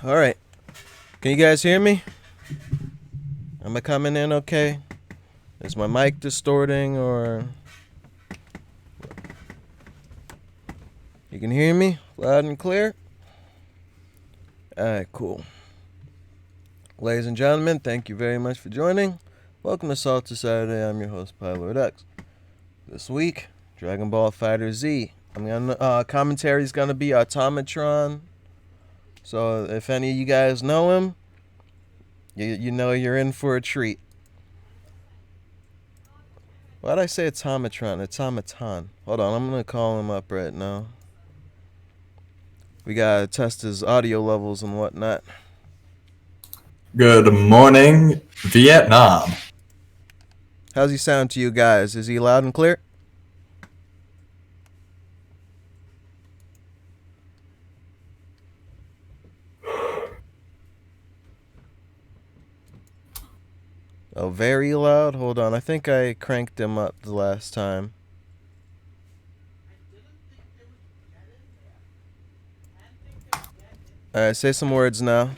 All right. Can you guys hear me? Am I coming in okay? Is my mic distorting or... You can hear me loud and clear? All right, cool. Ladies and gentlemen, thank you very much for joining. Welcome to Salty Saturday. I'm your host, Pylord X. This week, Dragon Ball FighterZ. Commentary is gonna be AuTomaton. So if any of you guys know him, you know you're in for a treat. Why'd I say AuTomaton? AuTomaton. Hold on, I'm gonna call him up right now. We gotta test his audio levels and whatnot. Good morning, Vietnam. How's he sound to you guys? Is he loud and clear? Oh, very loud? Hold on, I think I cranked him up the last time. Alright, say some words now.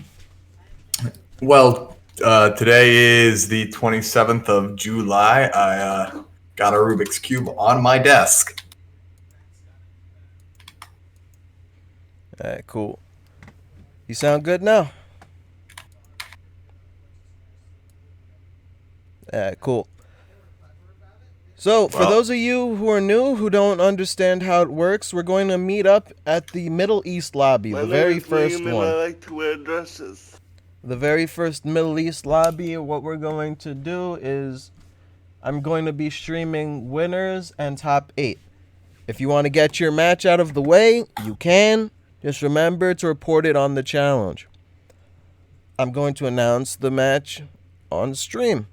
Well, today is the 27th of July. I got a Rubik's Cube on my desk. Alright, cool. You sound good now? Alright, cool. So, for those of you who are new, who don't understand how it works, we're going to meet up at the Middle East lobby, the very first one. I like to wear dresses. The very first Middle East lobby. What we're going to do is I'm going to be streaming winners and top 8. If you want to get your match out of the way, you can. Just remember to report it on the challenge. I'm going to announce the match on stream.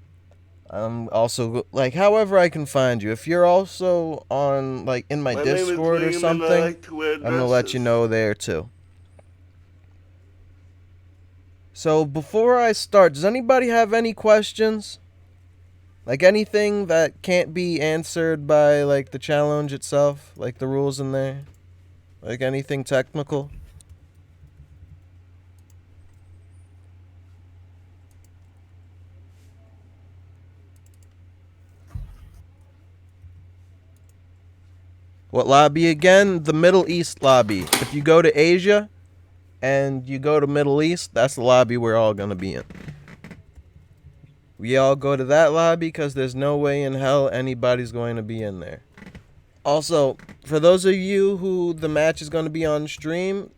Also, however I can find you. If you're also on, in my Discord or something, I'm going to let you know there too. So, before I start, does anybody have any questions? Anything that can't be answered by, the challenge itself? The rules in there? Anything technical? What lobby again? The Middle East lobby. If you go to Asia and you go to Middle East, that's the lobby we're all going to be in. We all go to that lobby because there's no way in hell anybody's going to be in there. Also, for those of you who the match is going to be on stream,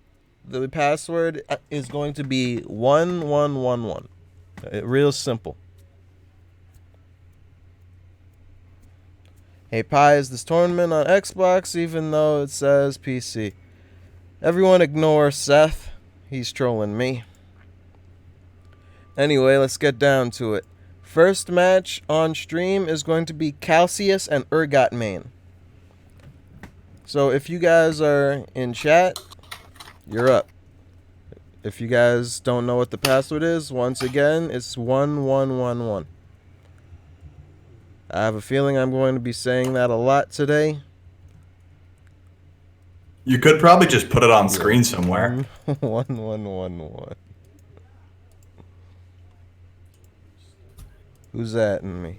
the password is going to be 1111. Real simple. Hey, Pi, is this tournament on Xbox even though it says PC? Everyone ignore Seth. He's trolling me. Anyway, let's get down to it. First match on stream is going to be Calcius and Urgotmane. So if you guys are in chat, you're up. If you guys don't know what the password is, once again, it's 1111. I have a feeling I'm going to be saying that a lot today. You could probably just put it on screen somewhere. 1111. Who's that in me?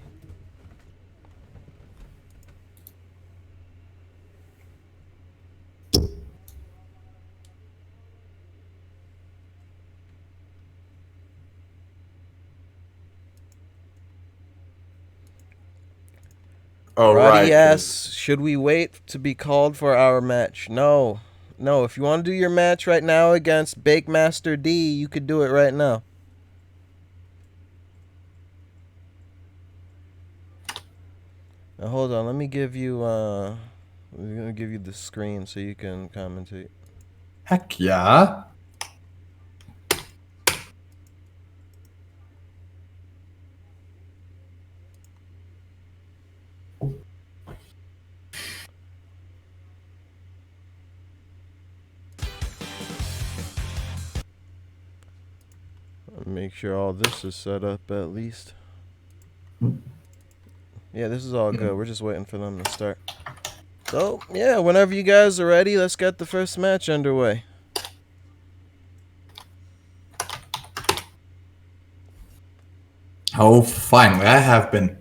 Oh, Roddy right. asks, should we wait to be called for our match? No. No, if you want to do your match right now against Bakemaster D, you could do it right now. Now hold on, let me give you we're gonna give you the screen so you can commentate. Heck yeah. Make sure all this is set up at least. Yeah, this is all good. We're just waiting for them to start. So, yeah, whenever you guys are ready, let's get the first match underway. Oh, finally, I've been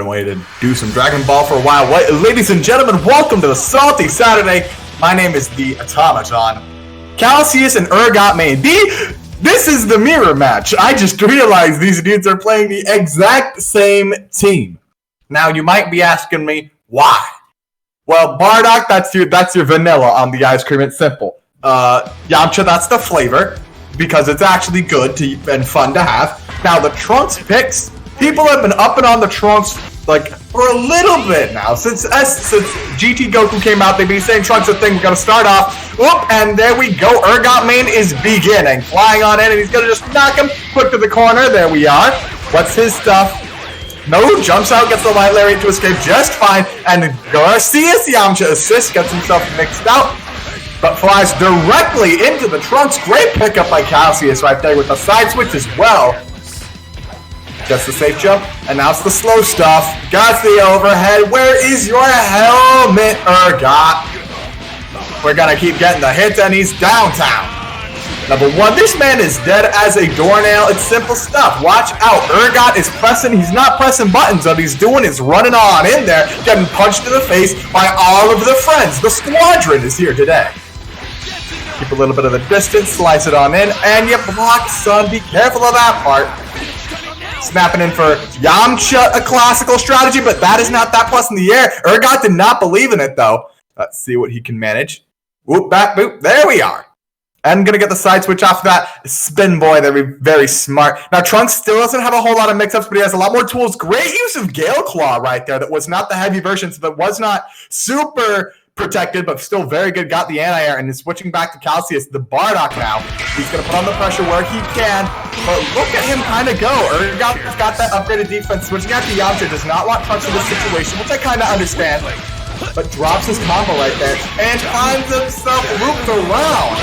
waiting to do some Dragon Ball for a while. Ladies and gentlemen, welcome to the Salty Saturday. My name is the AuTomaton. Calcius and Urgot Main. This is the mirror match. I just realized these dudes are playing the exact same team. Now, you might be asking me, why? Well, Bardock, that's your vanilla on the ice cream. It's simple. Yamcha, that's the flavor, because it's actually good and fun to have. Now, the Trunks picks, people have been up and on the Trunks like for a little bit now. Since GT Goku came out, they've been saying Trunks a thing. We're gonna start off. Whoop, and there we go. Urgot Main is beginning. Flying on in, and he's gonna just knock him quick to the corner. There we are. What's his stuff? No, jumps out, gets the light lariat to escape just fine, and Garcia's Yamcha assist, gets himself mixed out, but flies directly into the Trunks. Great pickup by Calcius right there with the side switch as well. Gets the safe jump, and now it's the slow stuff. Got the overhead. Where is your helmet, Urgot? We're gonna keep getting the hits, and he's downtown. Number one, this man is dead as a doornail. It's simple stuff. Watch out. Urgot is pressing. He's not pressing buttons. What he's doing is running on in there, getting punched in the face by all of the friends. The squadron is here today. Keep a little bit of the distance. Slice it on in. And you block, son. Be careful of that part. Snapping in for Yamcha, a classical strategy, but that is not that plus in the air. Urgot did not believe in it, though. Let's see what he can manage. Whoop, back, boop. There we are. I'm going to get the side switch off that. Spin boy, they're very smart. Now, Trunks still doesn't have a whole lot of mix-ups, but he has a lot more tools. Great use of Gale Claw right there. That was not the heavy version, so that was not super protected, but still very good. Got the anti-air, and is switching back to Calcius, the Bardock now. He's going to put on the pressure where he can, but look at him kind of go. Urgot's got that upgraded defense. Switching out to Yamcha does not want Trunks in this situation, which I kind of understand, but drops his combo right there and finds himself looped around.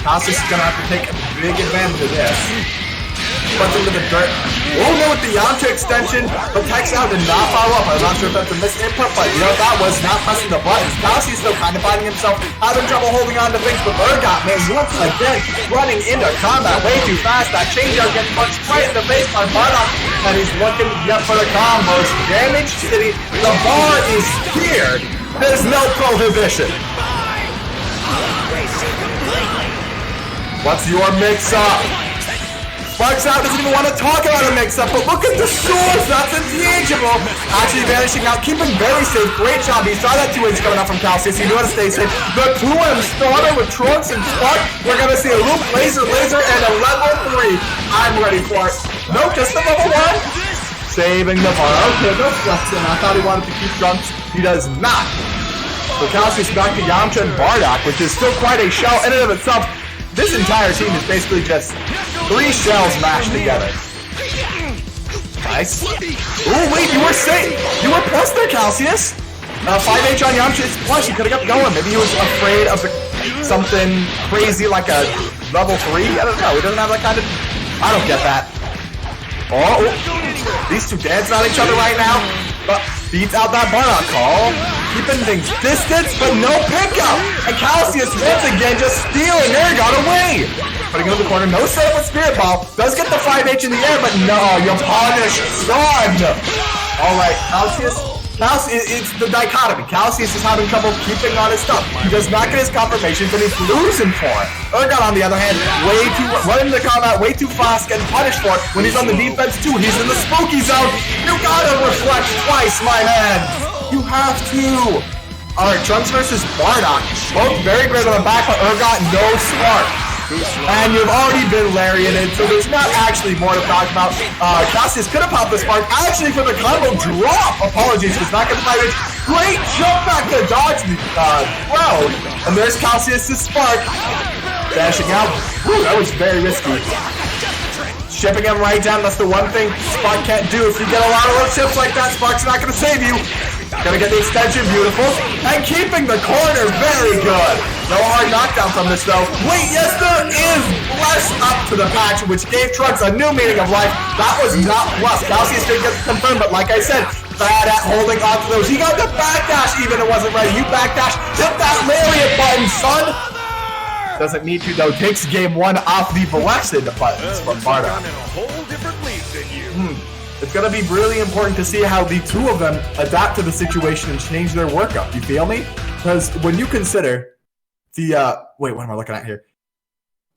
Calcius is going to have to take a big advantage of this. Puts into the dirt. Oh no, with the Yamcha extension, but Texel did not follow up. I'm not sure if that's a missed input, but you know, that was not pressing the buttons. Calcius still kind of finding himself having trouble holding on to things, but Urgot, man, once again, running into combat way too fast. That change-out gets punched right in the face by Bardock, and he's looking yet for the combos. Damage City, the bar is here. There's no prohibition. What's your mix-up? Sparks out, doesn't even want to talk about a mix-up, but look at the swords, that's intangible. Actually vanishing out, keeping very safe. Great job. He saw that 2H coming up from Calcius. He knew how to stay safe. The 2M starter with Trunks and Spark. We're going to see a loop, laser, and a level 3. I'm ready for it. Nope, just the level 1. Saving the bar. Okay, no flexing. I thought he wanted to keep Trunks. He does not. So Calcius back to Yamcha and Bardock, which is still quite a shell in and of itself. This entire team is basically just 3 shells mashed together. Nice. Oh, wait, you were safe. You were plus there, Calcius. 5H on Yamcha is plus. You could have kept going. Maybe he was afraid of something crazy like a level 3. I don't know. He doesn't have that kind of... I don't get that. Oh, these two dancing on each other right now. But beats out that Bardock call. Keeping things distance, but no pickup. And Calcius once again just stealing. There, got away. Putting him in the corner. No setup with Spirit Ball. Does get the 5H in the air, but no, you're punished, son. All right, Calcius, it's the dichotomy. Calcius is having trouble keeping on his stuff. He does not get his confirmations, and he's losing for it. Urgot, on the other hand, running the combat way too fast, getting punished for it. When he's on the defense too, he's in the spooky zone. You gotta reflect twice, my man. You have to. All right, Trunks versus Bardock. Both very great on the back, but Urgot no spark. And you've already been lariated, so there's not actually more to talk about. Calcius could have popped the spark. Actually, for the combo drop. Apologies, does not get the 5H. Great jump back to dodge the throw. And there's Calcius' spark. Dashing out. Whew, that was very risky. Shipping him right down. That's the one thing Spark can't do. If you get a lot of those ships like that, Spark's not going to save you. Gonna get the extension, beautiful. And keeping the corner, very good. No hard knockdown from this, though. Wait, yes, there is bless up to the patch, which gave Trunks a new meaning of life. That was not plus. Calcius didn't get confirmed, but like I said, bad at holding on to those. He got the backdash, even it wasn't ready. You backdash, hit that lariat button, son. doesn't need to, though. Takes game 1 off the blessed buttons from Bardock. It's going to be really important to see how the two of them adapt to the situation and change their workup. You feel me? Because when you consider the... wait, what am I looking at here?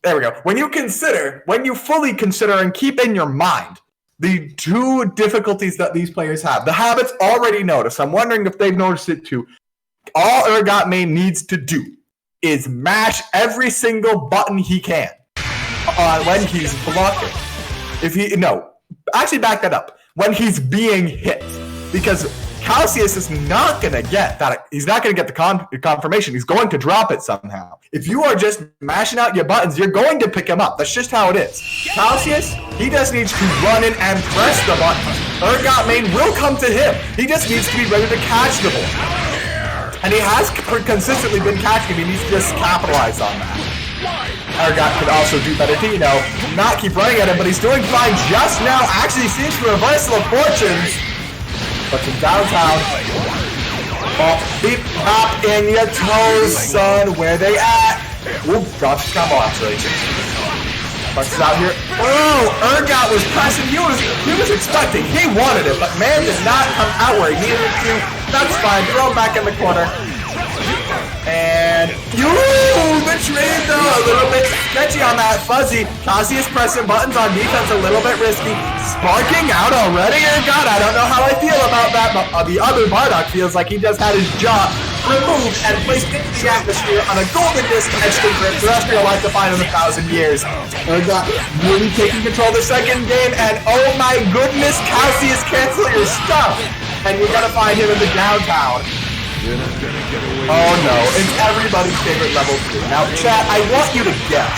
There we go. When you fully consider and keep in your mind the two difficulties that these players have, the habits already noticed. I'm wondering if they've noticed it too. All Urgot Main needs to do is mash every single button he can when he's blocking. Actually back that up. When he's being hit. Because Calcius is not going to get that. He's not going to get the confirmation. He's going to drop it somehow. If you are just mashing out your buttons, you're going to pick him up. That's just how it is. Calcius, he just needs to run in and press the button. Urgot Main will come to him. He just needs to be ready to catch the ball. And he has consistently been catching him. He needs to just capitalize on that. Urgot could also do better to, not keep running at him, but he's doing fine just now. Actually seems to reversal of fortunes. But from downtown, beep pop in your toes, son. Where they at? Ooh, drops combo actually. Busts out here. Oh, Urgot was pressing. He was expecting. He wanted it, but man did not come out where he needed to. That's fine. Throw him back in the corner. And the trade though, a little bit sketchy on that fuzzy. Calcius pressing buttons on defense, a little bit risky. Sparking out already, Urgot. I don't know how I feel about that, but the other Bardock feels like he just had his jaw removed and placed into the atmosphere on a golden disc etched in for terrestrial life to find in 1,000 years. Urgot really taking control of the second game, and oh my goodness, Calcius, cancel your stuff. And you're gonna find him in the downtown. Oh no, it's everybody's favorite level 2. Now chat, I want you to guess.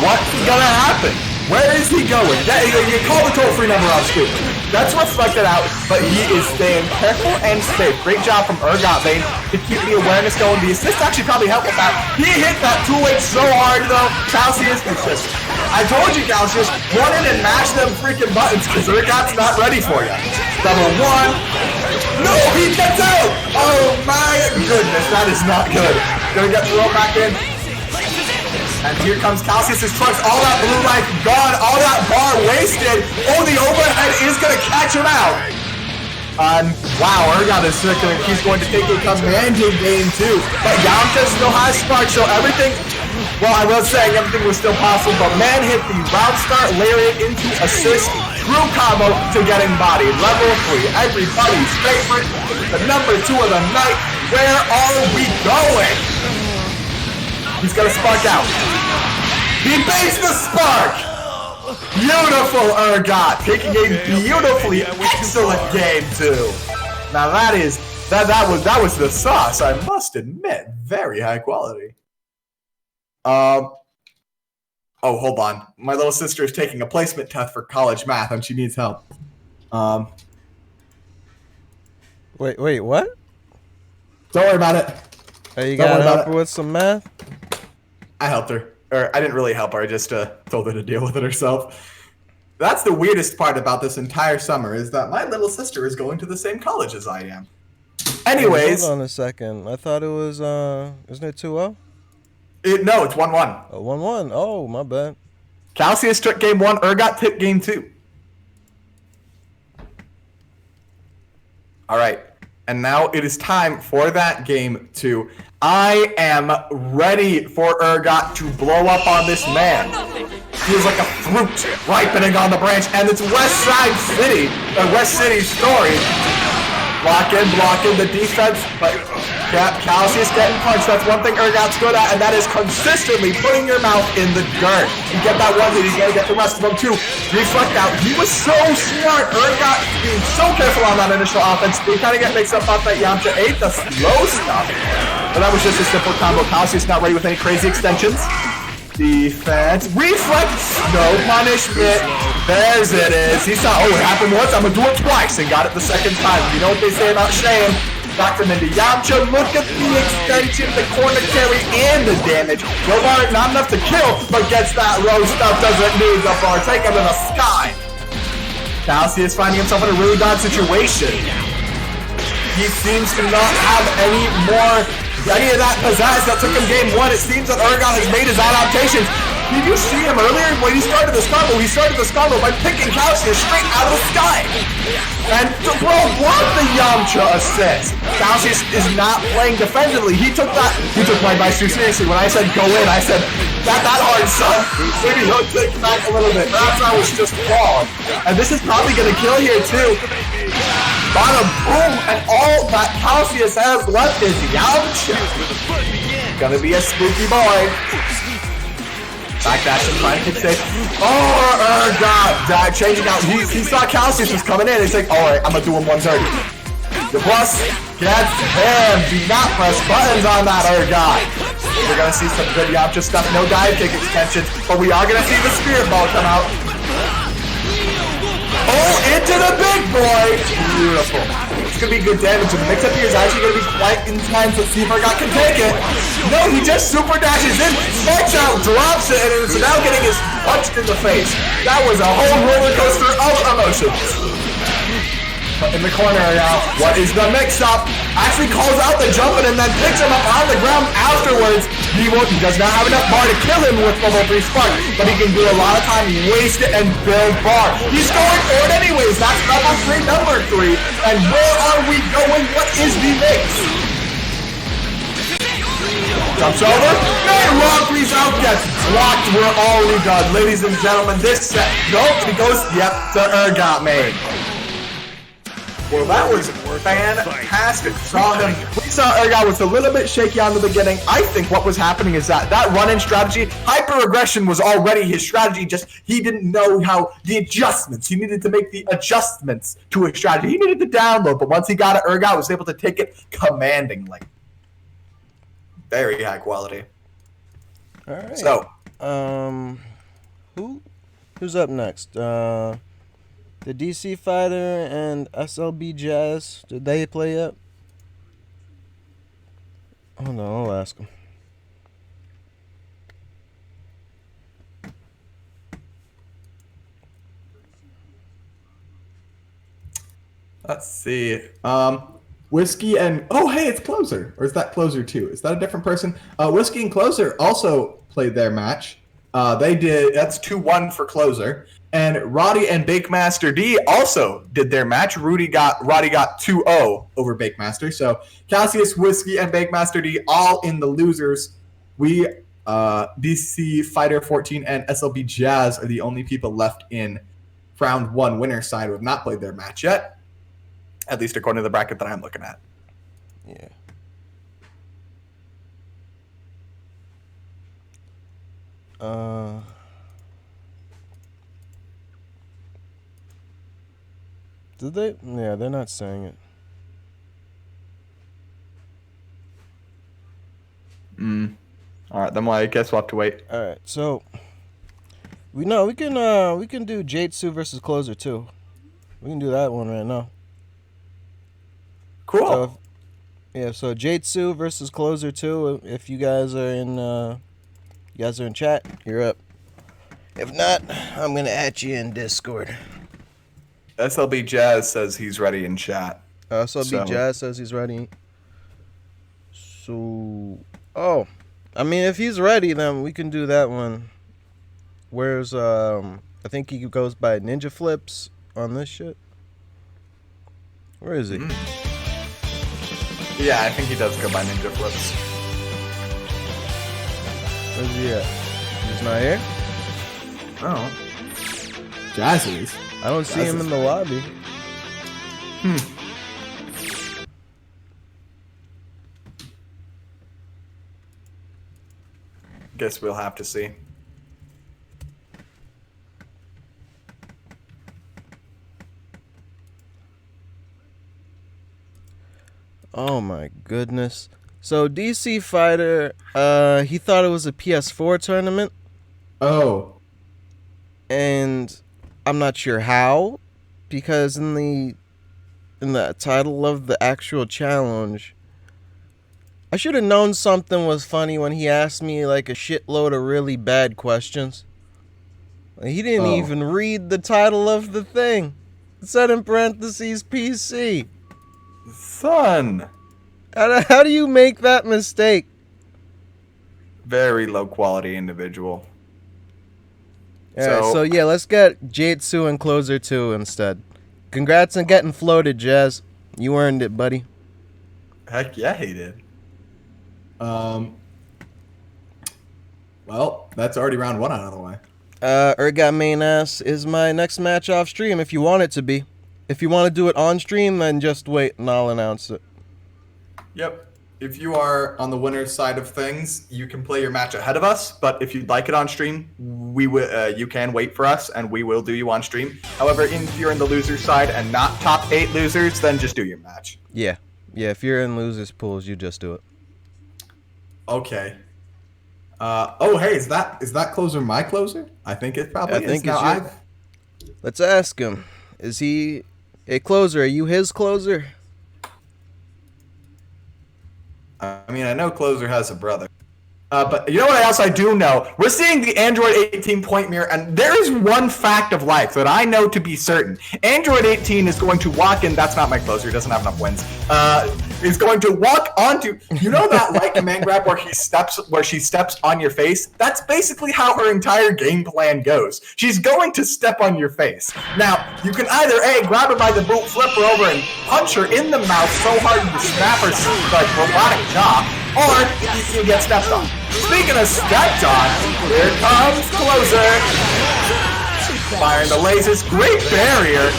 What's gonna happen? Where is he going? You call the toll-free number on screen. That's reflected out, but he is staying careful and safe. Great job from Urgot Main to keep the awareness going. The assist actually probably helped with that. He hit that 2-weight so hard though. Calcius consistent. I told you, Calcius, run in and mash them freaking buttons because Urgot's not ready for you. Double 1. No, he gets out! Oh my goodness, that is not good. Gonna get thrown back in. And here comes Calcius' trucks. All that blue light gone, all that bar wasted. Oh, the overhead is gonna catch him out. Wow, Urgot is circling. He's going to take a commanding game too. But Yamcha still has spark, so everything. Well, I was saying everything was still possible, but man hit the round start, lariat into assist, through combo to getting bodied. Level 3, everybody's favorite, the number 2 of the night. Where are we going? He's gonna spark out. He baits the spark! Beautiful Urgot, taking a beautifully excellent game too. Now that was the sauce, I must admit. Very high quality. Oh, hold on. My little sister is taking a placement test for college math, and she needs help. Wait, what? Don't worry about it. Oh, you gotta help her with some math? I helped her. Or, I didn't really help her. I just told her to deal with it herself. That's the weirdest part about this entire summer, is that my little sister is going to the same college as I am. Anyways. Hold on a second. I thought it was, isn't it 2-0? No, it's 1-1. Oh, 1-1. Oh, my bad. Calcius took game 1. Urgot took game 2. All right. And now it is time for that game 2. I am ready for Urgot to blow up on this man. Feels like a fruit ripening on the branch, and it's West Side City, the West City story. Blocking the defense, but Calcius getting punched. That's one thing Urgot's good at, and that is consistently putting your mouth in the dirt. You get that one hit, he's gonna get the rest of them too. Reflect out. He was so smart. Urgot being so careful on that initial offense. He kind of get mixed up off that Yamcha ate the slow stuff. But that was just a simple combo. Calcius not ready with any crazy extensions. Defense. Reflex. No punishment. There's it is. He saw, oh, it happened once. I'm going to do it twice. And got it the second time. You know what they say about Shane? Back from into Yamcha. Look at the extension, the corner carry, and the damage. Robar, not enough to kill, but gets that low stuff. Doesn't need the bar. Take him to the sky. Calcius finding himself in a really bad situation. He seems to not have any more Any of that pizzazz that took him game 1, it seems that Urgot has made his adaptations. Did you see him earlier when he started this combo? He started this combo by picking Calcius straight out of the sky. And bro, what the Yamcha assist? Calcius is not playing defensively. He took my advice too seriously. When I said go in, I said, not that hard, son. Maybe he'll take back a little bit. Perhaps I was just wrong. And this is probably gonna kill here too. Bada boom, and all that Calcius has left is Yamcha. Gonna be a spooky boy. Backdash and trying to kick safe. Oh, God. Changing out. He saw Calcius was coming in. He's like, alright, I'm gonna do him 130. The plus gets him. Do not press buttons on that Urgot. We're gonna see some good Yamcha stuff. No dive kick extensions, but we are gonna see the Spirit Ball come out. Oh, into the big boy. Beautiful. It's gonna be good damage. The mix-up here is actually gonna be quite intense. Let's see if Urgot can take it. No, he just super dashes in, spikes out, drops it, and is now getting his punched in the face. That was a whole roller coaster of emotions. But in the corner now, what is the mix-up? Actually calls out the jumping and then picks him up on the ground afterwards. He does not have enough bar to kill him with level 3 Spark, but he can do a lot of time, waste it, and build bar. He's going for it anyways. That's level 3, number 3. And where are we going? What is the mix? Jumps over. And Rockly's out gets blocked. We're already done. Ladies and gentlemen, this set. Nope, he goes, yep, to Urgot made. Well, that was fantastic. We saw Urgot was a little bit shaky on the beginning. I think what was happening is that run-in strategy, hyper-aggression was already his strategy, just he didn't know how the adjustments. He needed to make the adjustments to his strategy. He needed to download, but once he got it, Urgot was able to take it commandingly. Very high quality. All right. So, who's up next? The DC Fighter and SLB Jazz, did they play yet? Hold on, I'll ask them. let's see. Whiskey and... Oh, hey, it's Closer. Or is that Closer 2? Is that a different person? Whiskey and Closer also played their match. They did... That's 2-1 for Closer. And Roddy and Bakemaster D also did their match. Roddy got 2-0 over Bakemaster. So Cassius, Whiskey, and Bakemaster D all in the losers. We, DC Fighter 14 and SLB Jazz are the only people left in round 1 winner side who have not played their match yet. At least according to the bracket that I'm looking at. Yeah. Did they? Yeah, they're not saying it. All right, then I guess we'll have to wait. All right, so we can do Jade-Sue versus Closer too. We can do that one right now. Cool. So Jade-Sue versus Closer 2. If you guys are in chat, you're up. If not, I'm gonna add you in Discord. SLB Jazz says he's ready in chat. SLB Jazz says he's ready. So, I mean, if he's ready, then we can do that one. Where's I think he goes by Ninja Flips on this shit. Where is he? Yeah, I think he does go by Ninja Flips. Where's he at? He's not here? Oh. Jazz is. I don't see him in the lobby. Guess we'll have to see. Oh my goodness. So DC Fighter, he thought it was a PS4 tournament. Oh. And I'm not sure how, because in the title of the actual challenge, I should have known something was funny when he asked me like a shitload of really bad questions. He didn't even read the title of the thing. It said in parentheses PC. Son. How do you make that mistake? Very low quality individual. Alright, so yeah, let's get Jatsu and Closer 2 instead. Congrats on getting floated, Jazz. You earned it, buddy. Heck yeah, he did. Well, that's already round 1 out of the way. Urgot Main Ass is my next match off stream if you want it to be. If you want to do it on stream, then just wait and I'll announce it. Yep. If you are on the winner's side of things, you can play your match ahead of us. But if you'd like it on stream, you can wait for us, and we will do you on stream. However, if you're in the loser's side and not top 8 losers, then just do your match. Yeah. If you're in losers pools, you just do it. Okay. Oh, hey, is that Closer my Closer? I think it probably is. I think it's you. Let's ask him. Is he a Closer? Are you his Closer? I mean, I know Closer has a brother. But you know what else I do know? We're seeing the Android 18 point mirror, and there is one fact of life that I know to be certain. Android 18 is going to walk in. That's not my Closer. He doesn't have enough wins. Is going to walk onto. You know that light command grab where she steps on your face? That's basically how her entire game plan goes. She's going to step on your face. Now, you can either A, grab her by the boot, flip her over, and punch her in the mouth so hard you snap her like robotic jaw, or you get stepped on. Speaking of stepped on, here comes Closer. Firing the lasers, great barrier.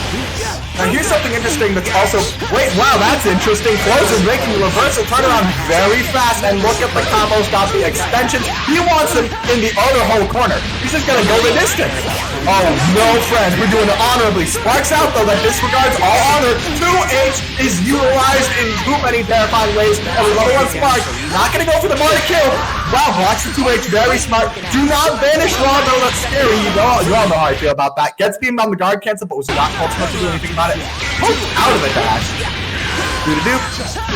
Now here's something interesting that's also, wow, that's interesting. Closer making the reversal turnaround very fast, and look at the combos, got the extensions. He wants them in the other whole corner. He's just gonna go the distance. Oh no, friends, we're doing it honorably. Sparks out though, that disregards all honor. 2H is utilized in too many terrifying ways. And we level 1 Spark, not gonna go for the bar to kill. Wow, blocks the 2H, very smart. Do not banish Raw though, that's scary. You all know how I feel about that. Gets beamed on the guard cancel, but was not called to do anything about it. Poke out of the dash. Do-do-do.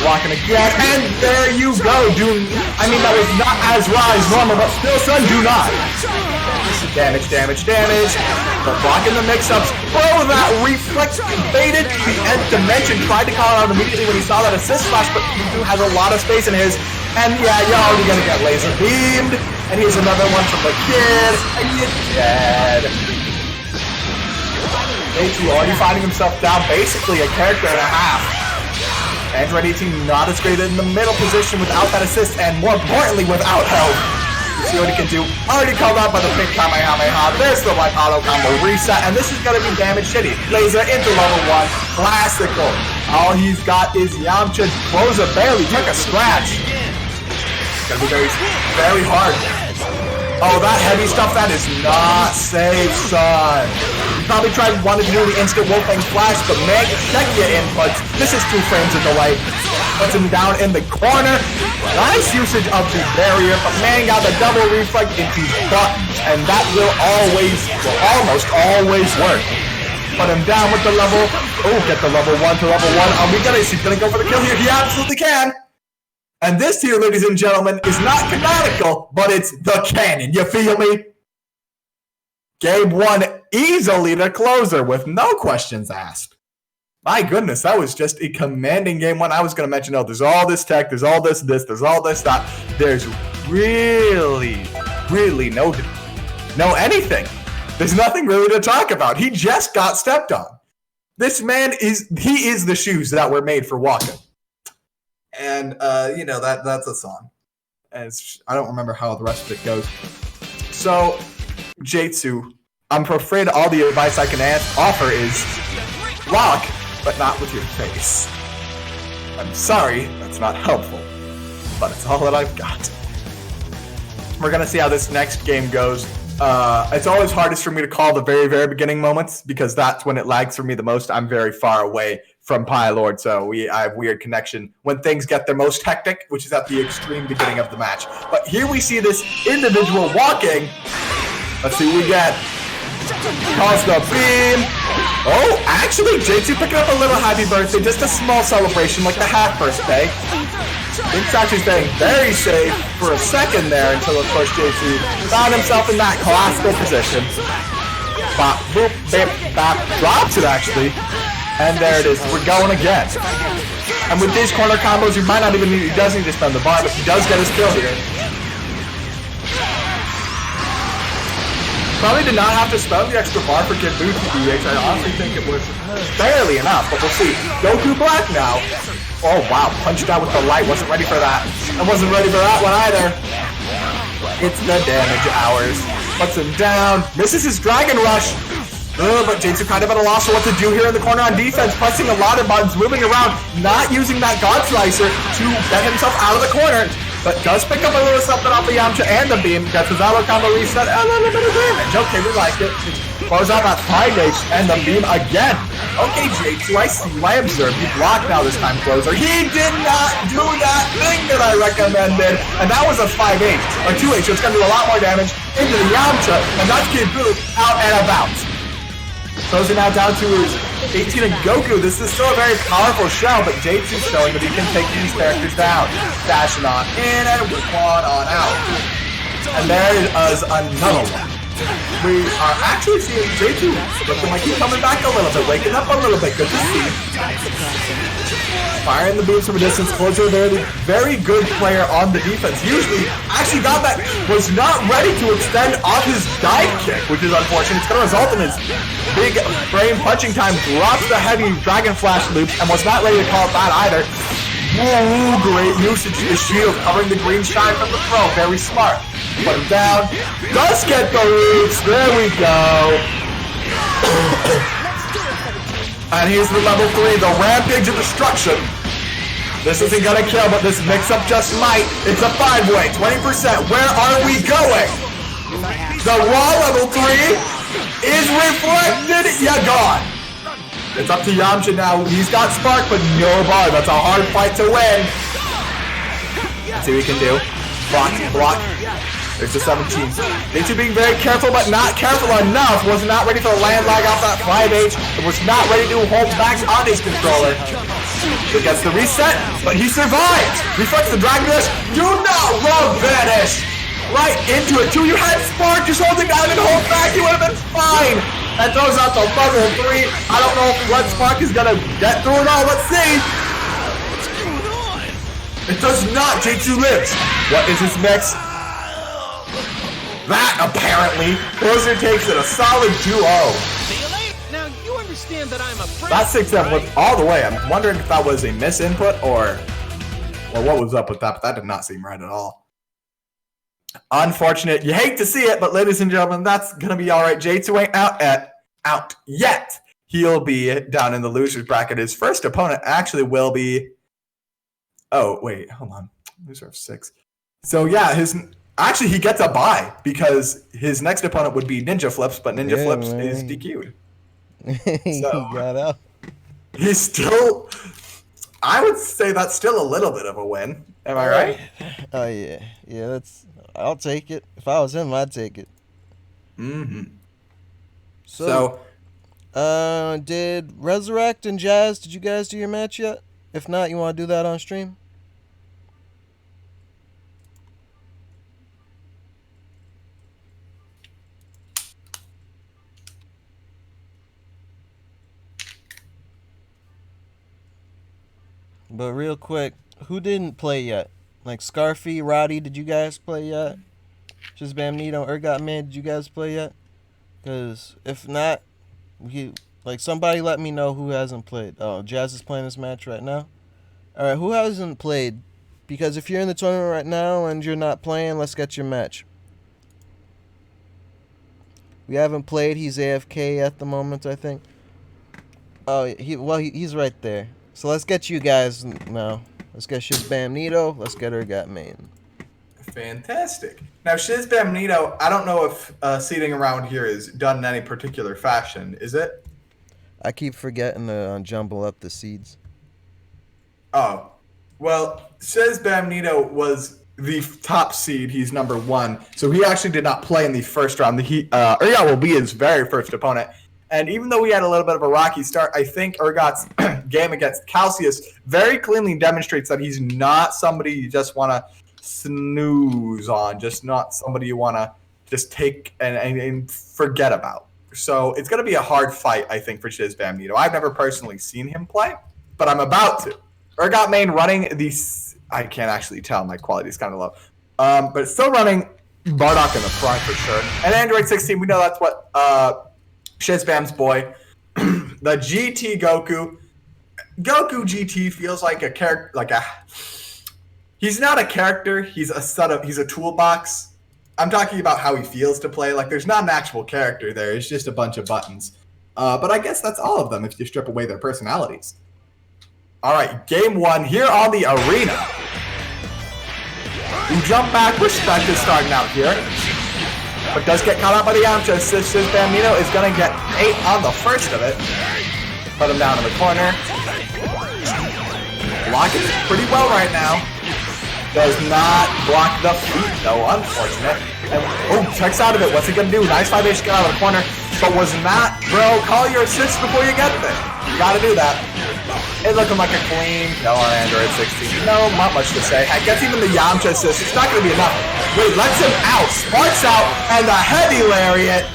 Walking again, and there you go. I mean, that was not as raw as normal, but still, son, do not. Damage. But blocking the mix-ups. Bro, that reflex baited the nth dimension. Tried to call it out immediately when he saw that assist flash, but Yuzu has a lot of space in his. And yeah, you're already gonna get laser beamed. And here's another one from the kid. And you're dead. A2 already finding himself down, basically a character and a half. Android 18 not as great in the middle position without that assist, and more importantly, without help. See what he can do. Already called out by the pink Kamehameha. There's the white auto combo reset, and this is gonna be damage shitty. Laser into level 1, classical. All he's got is Yamcha. Closer barely took a scratch. It's gonna be very hard. Oh, that heavy stuff, that is not safe, son. You probably wanted to do the instant Wolfang flash, but man, check your inputs. This is 2 frames of delay. Puts him down in the corner. Nice usage of the barrier, but man got the double reflect into buttons, and that will almost always work. Put him down with the level. Oh, get the level 1 to level 1. Is he gonna go for the kill here? He absolutely can. And this here, ladies and gentlemen, is not canonical, but it's the canon. You feel me? Game 1 easily the Closer with no questions asked. My goodness, that was just a commanding game 1. I was going to mention, there's all this tech, there's all this, there's all this, that. There's really no anything. There's nothing really to talk about. He just got stepped on. This man is the shoes that were made for walking. And, that's a song. And I don't remember how the rest of it goes. So, Jatsu, I'm afraid all the advice I can offer is block, but not with your face. I'm sorry, that's not helpful, but it's all that I've got. We're going to see how this next game goes. It's always hardest for me to call the very, very beginning moments because that's when it lags for me the most. I'm very far away from Pylord, so I have weird connection when things get their most hectic, which is at the extreme beginning of the match. But here we see this individual walking. Let's see what we get. Calls the beam. Oh, actually, Jatsu picking up a little happy birthday, just a small celebration like the half birthday. It's actually staying very safe for a second there until, of course, Jatsu found himself in that classical position. Bop, boop, bip, bop, drops it actually. And there it is. We're going again. And with these corner combos, he might not even need, he does need to spend the bar, but he does get his kill here. Probably did not have to spend the extra bar for Kid Buu TBH. I honestly think it was barely enough, but we'll see. Goku Black now. Oh wow, punched out with the light. Wasn't ready for that. I wasn't ready for that one either. It's the damage hours. Puts him down. Misses his Dragon Rush. But Jade's kind of at a loss for what to do here in the corner on defense. Pressing a lot of buttons, moving around, not using that God Slicer to get himself out of the corner. But does pick up a little something off the Yamcha and the beam. Gets his auto combo reset, a little bit of damage. Okay, we like it. Close out that 5H and the beam again. Okay, J2, I see you, I observed. You blocked now this time, Closer. He did not do that thing that I recommended. And that was a 5H, or 2H, so it's going to do a lot more damage into the Yamcha. And that's Kid Buu out and about. Closing now down to his 18 and Goku. This is still a very powerful shell, but J2's showing that he can take these characters down. Dashing on in and one on out. And there is another one. We are actually seeing J2 looking like he's coming back a little bit, waking up a little bit. Good to see. Firing the beams from a distance. Closer there, the very good player on the defense. Usually, actually got that, was not ready to extend off his dive kick, which is unfortunate. It's going to result in his big brain punching time, drops the heavy Dragon Flash loops, and was not ready to call it that either. Ooh, great usage of his shield, covering the green shine from the throw. Very smart. Put him down. Does get the roots. There we go. And here's the level 3, the Rampage of Destruction. This isn't gonna kill, but this mix-up just might. It's a 5-way, 20%. Where are we going? The raw level 3 is reflected. Yeah, gone. It's up to Yamcha now. He's got Spark, but no bar. That's a hard fight to win. Let's see what he can do. Block, block. There's the 17. J2 being very careful, but not careful enough. Was not ready for the land lag off that 5H. Was not ready to hold back on his controller. He gets the reset, but he survives. Reflects the Dragon Rush. Do not love Vanish. Right into it, too. You had Spark just holding down and hold back. You would have been fine. That throws out the level 3. I don't know if what Spark is going to get through it all. Let's see. It does not. J2 lives. What is his mix? That, apparently. Closer takes it a solid 2-0. Now, you understand that I'm a friend, That 6-7 went all the way. I'm wondering if that was a misinput or what was up with that, but that did not seem right at all. Unfortunate. You hate to see it, but ladies and gentlemen, that's going to be all right. J2 ain't out yet. He'll be down in the loser's bracket. His first opponent actually will be... Oh, wait. Hold on. Loser of 6. So, yeah, actually, he gets a bye because his next opponent would be Ninja Flips, but Ninja Flips is DQ'd. He got out. He's still... I would say that's still a little bit of a win. Am I right? Oh, yeah. Yeah, I'll take it. If I was him, I'd take it. Mm-hmm. So, did Resurrect and Jazz, did you guys do your match yet? If not, you want to do that on stream? But real quick, who didn't play yet? Like Scarfy, Roddy, did you guys play yet? Just Bamnito, Ergot Man, did you guys play yet? Because if not, somebody let me know who hasn't played. Oh, Jazz is playing this match right now. All right, who hasn't played? Because if you're in the tournament right now and you're not playing, let's get your match. We haven't played. He's AFK at the moment, I think. Oh, he's right there. So let's get you guys now. Let's get Shiz Bamnito. Let's get Ergot Man. Fantastic. Now, Shiz Bamnito, I don't know if seating around here is done in any particular fashion. Is it? I keep forgetting to jumble up the seeds. Oh. Well, Shiz Bamnito was the top seed. He's number 1. So he actually did not play in the first round. Ergot will be his very first opponent. And even though we had a little bit of a rocky start, I think Ergot's game against Calcius very cleanly demonstrates that he's not somebody you just want to snooze on, just not somebody you want to just take and forget about. So it's going to be a hard fight, I think, for Shiz Bamnito. I've never personally seen him play, but I'm about to. Urgot main running these. I can't actually tell. My quality is kind of low. But it's still running Bardock in the front for sure. And Android 16, we know that's what Shizbam's boy. The GT Goku. Goku GT feels like a character, he's not a character, he's a toolbox. I'm talking about how he feels to play. Like, there's not an actual character there, it's just a bunch of buttons. But I guess that's all of them if you strip away their personalities. Alright, game 1 here on the arena. Jump back, respect is starting out here. But does get caught out by the Yamcha. Bambino is going to get 8 on the first of it. Put him down in the corner. Blocking pretty well right now. Does not block the feet, though, unfortunate. And, checks out of it. What's he going to do? Nice 5H get out of the corner. But was not, bro, call your assist before you get there. You got to do that. It looking like a clean kill on Android 16. No, not much to say. I guess even the Yamcha assist, it's not going to be enough. Wait, lets him out. Sparks out. And the heavy lariat.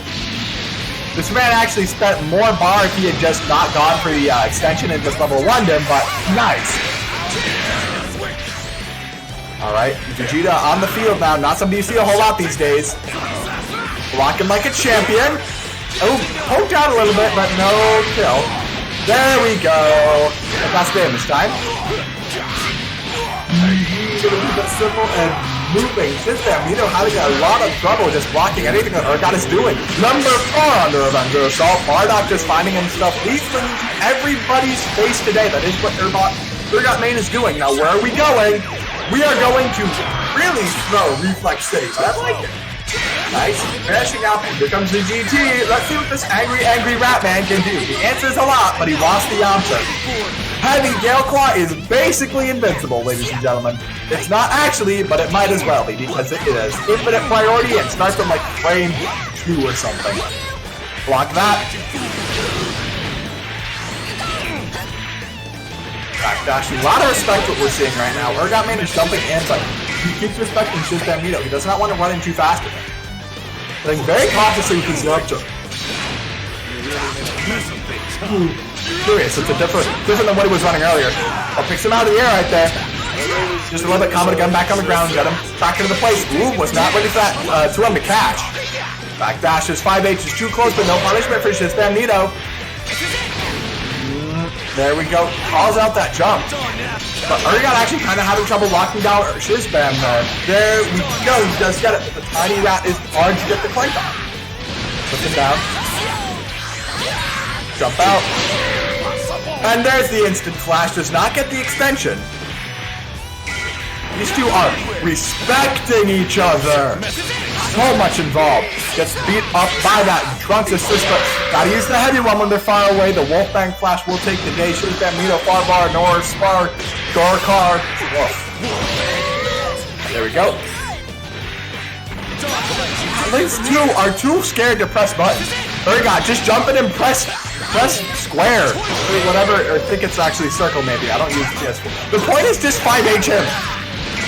This man actually spent more bar if he had just not gone for the extension and just level 1'd him, but nice. Alright, Vegeta on the field now. Not somebody you see a whole lot these days. Blocking like a champion. Oh, poked out a little bit, but no kill. There we go. That's damage time. Simple and moving. Shizbam, you know how to get a lot of trouble just blocking anything that Urgot is doing. Number 4 under Avenger Assault. Bardock just finding himself leaping everybody's face today. That is what Urgot main is doing. Now, where are we going? We are going to really throw Reflex City, but I like it. Nice. Crashing out. Here comes the GT. Let's see what this angry rat man can do. The answer is a lot, but he lost the Yamcha. Heavy Gale Claw is basically invincible, ladies and gentlemen. It's not actually, but it might as well be, because it is infinite priority and starts from like frame 2 or something. Block that. Backdash. A lot of respect what we're seeing right now. Urgot main is jumping in, but he keeps respecting Shizbamito. He does not want to run in too fast with him. Playing very cautiously with his Yamcha. Curious, it's a different than what he was running earlier. Oh, picks him out of the air right there. Just a little bit, Comet gun back on the ground, get him back into the place. Ooh, was not ready for that to him to catch. Backdashes, 5H is too close, but no punishment for Shizbamito. There we go. Calls out that jump. But Urgot actually kind of having trouble locking down Shizbam there. There we go. He does get it. But the tiny rat is hard to get the clank on. Put him down. Jump out. And there's the instant flash. Does not get the extension. These two are respecting each other. So much involved. Gets beat up by that Trunks assist, but gotta use the heavy one when they're far away. The Wolfbang Flash will take the day. Shizbamito, Farbar, Norris, Spar, Gorkar. There we go. These two are too scared to press buttons. Urgot, just jump in and press square. Or whatever, or I think it's actually circle maybe. I don't use PS4. The point is just 5H him.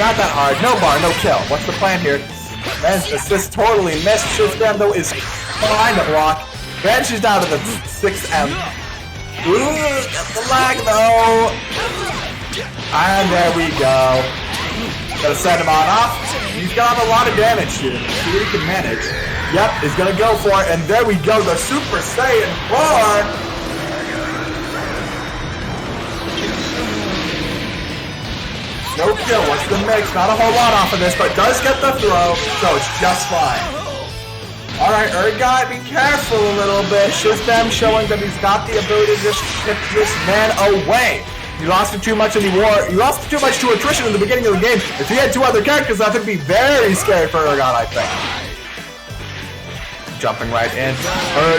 Not that hard. No bar, no kill. What's the plan here? Man's assist totally missed. Shizbam though is behind the block. Vanishes down to the 6M. Ooh, get the lag though. And there we go. Gotta send him on off. He's got a lot of damage here. See what he can manage. Yep, he's gonna go for it. And there we go. The Super Saiyan 4. No kill, what's the mix? Not a whole lot off of this, but does get the throw, so it's just fine. Alright, Urgot, be careful a little bit. Shizbam showing that he's got the ability to just tip this man away. He lost it too much in the war. He lost it too much to attrition in the beginning of the game. If he had 2 other characters, that would be very scary for Urgot, I think. Jumping right in.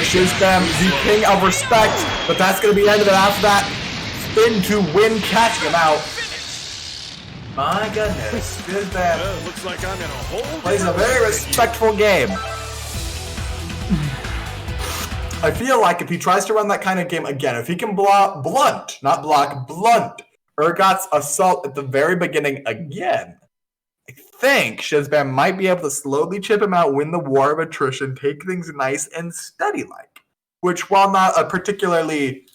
Shizbam, the king of respect, but that's going to be the end of it after that. Spin to win, catching him out. My goodness, Shizbam looks like I'm in a hole. Plays a very respectful game. I feel like if he tries to run that kind of game again, if he can blunt Urgot's assault at the very beginning again, I think Shizbam might be able to slowly chip him out, win the war of attrition, take things nice and steady like. Which, while not a particularly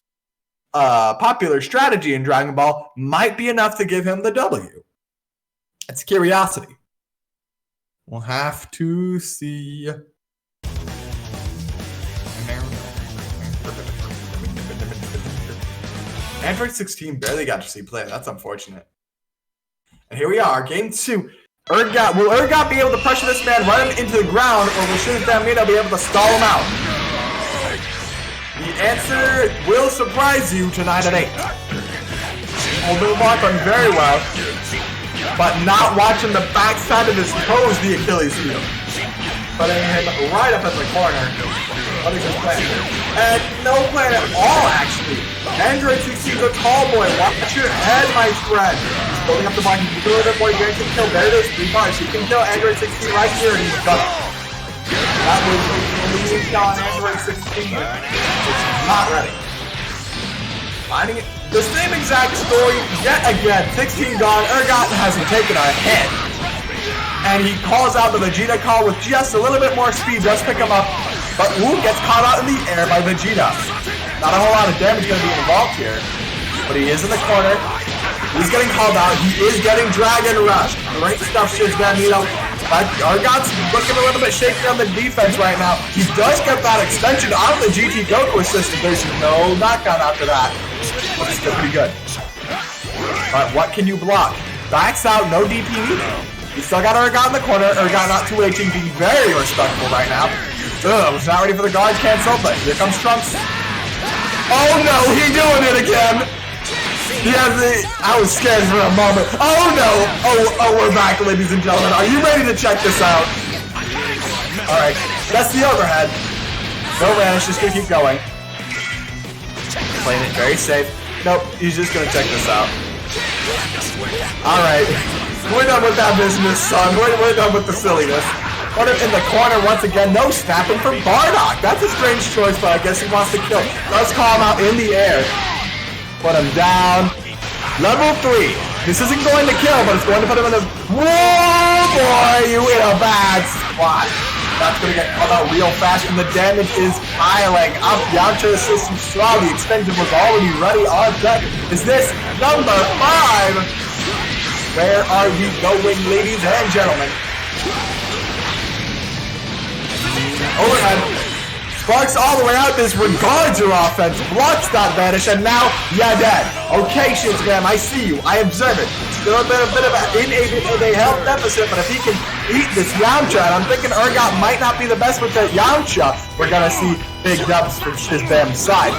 popular strategy in Dragon Ball might be enough to give him the W. It's curiosity. We'll have to see. Android 16 barely got to see play. That's unfortunate. And here we are, game 2. Will Urgot be able to pressure this man, run him into the ground, or will Shiz Bambino be able to stall him out? The answer will surprise you tonight at 8. Holding the lock on very well, but not watching the backside of his toes, the Achilles heel. Putting him right up in the corner. What is his plan? And no plan at all, actually. Android 16's a tall boy. Watch your head, my friend. He's building up the block. He can do a little bit more. He can kill. There it is. 3 bars. He can kill Android 16 right here, and he's done it. That was a lead on Android 16. It's not ready. Finding it. The same exact story yet again. 16 gone. Urgot hasn't taken a hit. And he calls out the Vegeta call with just a little bit more speed. Does pick him up. But Wu gets caught out in the air by Vegeta. Not a whole lot of damage going to be involved here. But he is in the corner. He's getting called out. He is getting Dragon Rushed. Great stuff, Shiz Bambino. But Urgot's looking a little bit shaky on the defense right now. He does get that extension out of the GT Goku assist. There's no knockdown after that. But it's still pretty good. Alright, what can you block? Backs out, no DP needed. You still got Urgot in the corner. Urgot not too aging, being very respectful right now. Ugh, was not ready for the guard cancel, but here comes Trunks. Oh no, he doing it again! I was scared for a moment. Oh no! Oh, we're back, ladies and gentlemen. Are you ready to check this out? Alright, that's the overhead. No vanish, just gonna keep going. Playing it very safe. Nope, he's just gonna check this out. Alright. We're done with that business, son. We're done with the silliness. Put him in the corner once again. No snapping from Bardock. That's a strange choice, but I guess he wants to kill. Let's call him out in the air. Put him down. Level 3. This isn't going to kill, but it's going to put him in a... Whoa, boy, you in a bad spot. That's going to get called out real fast, and the damage is piling up. Yamcha's system saw the extension was already ready on deck. Is this number 5? Where are we going, ladies and gentlemen? Overhead. Sparks all the way out. Disregards your offense. Blocks that vanish. And now, you're dead. Okay, Shizbam, I see you. I observe it. Still a bit of a health deficit, but if he can eat this Yamcha, and I'm thinking Urgot might not be the best with the Yamcha, we're going to see big dubs from Shizbam's side.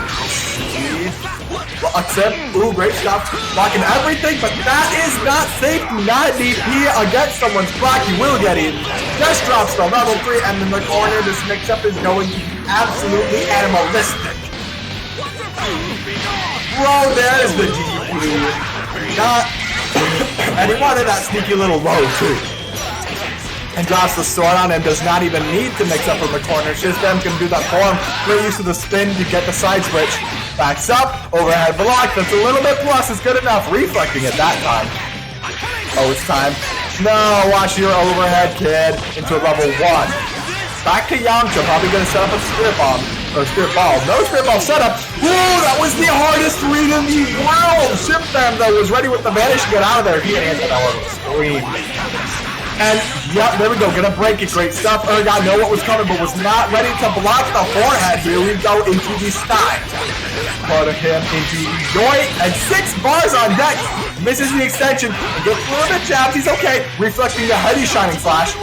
Blocks him. Ooh, great stuff. Blocking everything, but that is not safe. Not DP against someone's block. He will get it. Just drops to level 3, and in the corner, this mix-up is going to be absolutely animalistic. Bro, there's the DP. And he wanted that sneaky little low, too. And drops the sword on him. Does not even need to mix up in the corner. Shizbam can do that for him. Great use of the spin to get the side switch. Backs up, overhead block, that's a little bit plus, is good enough. Reflecting at that time. Oh, it's time. No, watch your overhead, kid, into level 1. Back to Yamcha, probably gonna set up a spirit bomb, or spirit ball. No spirit ball setup. Whoa, that was the hardest read in the world. Shizbam, though, was ready with the vanish to get out of there. He answered that one with a scream. And, yep, there we go, gonna break it, great stuff. Urgot know what was coming, but was not ready to block the forehead. Here we go into the sky. Put him into the joint, and 6 bars on deck. Misses the extension, gets a little bit jabbed, he's okay. Reflecting the heavy shining flash.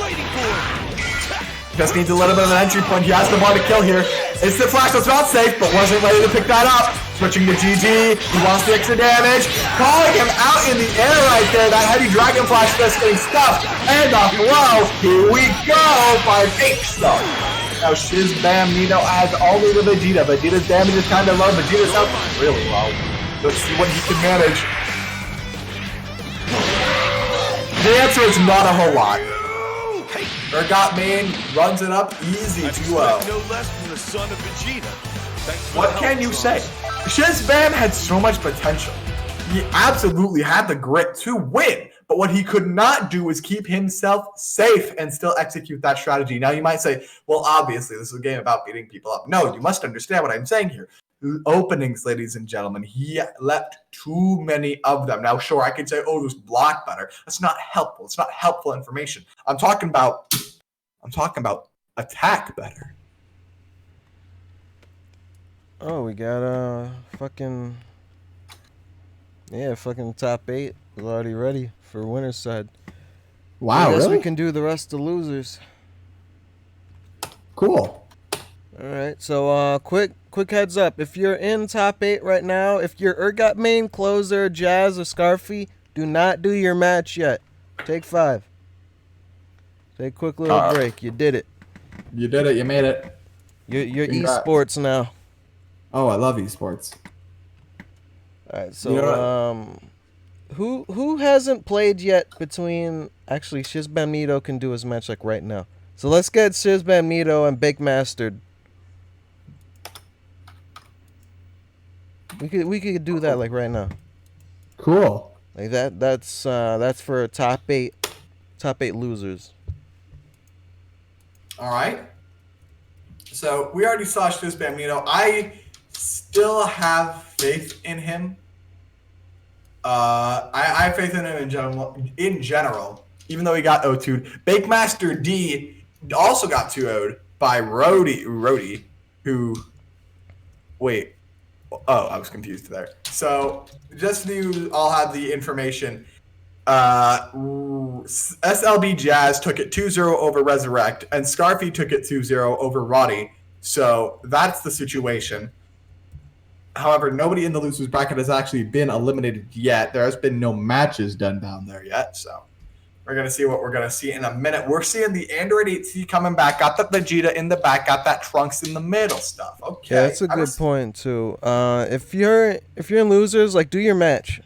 Just needs a little bit of an entry point. He has the bar to kill here. Instant flash was not safe, but wasn't ready to pick that up. Switching to GG. He wants the extra damage. Calling him out in the air right there. That heavy dragon flash fist getting stuffed. And a throw. Here we go. 5H though. Now Shizbam Nino has only the Vegeta. Vegeta's damage is kind of low. Vegeta's health is really low. Let's see what he can manage. The answer is not a whole lot. Urgot main runs it up easy, 2-0. No less than the son of Vegeta. What can you say? Shizbam had so much potential. He absolutely had the grit to win, but what he could not do is keep himself safe and still execute that strategy. Now you might say, well, obviously this is a game about beating people up. No, you must understand what I'm saying here. openings, ladies and gentlemen. He left too many of them. Now, sure, I could say, oh, just block better. That's not helpful. It's not helpful information. I'm talking about attack better. Oh, we got fucking top 8 is already ready for winner's side. Wow, I guess really? we can do the rest of losers. Cool. All right, so quick heads up. If you're in top 8 right now, if you're Urgot main, closer, Jazz, or Scarfy, do not do your match yet. Take 5. Take a quick little break. You did it. You did it. You made it. You're Congrats. esports now. Oh, I love esports. All right, so You know who hasn't played yet between? Actually, Shizbamito can do his match like right now. So let's get Shizbamito and Big Mastered. We could do that like right now. Cool. Like that's for top 8 losers. All right. So we already saw Shizbamito. I still have faith in him. I have faith in him in general, even though he got 0-2'd. Bakemaster D also got 2-0'd by Rody, who... Wait. Oh, I was confused there. So, just so you all have the information, SLB Jazz took it 2-0 over Resurrect, and Scarfy took it 2-0 over Roddy. So, that's the situation. However, nobody in the losers bracket has actually been eliminated yet. There has been no matches done down there yet, so we're going to see what we're going to see in a minute. We're seeing the Android 8C coming back. Got the Vegeta in the back. Got that Trunks in the middle stuff. Okay. Yeah, that's a good point too. If you're in losers, like do your match.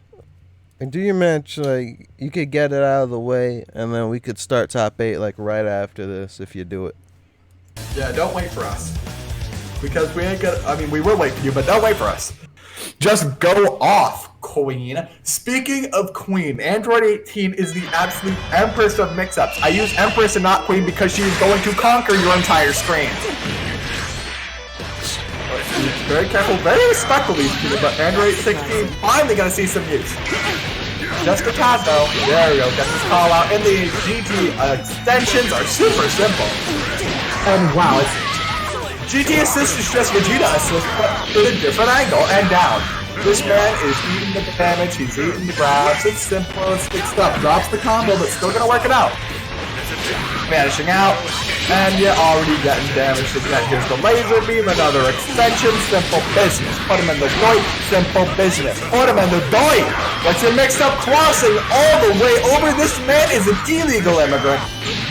And do your match, like you could get it out of the way, and then we could start top 8 like right after this if you do it. Yeah, don't wait for us. Because we ain't gonna, I mean, we will wait for you, but don't wait for us. Just go off, Queen. Speaking of Queen, Android 18 is the absolute empress of mix-ups. I use empress and not Queen because she is going to conquer your entire screen. Very careful, very respectful these people, but Android 16 finally gonna see some use. Just a tad though. There we go, get this call out. And the GT extensions are super simple. And wow, it's GT assist is just Vegeta assist, but with a different angle and down. This man is eating the damage, he's eating the grabs, it's simple, it's big stuff. Drops the combo, but still gonna work it out. Vanishing out, and you're already getting damaged again. Here's the laser beam, another extension, simple business. Put him in the doit, simple business. Put him in the doit. What's your mix-up crossing all the way over? This man is an illegal immigrant.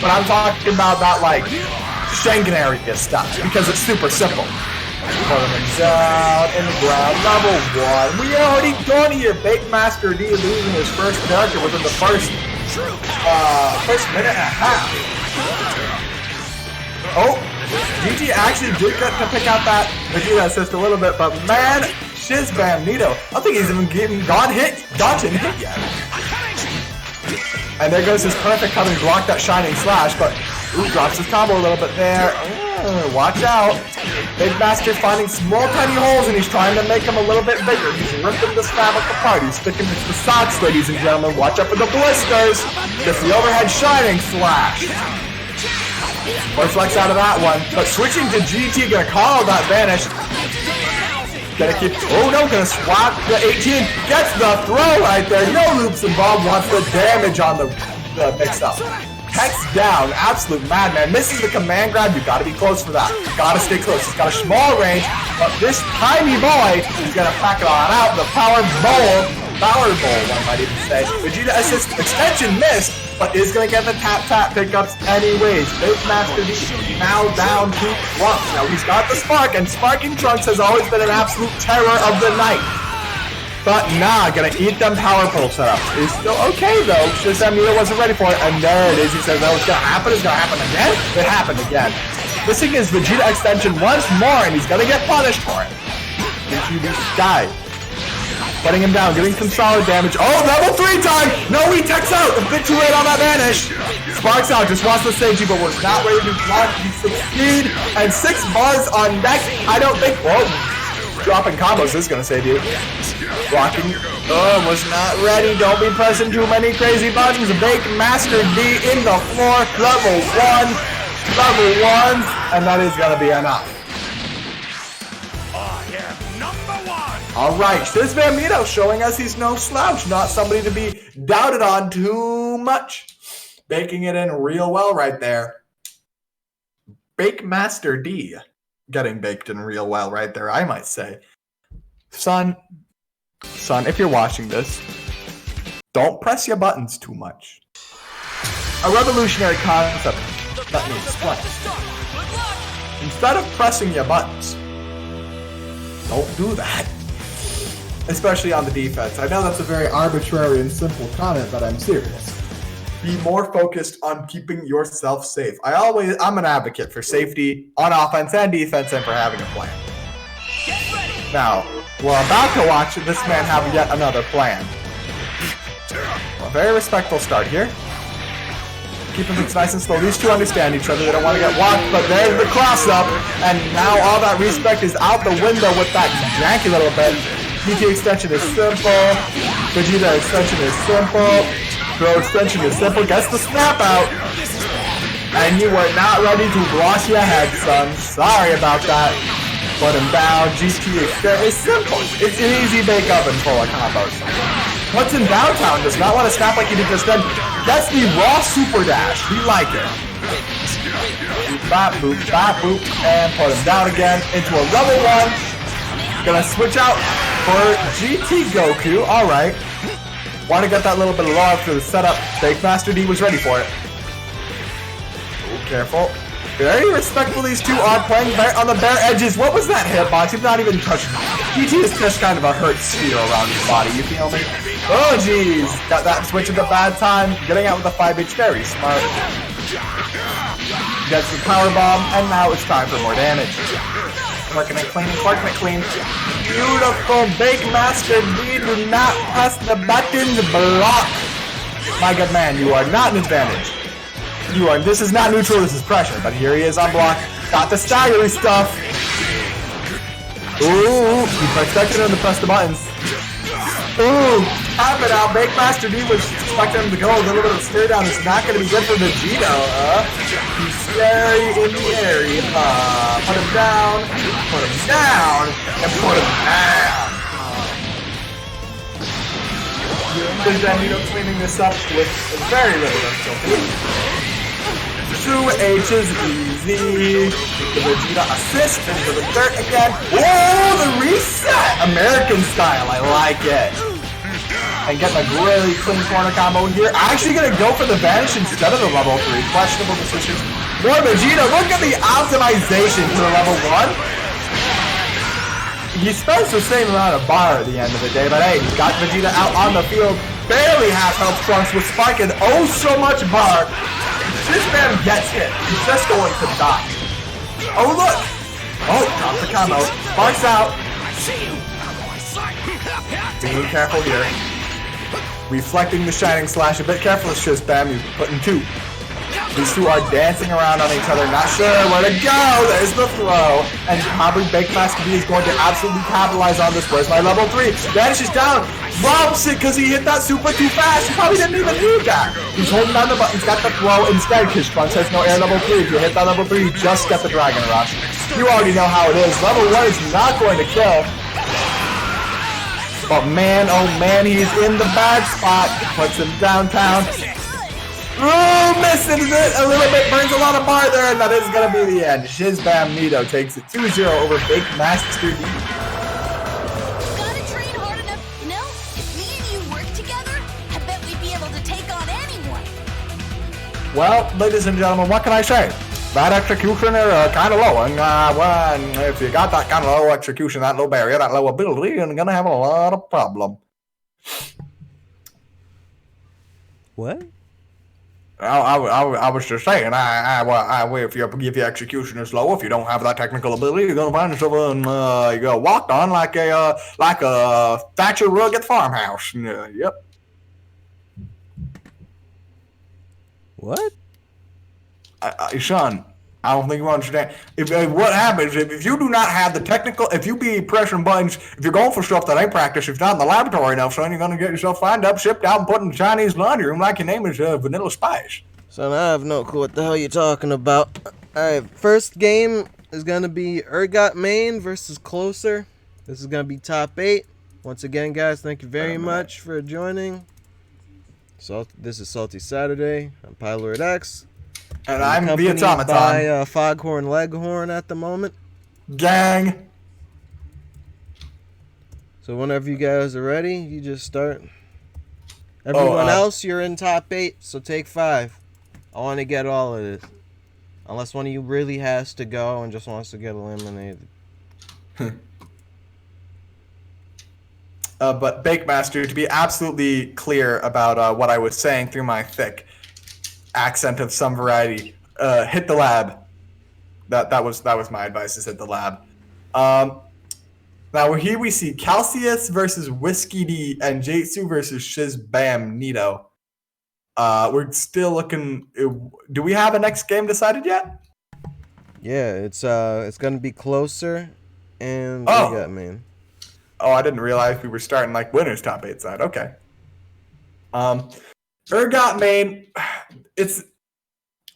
But I'm talking about that, like, Schengen area stuff, because it's super simple. Put him down in the ground, level 1. We already done here. Bakemaster D losing his first character within the first minute and a half. Oh, GG actually did get to pick out that Vegeta assist a little bit, but man, Shizbamito, I don't think he's even gotten hit yet. And there goes his perfect coming, block that shining slash, but ooh, drops his combo a little bit there. Watch out. Big Master finding small tiny holes and he's trying to make them a little bit bigger. He's ripping this fabric apart. He's sticking to the socks, ladies and gentlemen. Watch out for the blisters. Gets the overhead shining slash. Or flex out of that one. But switching to GT, gonna call that vanish. Gonna keep, oh no, gonna swap the 18. Gets the throw right there. No loops involved. Wants the damage on the mix-up. Hex down, absolute madman. Misses the command grab. You gotta be close for that. Gotta stay close. He's got a small range, but this tiny boy is gonna pack it all out. The power bowl, one might even say. Vegeta assist extension missed, but is gonna get the tap pickups anyways. Big Master D now down to Trunks. Now he's got the spark, and sparking Trunks has always been an absolute terror of the night. But nah, gonna eat them power pole setups. He's still okay though. Shizbamito wasn't ready for it, and there it is. He says, "Oh, it's gonna happen. It's gonna happen again." It happened again. Missing his Vegeta extension once more, and he's gonna get punished for it. Into the sky, putting him down, getting some solid damage. Oh, level 3 time! No, he techs out. A bit too late on that vanish. Sparks out, just wants the safety, but was not ready to block. He succeed, and 6 bars on deck. I don't think. Whoa. dropping combos is gonna save you. Blocking. Oh, was not ready. Don't be pressing too many crazy buttons. Bake Master D in the floor. Level 1. Level 1. And that is gonna be enough. I am number 1. Alright, Shiz Bambino showing us he's no slouch. Not somebody to be doubted on too much. Baking it in real well right there. Bake Master D. Getting baked in real well right there, I might say. Son, if you're watching this, don't press your buttons too much. A revolutionary concept that needs explain. Instead of pressing your buttons, don't do that. Especially on the defense. I know that's a very arbitrary and simple comment, but I'm serious. Be more focused on keeping yourself safe. I'm an advocate for safety on offense and defense and for having a plan. Now, we're about to watch this man have yet another plan. A very respectful start here. Keeping things nice and slow. These two understand each other. They don't want to get walked, but there's the cross up. And now all that respect is out the window with that janky little bit. DT extension is simple. Vegeta extension is simple. Throw extension is simple. Gets the snap out. And you were not ready to block your head, son. Sorry about that. Put him down. GT extension is simple. It's an easy bake oven full of combos. Puts him downtown. Does not want to snap like he did just then. That's the raw super dash. We like it. Boop, boop, and put him down again into a level 1. Gonna switch out for GT Goku. Alright. Want to get that little bit of love for the setup. Bake Master D was ready for it. Oh, careful. Very respectful, these two are playing on the bare edges. What was that hitbox? He's not even touching. GT is just kind of a hurt sphere around his body, you feel me? Oh, jeez. Got that switch at the bad time. Getting out with a 5H, very smart. Gets the power bomb, and now it's time for more damage. Working it clean, working it clean. Beautiful. Bake Master D, do not press the buttons, block. My good man, you are not an advantage. This is not neutral, this is pressure, but here he is on block. Got the staggery stuff. Ooh, he expected him to press the buttons. Ooh, tap it out. Bake Master D was expecting him to go a little bit of a stare down. It's not going to be good for Vegeta. He's scary in the area. Put him down, and put him down. There's Vegeta cleaning this up with very little difficulty. 2H is easy. The Vegeta assist into the dirt again. Oh, the reset! American style, I like it. And getting a really clean corner combo here. Actually gonna go for the vanish instead of the level 3. Questionable decisions. More Vegeta, look at the optimization to the level 1. He spends the same amount of bar at the end of the day, but hey, he's got Vegeta out on the field. Barely half health Trunks with Spike and oh so much bar. This man gets hit. He's just going to die. Oh, look. Oh, drop the combo. Sparks out. Being careful here. Reflecting the Shining Slash. A bit careful with Shiz Bam. You're putting 2. These two are dancing around on each other. Not sure where to go. There's the throw. And probably Bake Master D is going to absolutely capitalize on this. Where's my level 3? Vanishes down. Drops it because he hit that super too fast. He probably didn't even need that. He's holding down the button. He's got the throw instead because Trunks has no air level 3. If you hit that level 3, you just get the Dragon Rush. You already know how it is. Level 1 is not going to kill. But man, oh man, he's in the bad spot. Puts him downtown. Ooh, misses it a little bit. Burns a lot of bar there, and that is going to be the end. Shiz Bam Nito takes it 2-0 over Bake Master D. Well, ladies and gentlemen, what can I say? That execution is kind of low, and well, if you got that kind of low execution, that low barrier, that low ability, you're gonna have a lot of problem. What? I was just saying, if your execution is low, if you don't have that technical ability, you're gonna find yourself you go walked on like a Thatcher rug at farmhouse. Yep. What? Sean, I don't think you understand. What happens if you do not have the technical, if you be pressing buttons, if you're going for stuff that ain't practice, if you're not in the laboratory enough, son, you're going to get yourself lined up, shipped out, and put in the Chinese laundry room like your name is Vanilla Spice. So now I have no clue what the hell you're talking about. Alright, first game is going to be AuTomaton versus Closer. This is going to be top 8. Once again, guys, thank you very much for joining. So this is Salty Saturday. I'm Pilot X. And I'm the accompanied AuTomaton. by Foghorn Leghorn at the moment. Gang. So whenever you guys are ready, you just start. Everyone else, you're in top 8, so take 5. I want to get all of this. Unless one of you really has to go and just wants to get eliminated. But Bakemaster, to be absolutely clear about what I was saying through my thick accent of some variety, hit the lab. That was my advice, is hit the lab. Now here we see Calcius versus Whiskey D and Jatsu versus Shiz Bam Nito. We're still looking. Do we have a next game decided yet? Yeah, it's gonna be Closer and AuTomaton. Oh, I didn't realize we were starting like winners top 8 side. Okay. AuTomaton, it's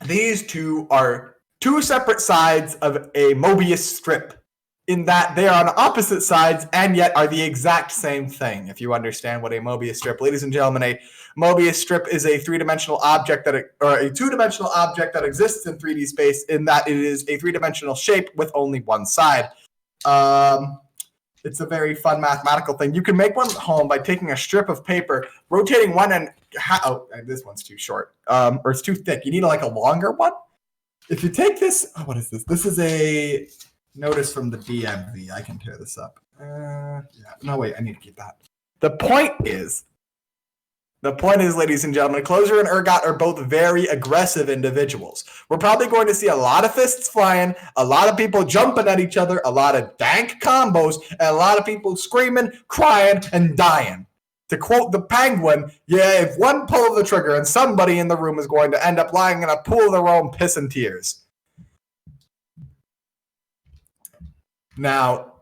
these two are two separate sides of a Mobius strip, in that they are on opposite sides and yet are the exact same thing, if you understand what a Mobius strip. Ladies and gentlemen, a Mobius strip is a three-dimensional object or a two-dimensional object that exists in 3D space, in that it is a three-dimensional shape with only one side. It's a very fun mathematical thing. You can make one at home by taking a strip of paper, rotating one end. This one's too short, or it's too thick. You need like a longer one. If you take this, what is this? This is a notice from the DBFZ. I can tear this up. Yeah. No, wait. I need to keep that. The point is, ladies and gentlemen, Closer and Ergot are both very aggressive individuals. We're probably going to see a lot of fists flying, a lot of people jumping at each other, a lot of dank combos, and a lot of people screaming, crying, and dying. To quote the Penguin, yeah, if one pull of the trigger and somebody in the room is going to end up lying in a pool of their own piss and tears. Now,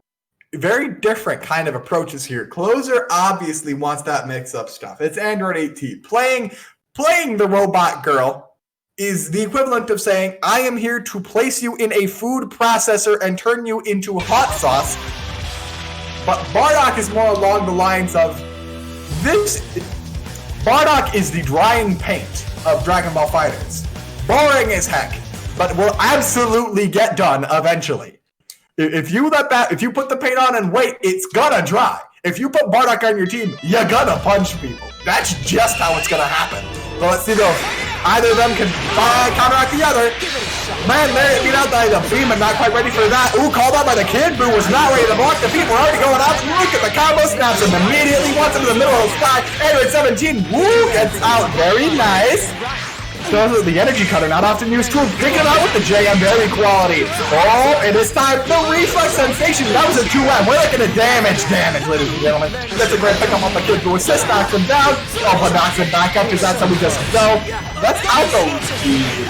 very different kind of approaches here. Closer obviously wants that mix-up stuff. It's Android 18. Playing the robot girl is the equivalent of saying, I am here to place you in a food processor and turn you into hot sauce. But Bardock is more along the lines of this. Bardock is the drying paint of Dragon Ball FighterZ. Boring as heck, but will absolutely get done eventually. If you put the paint on and wait, it's gonna dry. If you put Bardock on your team, you're gonna punch people. That's just how it's gonna happen. So let's see if either of them can counteract the other. Man, there beat out by the beam and not quite ready for that. Ooh, called out by the kid. Boo was not ready to block the beam. We're already going out. Look at the combo, snaps him immediately, wants him to the middle of the sky. Android 17, woo, gets out. Very nice. So the energy cutter, not often used tool, picking it out with the JM, very quality. Oh, and it's time. The reflex sensation, that was a 2M. We're looking at damage, ladies and gentlemen. That's a great pickup on the kid who assist, knocks him down. Oh, but knocks him back up, because that's how we just go. Let's out the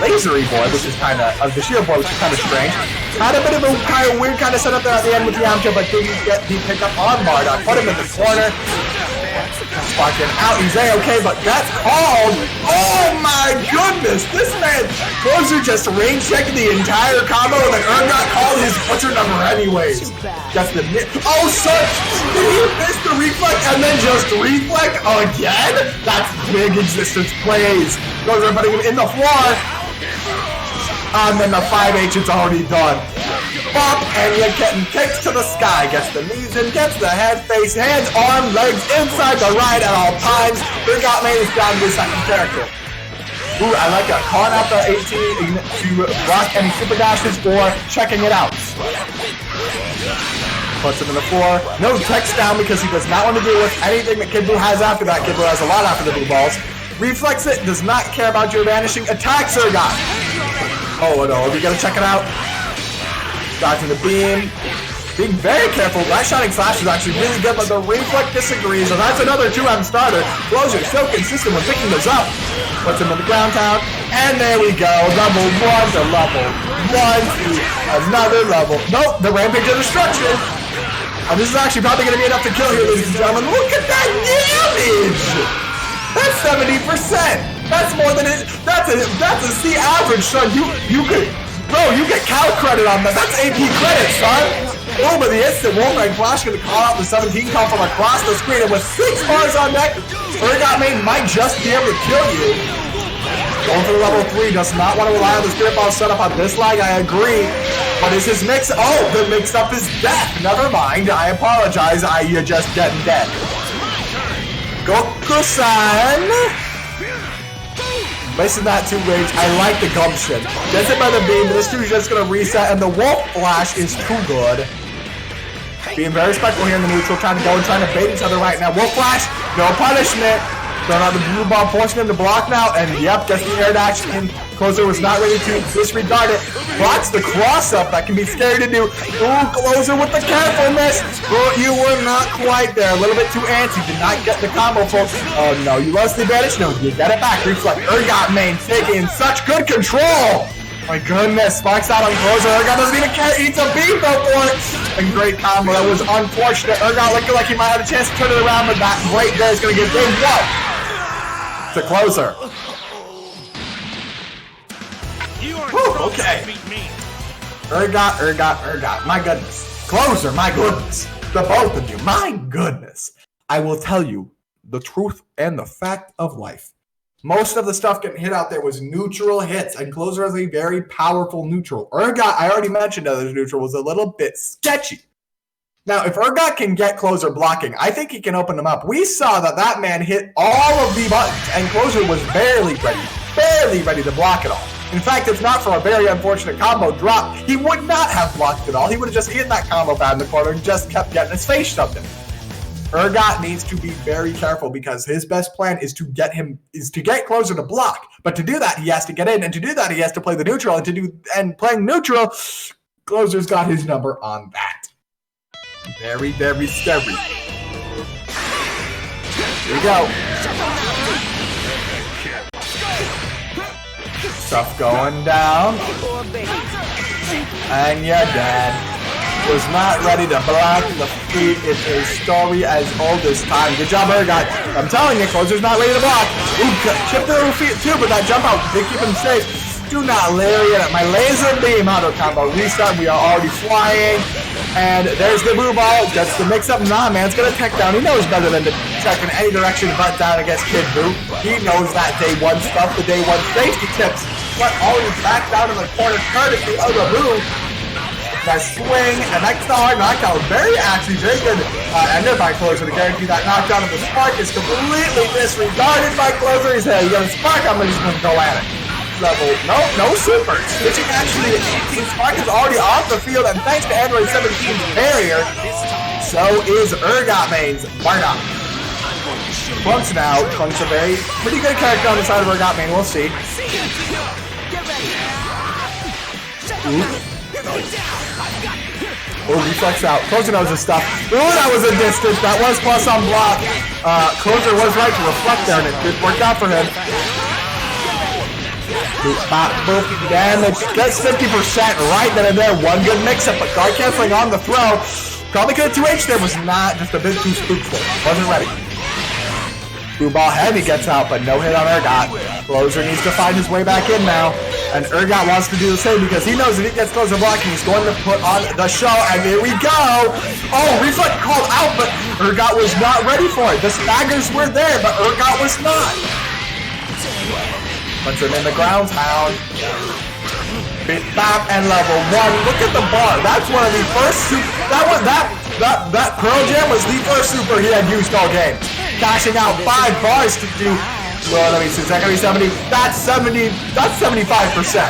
lasery boy, which is kind of, the sheer boy, which is kind of strange. Had a bit of a kind of weird kind of setup there at the end with the Yamcha, but didn't get the pickup on Bardock. Put him in the corner. Sparking out, he's A-okay, but that's called. Oh my goodness, this man, Closer just range checking the entire combo, and then Ergot called his butcher number anyways. Just the oh, son, did he miss the reflex and then just reflect again? That's big existence plays. Closer putting him in the floor, and then the 5H, it's already done. Bop, and you're getting kicks to the sky. Gets the knees in, gets the head, face, hands, arm, legs, inside the ride at all times. AuTomaton is down to his second character. Ooh, I like that. Calling out the 18 to block any super dashes or checking it out. Puts him in the floor. No text down because he does not want to deal with anything that Kid Buu has after that. Kid Buu has a lot after the blue balls. Reflex it, does not care about your vanishing. Attacks Ergot. Oh no, are we gonna check it out? Dodging the beam. Being very careful. That Shining Slash is actually really good, but the reflex disagrees, and that's another 2M starter. Closer so consistent when picking those up. Puts him in the ground town, and there we go. Level 1 to level one to another level. Nope, the Rampage of Destruction. And this is actually probably going to be enough to kill here, ladies and gentlemen. Look at that damage! That's 70%. That's more than it. That's a C average, son. You could, bro. You get Cal credit on that. That's AP credit, son. Oh, but the instant Wolfgang Flash going to call out the 17 call from across the screen, and with 6 bars on deck, AuTomaton might just be able to kill you. Going for the level 3, does not want to rely on the Spirit Ball setup on this lag, I agree. But is his mix? Oh, the mix-up is death. Never mind, I apologize, you're just getting dead. Goku-san! Missing that 2 rage, I like the gumption. Gets hit by the beam, but this dude's just gonna reset, and the Wolf Flash is too good. Being very respectful here in the neutral, trying to bait each other right now. Wolf Flash, no punishment. Throwing out the blue ball, forcing him to block now, and yep, gets the air dash in. Closer was not ready to disregard it. Blocks the cross up, that can be scary to do. Ooh, Closer with the carefulness. Oh, you were not quite there. A little bit too antsy, did not get the combo full. Oh no, you lost the advantage. No, you got it back. Reflect. AuTomaton taking such good control. My goodness, spikes out on Closer. AuTomaton doesn't even care. Eats a beam though for it. And great combo. That was unfortunate. AuTomaton looking like he might have a chance to turn it around, but that right there is going to give game 1 to Closer. You are okay. to beat me. AuTomaton. My goodness. Closer, my goodness. The both of you, my goodness. I will tell you the truth and the fact of life. Most of the stuff getting hit out there was neutral hits, and Closer has a very powerful neutral. AuTomaton, I already mentioned that his neutral was a little bit sketchy. Now, if AuTomaton can get Closer blocking, I think he can open them up. We saw that man hit all of the buttons, and Closer was barely ready to block it all. In fact, if not for a very unfortunate combo drop, he would not have blocked it all. He would have just hit that combo pad in the corner and just kept getting his face shoved in. AuTomaton needs to be very careful because his best plan is to get Closer to block. But to do that, he has to get in, and to do that, he has to play the neutral. And playing neutral, Closer's got his number on that. Very, very scary. Here we go. Stuff going down. And you're dead. Was not ready to block the feet. It's a story as old as time. Good job, AuTomaton. I'm telling you, Closer's not ready to block. Ooh, chip the little feet too, but that jump out, they keep him safe. Do not lariat at my laser beam auto combo. Restart, we are already flying. And there's the blue ball, gets the mix up. Nah, man, it's gonna tech down. He knows better than to check in any direction but down against Kid Boo. He knows that day 1 stuff, the day 1 safety tips. But already back down in the corner, courtesy of the Boo. Nice swing, and that's the hard knockout. Very good ender by Closer to guarantee that knockdown of the Spark is completely disregarded by Closer. He said, you got a Spark, I'm just gonna go at it. Level, no super. Switching actually to 18, Spark is already off the field, and thanks to Android 17's barrier, so is AuTomaton's. Why not? Trunks now. Trunks a pretty good character on the side of AuTomaton. We'll see. Oh, reflex out. Closer knows his stuff. Ooh, that was a distance. That was plus on block. Closer was right to reflect there, and it did work out for him. Boop, damage. Gets 50% right then and there. One good mix-up, but guard canceling on the throw. Probably could have 2H there. Was not just a bit too spookful. Wasn't ready. Blue ball heavy gets out, but no hit on AuTomaton. Closer needs to find his way back in now. And AuTomaton wants to do the same because he knows if he gets Closer blocking, he's going to put on the show. And here we go. Oh, reflect called out, but AuTomaton was not ready for it. The staggers were there, but AuTomaton was not. Puts him in the ground pound. Bop and level 1. Look at the bar. That's one of the first super. That Pearl Jam was the first super he had used all game. Cashing out 5 bars to do. Well, let me see. Is that gonna be 70? That's 70. That's 75%.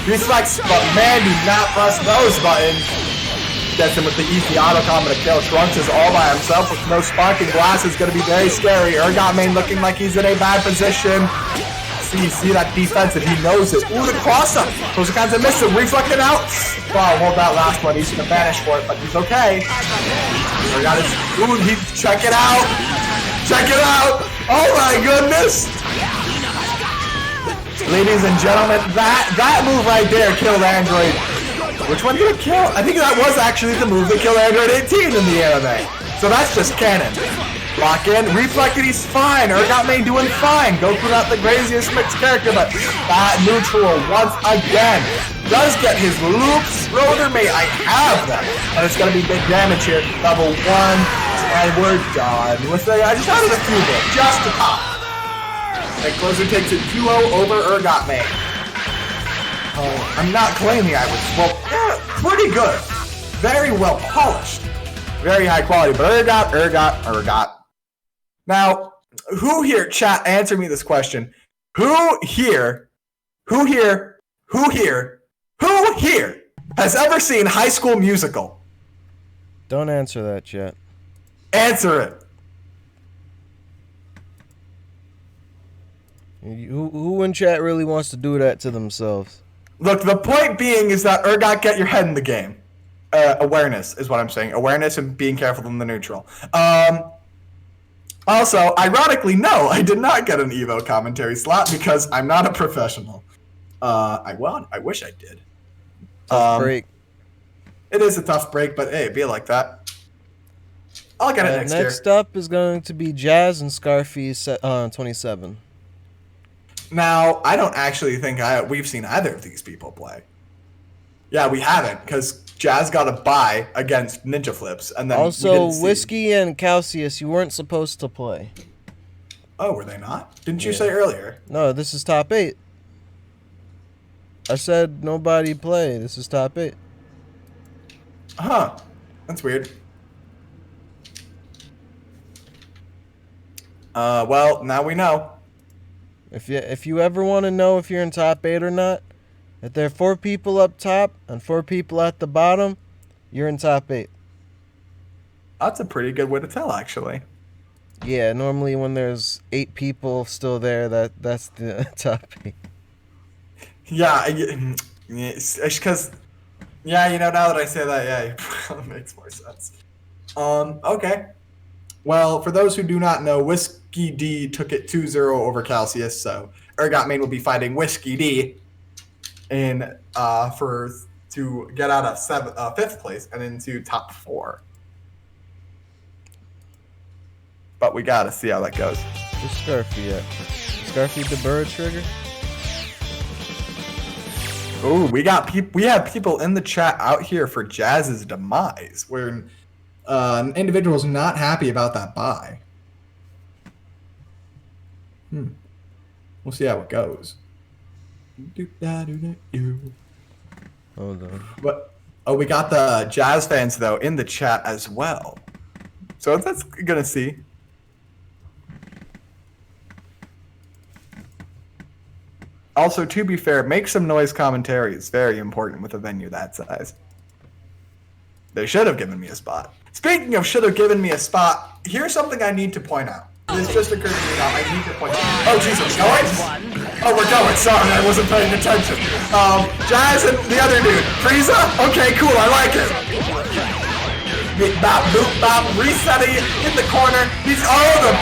Reflex, but man, do not press those buttons. Gets him with the easy auto combo to kill. Trunks is all by himself with no sparking glass. Is gonna be very scary. AuTomaton looking like he's in a bad position. See that defense, and he knows it. Ooh, the cross-up. Those are kinds of misses. Reflecting out. Wow, hold that last one. He's going to vanish for it, but he's okay. Ooh, check it out. Check it out. Oh, my goodness. Ladies and gentlemen, that move right there killed Android. Which one did it kill? I think that was actually the move that killed Android 18 in the anime. So that's just canon. Lock in, Reflectidy's fine. Urgot Main doing fine. Goku not the craziest mixed character, but that neutral once again does get his loops. Rotor May, I have them. And it's gonna be big damage here. Level 1, and we're done with the. I just added a few more, just to pop. And Closer takes it 2-0 over Urgot Main. I'm not claiming I was, well, pretty good. Very well polished. Very high quality, but Urgot. Now, who here, chat, answer me this question. Who here has ever seen High School Musical? Don't answer that, chat. Answer it. Who in chat really wants to do that to themselves? Look, the point being is that Urgot, get your head in the game. Awareness is what I'm saying. Awareness and being careful in the neutral. Also, ironically, no, I did not get an Evo commentary slot because I'm not a professional. I wish I did. Tough break. It is a tough break, but hey, be like that. I'll get it next year. Next up is going to be Jazz and Scarfy 27. Now, I don't actually think we've seen either of these people play. Yeah, we haven't, because Jazz got a bye against Ninja Flips, and then also Whiskey and Calcius, you weren't supposed to play. Oh, were they not? Didn't you say earlier? No, this is top 8. I said nobody play. This is top 8. Huh. That's weird. Well, now we know. If you ever want to know if you're in top 8 or not, if there are 4 people up top and 4 people at the bottom, you're in top 8. That's a pretty good way to tell, actually. Yeah, normally when there's 8 people still there, that's the top 8. Yeah, it's because, yeah, you know, now that I say that, yeah, it probably makes more sense. Okay. Well, for those who do not know, Whiskey D took it 2-0 over Calcius, so Urgot Main will be fighting Whiskey D to get out of 5th place and into top 4. But we gotta see how that goes. Where's Scarfy at? Scarfy the bird trigger? Ooh, we have people in the chat out here for Jazz's demise, where an individual's not happy about that bye. We'll see how it goes. Hold on. But we got the Jazz fans though in the chat as well, so that's gonna see. Also, to be fair, make some noise commentary is very important with a venue that size. They should have given me a spot. Speaking of should have given me a spot, here's something I need to point out. This just occurred to me now. I need to point out. Oh, Jesus, noise? Oh, we're going. Sorry, I wasn't paying attention. Jazz and the other dude. Frieza? Okay, cool. I like it. Beep, bop, boop, bop. Resetting in the corner. The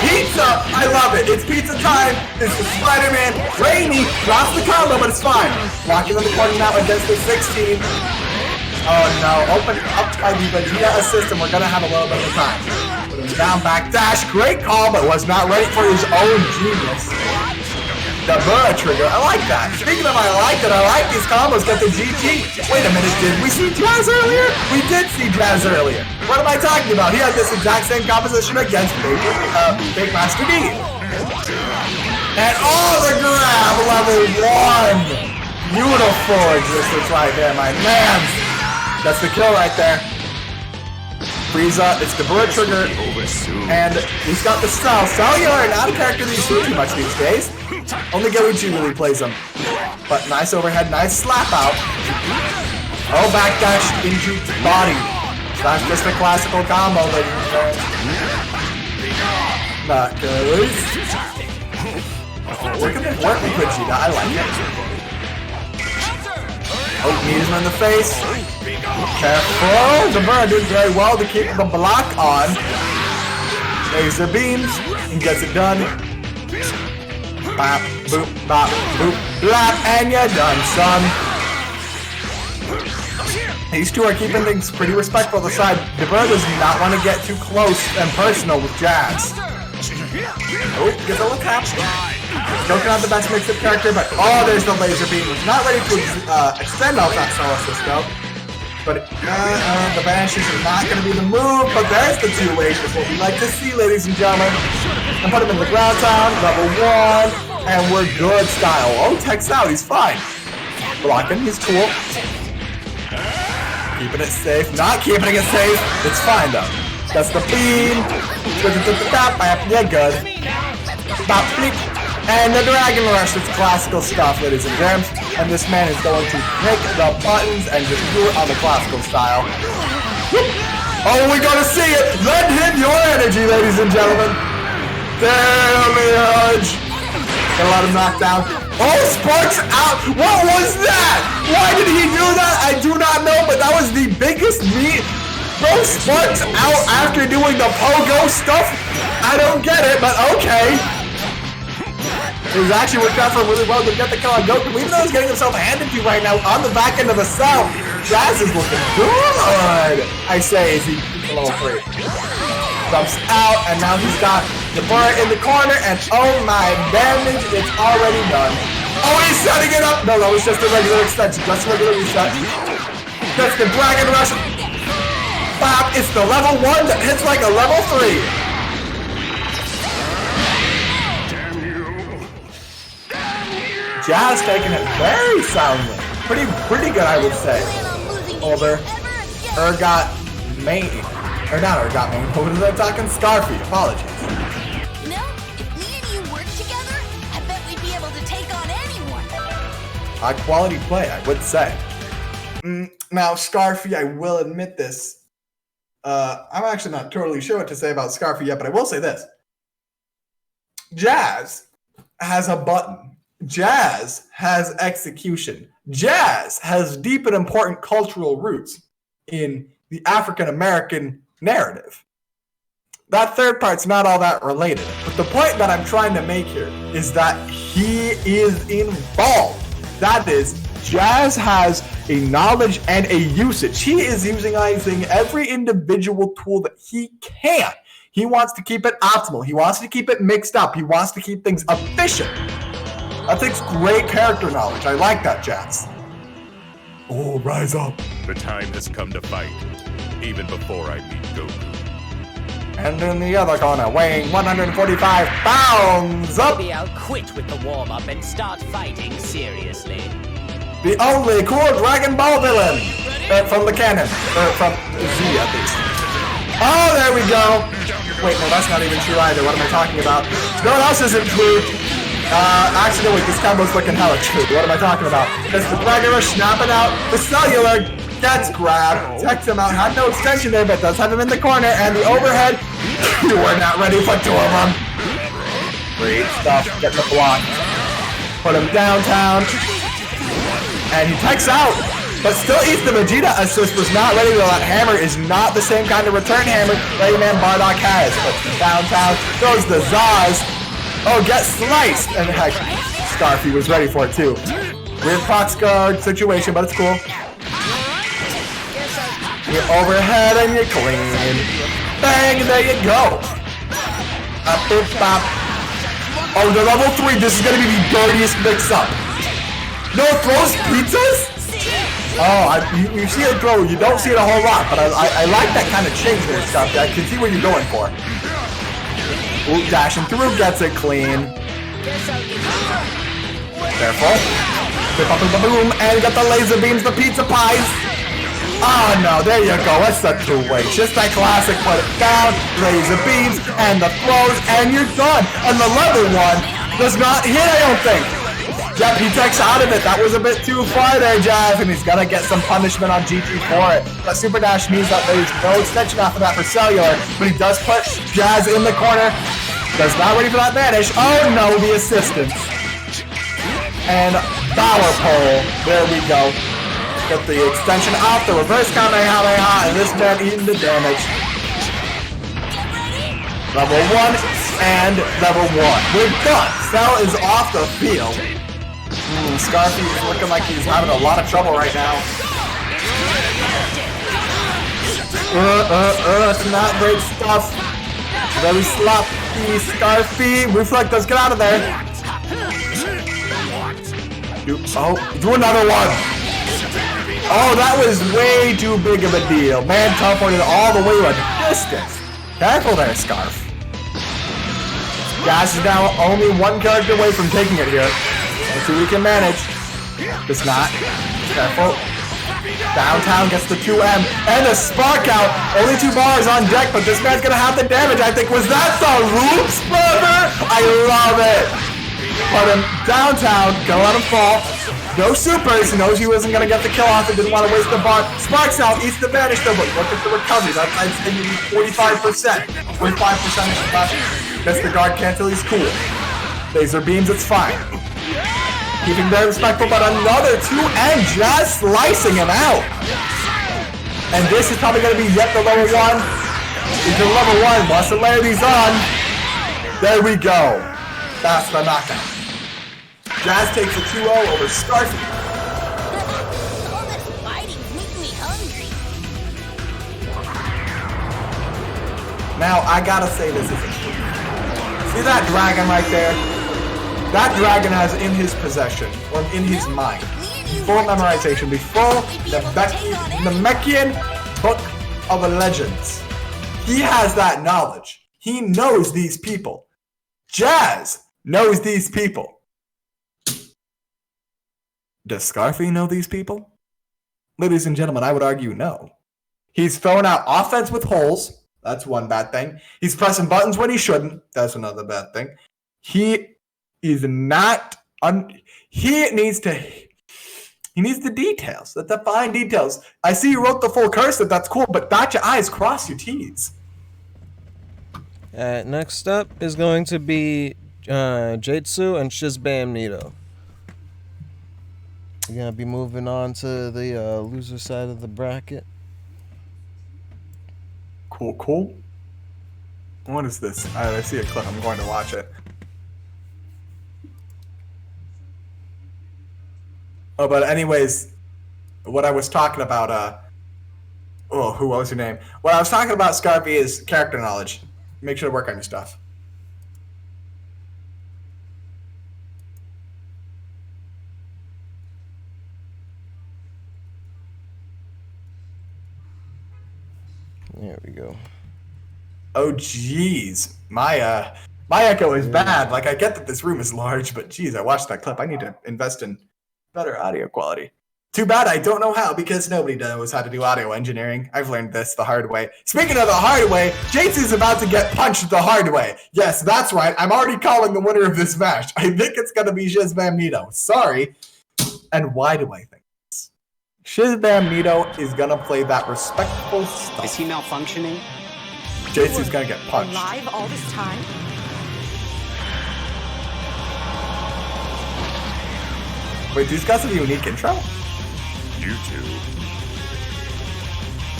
pizza. I love it. It's pizza time. It's the Spider-Man. Rainy. Lost the combo, but it's fine. Walking in the corner now against the 16. Oh, no. Open up by the Vegeta assist, and we're going to have a little bit of time. Down back dash, great call, but was not ready for his own genius. The Burra trigger, I like that. Speaking of I like it, I like these combos, get the GG. Wait a minute, did we see Jazz earlier? We did see Jazz earlier. What am I talking about? He had this exact same composition against Big Master D. And the grab, level 1. Beautiful existence right there, my man. That's the kill right there. Frieza, it's the Burra trigger, and he's got the style. Cellular, not a character that you see too much these days. Only Goichi really plays him. But nice overhead, nice slap out. Oh, backdash into body. That's just a classical combo, ladies and gentlemen. Not good. Look at the work with Vegeta, I like it. Oh, knees him in the face. Careful! The Burra did very well to keep the block on. Laser beams and gets it done. bop, boop, bop, boop, bop, and you're done, son. These two are keeping things pretty respectful on the side. DeBur does not want to get too close and personal with Jazz. Oh, gets a little tap. Still not the best mix-up character, but oh, there's the laser beam. It's not ready to extend out that Solar Cisco. But the Banishes is not going to be the move, but there's the two-way. That's what we like to see, ladies and gentlemen. And put him in the ground town, level 1, and we're good style. Oh, Tech's out, he's fine. Blocking, he's cool. Keeping it safe, not keeping it safe. It's fine though. That's the beam. Yeah, good. And the Dragon Rush, it's classical stuff, ladies and germs. And this man is going to pick the buttons and just do it on the classical style. Oh, we're gonna see it! Lend him your energy, ladies and gentlemen. Damn it, Hudge. Got a lot of knockdown. Oh, Sparks out! What was that? Why did he do that? I do not know, but that was the biggest meat. Bro, Sparks out after doing the pogo stuff? I don't get it, but okay. It was actually worked out for him really well to get the kill on Goku, even though he's getting himself handed to right now on the back end of the cell. Jazz is looking good, I say, as he keeps a level 3. Jumps out, and now he's got DeBur in the corner, and oh my damage, it's already done. Oh, he's setting it up! No, it's just a regular extension, just a regular reset. That's the Dragon Rush. Bop, it's the level 1 that hits like a level 3. Jazz taking it very soundly. Pretty good, I would say. Over. Main. Or not Urgot Main. What was I talking? Scarfy. Apologies. You know, if me and you work together, I bet we'd be able to take on anyone. High quality play, I would say. Now, Scarfy, I will admit this. I'm actually not totally sure what to say about Scarfy yet, but I will say this. Jazz has a button. Jazz has execution. Jazz has deep and important cultural roots in the African-American narrative. That third part's not all that related. But the point that I'm trying to make here is that he is involved. That is, Jazz has a knowledge and a usage. He is using every individual tool that he can. He wants to keep it optimal. He wants to keep it mixed up. He wants to keep things efficient. That takes great character knowledge. I like that, Jazz. Oh, rise up. The time has come to fight, even before I meet Goku. And in the other corner, weighing 145 pounds up, Maybe I'll quit with the warm-up and start fighting seriously. the only cool Dragon Ball villain from the canon. From Z, at least. Oh, there we go. Wait, no, that's not even true either. What am I talking about? No one else isn't true. Actually, no, wait, this combo's looking hella true. What am I talking about? Because the Dragon Rush snapping out, the cellular gets grabbed, techs him out, had no extension there, but does have him in the corner, and the overhead, you were not ready for 2 of them. Great stuff, get the block. Put him downtown, and he techs out, but still eats the Vegeta assist, was not ready, though that hammer is not the same kind of return hammer Rayman Bardock has. But downtown, throws the Zaz. Oh, get sliced! And heck, Scarfy was ready for it too. Weird prox guard situation, but it's cool. You're overhead and you're clean. Bang, and there you go. Up, boop, bop. Oh, the level 3, this is gonna be the dirtiest mix-up. No, throws pizzas? Oh, you see it throw, you don't see it a whole lot, but I like that kind of change there, Scarfy. I can see what you're going for. Ooh, dashing through, gets it clean. Careful. Boom, and got the laser beams, the pizza pies. Oh no, there you go, that's the 2-way. Just that classic, put it down, laser beams, and the throws, and you're done. And the level 1 does not hit, I don't think. Yep, he takes out of it. That was a bit too far there, Jazz, and he's gotta get some punishment on GT for it. That Super Dash means that there's no extension off of that for cellular, but he does put Jazz in the corner. Does not ready for that vanish. Oh no, the assistance. And power pole. There we go. Get the extension off, the reverse Kamehameha, and this man eating the damage. Level 1 and level 1. We're done. Cell is off the field. Scarfy is looking like he's having a lot of trouble right now. It's not great stuff. Very sloppy, Scarfy. Reflectors, get out of there. Do another one. Oh, that was way too big of a deal. Man teleported all the way to a distance. Careful there, Scarf. Gas is now only one character away from taking it here. Let's see what we can manage. It's not. Careful. Downtown gets the 2M and a spark out. Only 2 bars on deck, but this man's gonna have the damage, I think. Was that the roof spreader? I love it. Put him downtown, gonna let him fall. No supers, he knows he wasn't gonna get the kill off and didn't want to waste the bar. Sparks out, eats the vanish though, but look at the recovery. That's I'd say you need 45%. 45% left. Guess the guard can't till he's cool. Laser beams, it's fine. Keeping very respectful, but another 2M just slicing him out. And this is probably gonna be yet the level 1. Into level 1, wants to layer these on. There we go. That's the knockout. Jazz takes a 2-0 over Scarfy. All this fighting's making me hungry. Now, I gotta say this isn't true. See that dragon right there? That dragon has in his possession, or in his mind, before memorization, before the Namekian Book of Legends. He has that knowledge. He knows these people. Jazz knows these people. Does Scarfy know these people? Ladies and gentlemen, I would argue no. He's throwing out offense with holes. That's one bad thing. He's pressing buttons when he shouldn't. That's another bad thing. He is not... He needs the details, the fine details. I see you wrote the full cursive. That's cool, but dot your I's, cross your T's. Next up is going to be Jitsu and Shizbam Nito. We're going to be moving on to the loser side of the bracket. Cool. What is this? I see a clip. I'm going to watch it. Oh, but anyways, what I was talking about, what was your name? What I was talking about, Scarfy, is character knowledge. Make sure to work on your stuff. There we go. Oh, jeez. My echo is bad. Like, I get that this room is large, but jeez, I watched that clip. I need to invest in better audio quality. Too bad I don't know how, because nobody knows how to do audio engineering. I've learned this the hard way. Speaking of the hard way, JT's about to get punched the hard way. Yes, that's right. I'm already calling the winner of this match. I think it's going to be Shizbam Nito. Sorry. And why do I think this? Shizbam Nito is going to play that respectful stuff. Is he malfunctioning? JT's going to get punched. Alive all this time? Wait, these guys have a unique intro? YouTube.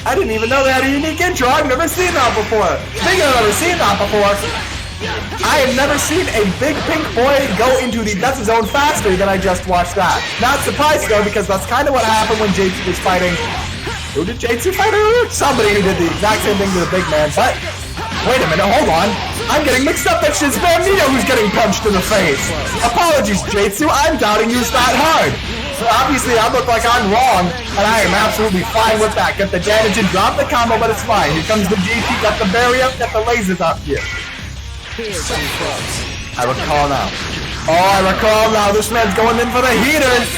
I didn't even know they had a unique intro. I've never seen that before. Speaking of never seen that before, I have never seen a big pink boy go into the death zone faster than I just watched that. Not surprised though, because that's kind of what happened when J2 was fighting. Who did J2 fight earlier? Somebody who did the exact same thing to the big man. But wait a minute, hold on. I'm getting mixed up. That's Shizbam Nito who's getting punched in the face. Apologies, J2. I'm doubting you that hard. So obviously I look like I'm wrong, and I am absolutely fine with that. Get the damage and drop the combo, but it's fine. Here comes the GT, got the barrier, got the lasers up here. I recall now. Oh, I recall now. This man's going in for the heaters.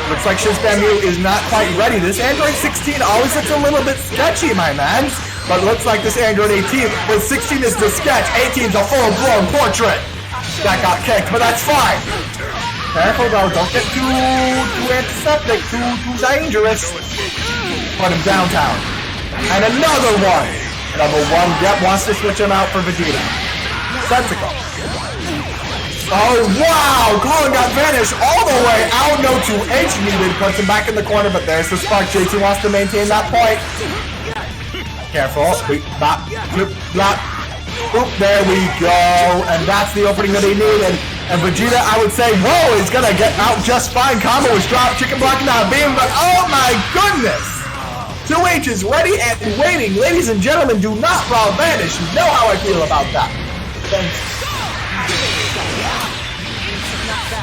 Looks like Shizbam Nito is not quite ready. This Android 16 always looks a little bit sketchy, my man. But looks like this Android 18, with 16 is the sketch, 18 is a full-blown portrait. That got kicked, but that's fine. Careful though, don't get too antiseptic, too dangerous. Put him downtown. And another one. Number 1, Yep, wants to switch him out for Vegeta. Sensical. Oh, wow! Colin got vanished all the way out. No 2H needed. Puts him back in the corner, but there's the spark. J2 wants to maintain that point. Careful. Blop, blop, blop. Oop, there we go. And that's the opening that he needed. And Vegeta, I would say, whoa, is gonna get out just fine. Combo was dropped, chicken blocking out beam, but oh my goodness! 2H is ready and waiting. Ladies and gentlemen, do not raw vanish. You know how I feel about that. Thanks.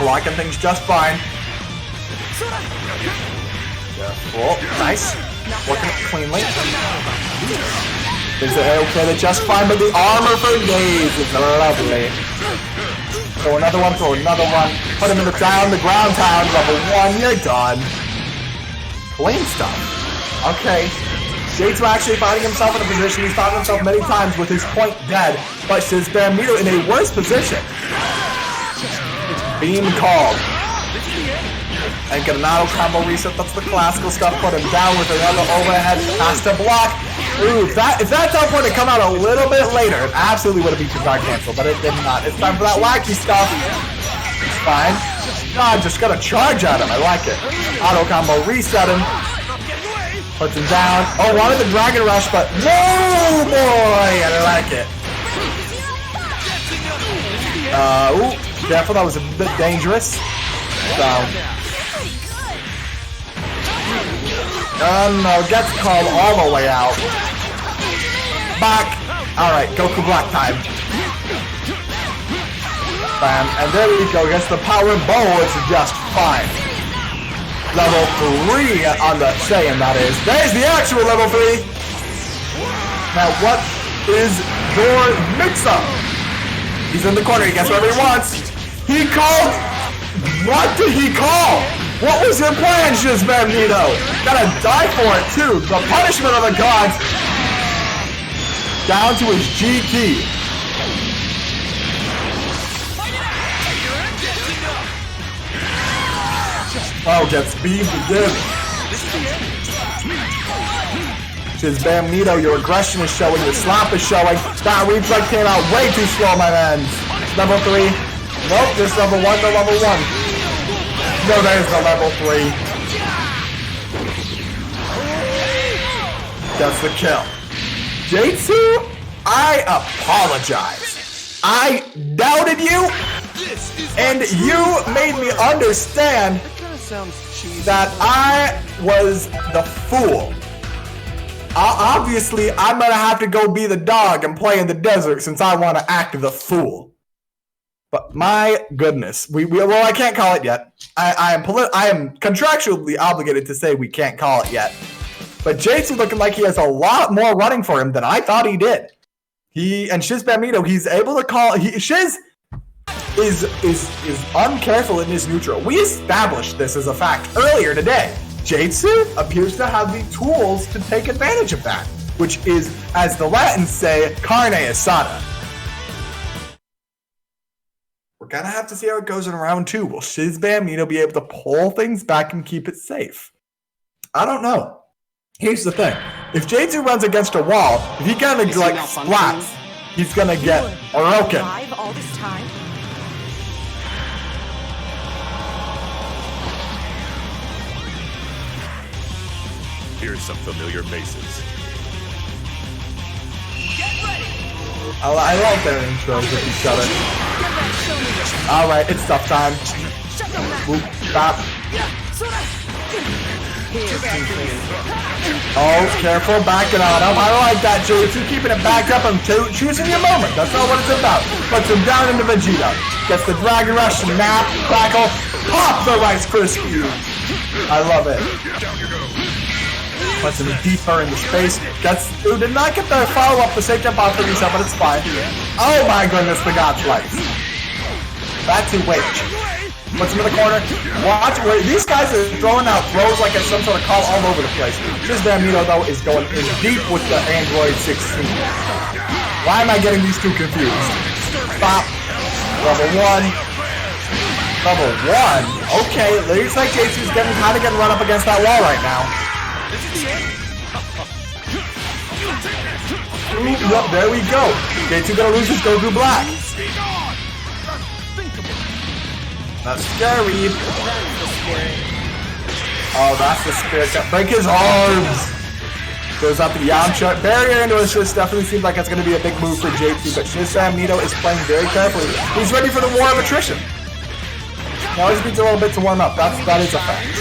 Blocking things just fine. Careful. Nice. Working it cleanly. Is it okay to just fine, but the armor for days is lovely. Throw another one, throw another one. Put him in the ground town, level 1, you're done. Clean stuff. Okay. Jade's actually finding himself in a position he's found himself many times with his point dead, but his Bambino in a worse position. Beam called. And get an auto combo reset, that's the classical stuff. Put him down with another overhead, has to block. Ooh, if that teleport had come out a little bit later, it absolutely would have beat the guard cancel, but it did not. It's time for that wacky stuff. It's fine. God, just got to charge at him. I like it. Auto combo reset him. Puts him down. Oh, wanted the Dragon Rush, but no, boy, I like it. Ooh, careful, that was a bit dangerous. So. No, gets called all the way out. Back. Alright, Goku Black time. Bam, and there we go. Gets the power bow, it's just fine. Level 3 on the Saiyan, that is. There's the actual level 3. Now, what is your mix-up? He's in the corner, he gets whatever he wants. He called. What did he call? What was your plan, Shiz Magneto? Gotta die for it, too. The punishment of the gods. Down to his G key. Oh, gets beamed again. Shiz Magneto, your aggression is showing, your slap is showing. That reflex came out way too slow, my man. Level 3. Nope, this level 1 to level 1. No, there's the level 3. That's the kill. Jatsu, I apologize. I doubted you, and you made me understand that I was the fool. Obviously, I'm gonna have to go be the dog and play in the desert since I want to act the fool. But my goodness, well, I can't call it yet. I am contractually obligated to say we can't call it yet. But Jade's looking like he has a lot more running for him than I thought he did. And Shiz Bambino, he's able to call. Shiz is uncareful in his neutral. We established this as a fact earlier today. Jatsu appears to have the tools to take advantage of that, which is, as the Latins say, carne asada. We're gonna have to see how it goes in round 2. Will Shiz Bambino be able to pull things back and keep it safe? I don't know. Here's the thing. If Jatsu runs against a wall, if he kind of like splats, he's gonna get broken. All this time? Here's some familiar faces. I love their intros with each other. Alright, it's stuff time. Whoop, stop. Oh, careful, back it on up. I don't like that, Jatsu. Keeping it back up and choosing your moment. That's not what it's about. Puts him down into Vegeta. Gets the Dragon Rush, snap, crackle, pop the Rice Krispies. I love it. Puts him deeper into space. Did not get the follow-up, the safety up off the reset, but it's fine. Oh my goodness, the God Slice. That's who wait. Puts him in the corner. Watch where these guys are throwing out throws like it's some sort of call all over the place. Shiz Bambino, though, is going in deep with the Android 16. Why am I getting these two confused? Stop. Level 1. Level 1? Okay, looks like Jatsu's kind of getting run up against that wall right now. Ooh, yep, there we go. Jatsu gonna lose his Goku Black. That's scary. Oh, that's the spirit. Break his arms. Goes up to the Yamcha. Barrier into his Shiz definitely seems like it's going to be a big move for J2, but Shiz Magneto is playing very carefully. He's ready for the war of attrition. Now he needs a little bit to warm up. That is a fact.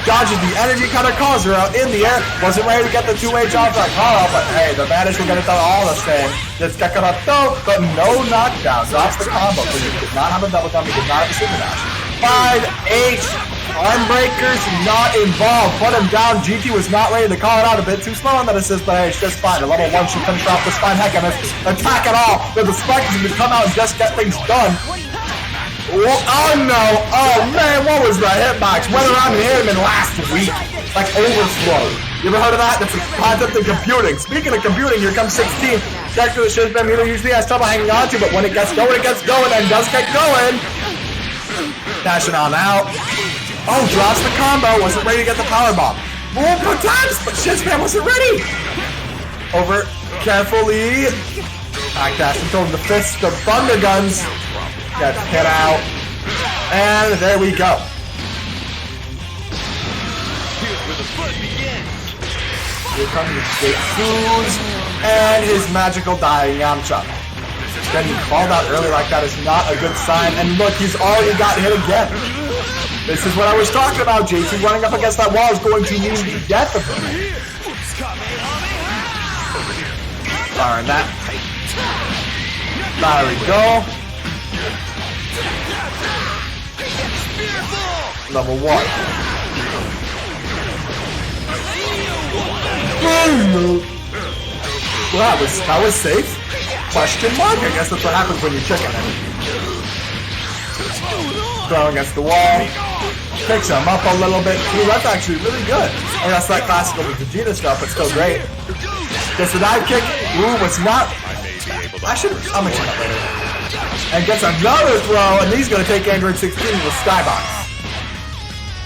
Dodges the energy cutter, calls her out in the air. Wasn't ready to get the two-way jump like Carl, but hey, the managed to get it done all the same. Just got cut up though, but no knockdown. Drops the combo because he did not have a double jump, he did not have a super dash. 5-8. Arm breakers not involved. Put him down. GT was not ready to call it out. A bit too slow on that assist, but hey, it's just fine. A level 1 should finish off this fine heck of it. Attack it all. With the spikes to come out and just get things done. Oh no! Oh man, what was the hitbox? Went around and hit him in last week. Like overflow. You ever heard of that? That's a concept in computing. Speaking of computing, here comes 16. Check to the Shiz Magneto usually has trouble hanging on to, but when it gets going and does get going. Dashing on out. Oh, drops the combo. Wasn't ready to get the power bomb. Multiple times, but Shizman wasn't ready. Over carefully. Backdash until the fist of Thunder Guns. Gets hit out. And there we go. Here's where the fun begins. Here comes the J2s and his magical dying Yamcha. Getting called out early like that is not a good sign. And look, he's already got hit again. This is what I was talking about. JT running up against that wall is going to mean the death of him. Alright, that. There we go. Level 1. Well, that was safe. Question mark? I guess that's what happens when you're chicken. Throw against the wall. Picks him up a little bit. Ooh, that's actually really good. Oh, that's that classical Vegeta stuff, but still great. Gets the dive kick. Ooh, was not. I'll mention that later. And gets another throw, and he's going to take Android 16 with Skybox.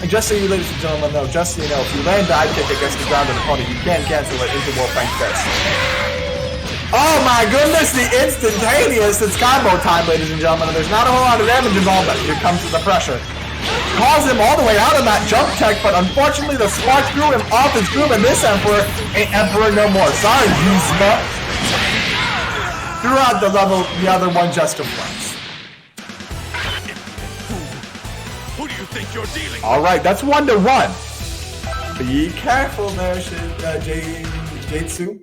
And just so you ladies and gentlemen know, just so you know, if you land dive kick against the ground of the opponent, you can cancel it into Wolfang Fist. Oh my goodness, the instantaneous, it's combo time, ladies and gentlemen, and there's not a whole lot of damage involved, but here comes the pressure. Calls him all the way out of that jump tech, but unfortunately the spark threw him off his groove, and this Emperor ain't Emperor no more. Sorry, Yuzma. Threw out the level, the other one just to flex. Who do you think you're dealing with? Alright, that's 1-1. Be careful there, Jitsu.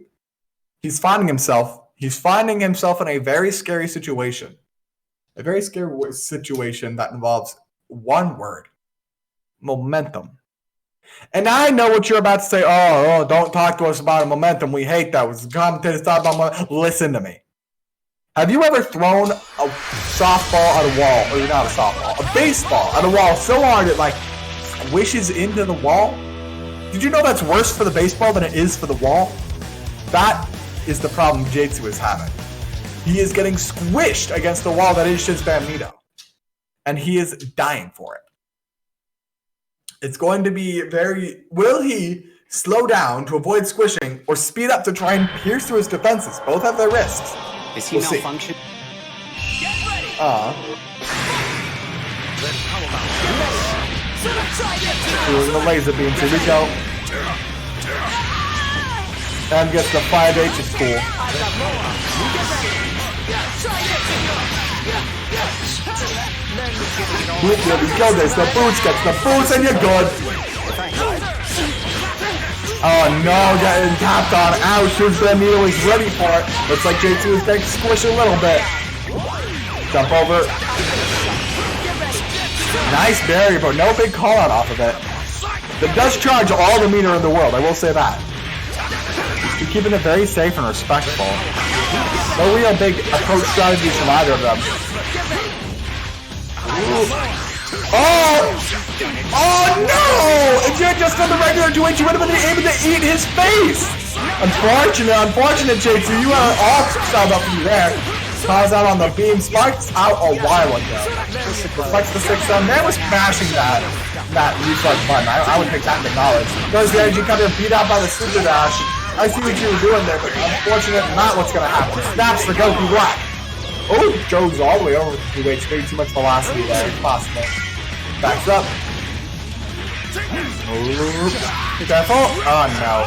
He's finding himself in a very scary situation. A very scary situation that involves one word. Momentum. And I know what you're about to say. Oh, don't talk to us about momentum. We hate that. Was the commentators talk about momentum? Listen to me. Have you ever thrown a softball at a wall? Or not a softball. A baseball at a wall so hard it like squishes into the wall? Did you know that's worse for the baseball than it is for the wall? That is the problem J2 is having. He is getting squished against the wall that is Shiz Magneto. And he is dying for it. It's going to be very... Will he slow down to avoid squishing or speed up to try and pierce through his defenses? Both have their risks. Is he malfunction? Doing the laser beams. Here we go. And gets the 5H, it's cool. Here we go, there's the boots, gets the boots, and you're good. Oh no, getting tapped on. Ouch, Shiz Magneto is ready for it. Looks like J2 is getting squished a little bit. Jump over. Nice barrier, but no big call out off of it. It does charge all the meter in the world, I will say that. You're keeping it very safe and respectful. No real big approach strategies from either of them. Oh! Oh no! If you had just done the regular 2H, you would have been able to eat his face! Unfortunate, J2. You are all styled up from there. Calls out on the beam. Sparks out a while ago. Reflects the 6-7. Man was smashing that reflex button. I would take that to knowledge. Goes the energy cutter beat out by the super dash. I see what you were doing there, but unfortunate, not what's gonna happen. Snaps the Goku Black. Oh, Joe's all the way over to 2H. Maybe too much velocity there. It's possible. Backs up. Be careful. Oh no.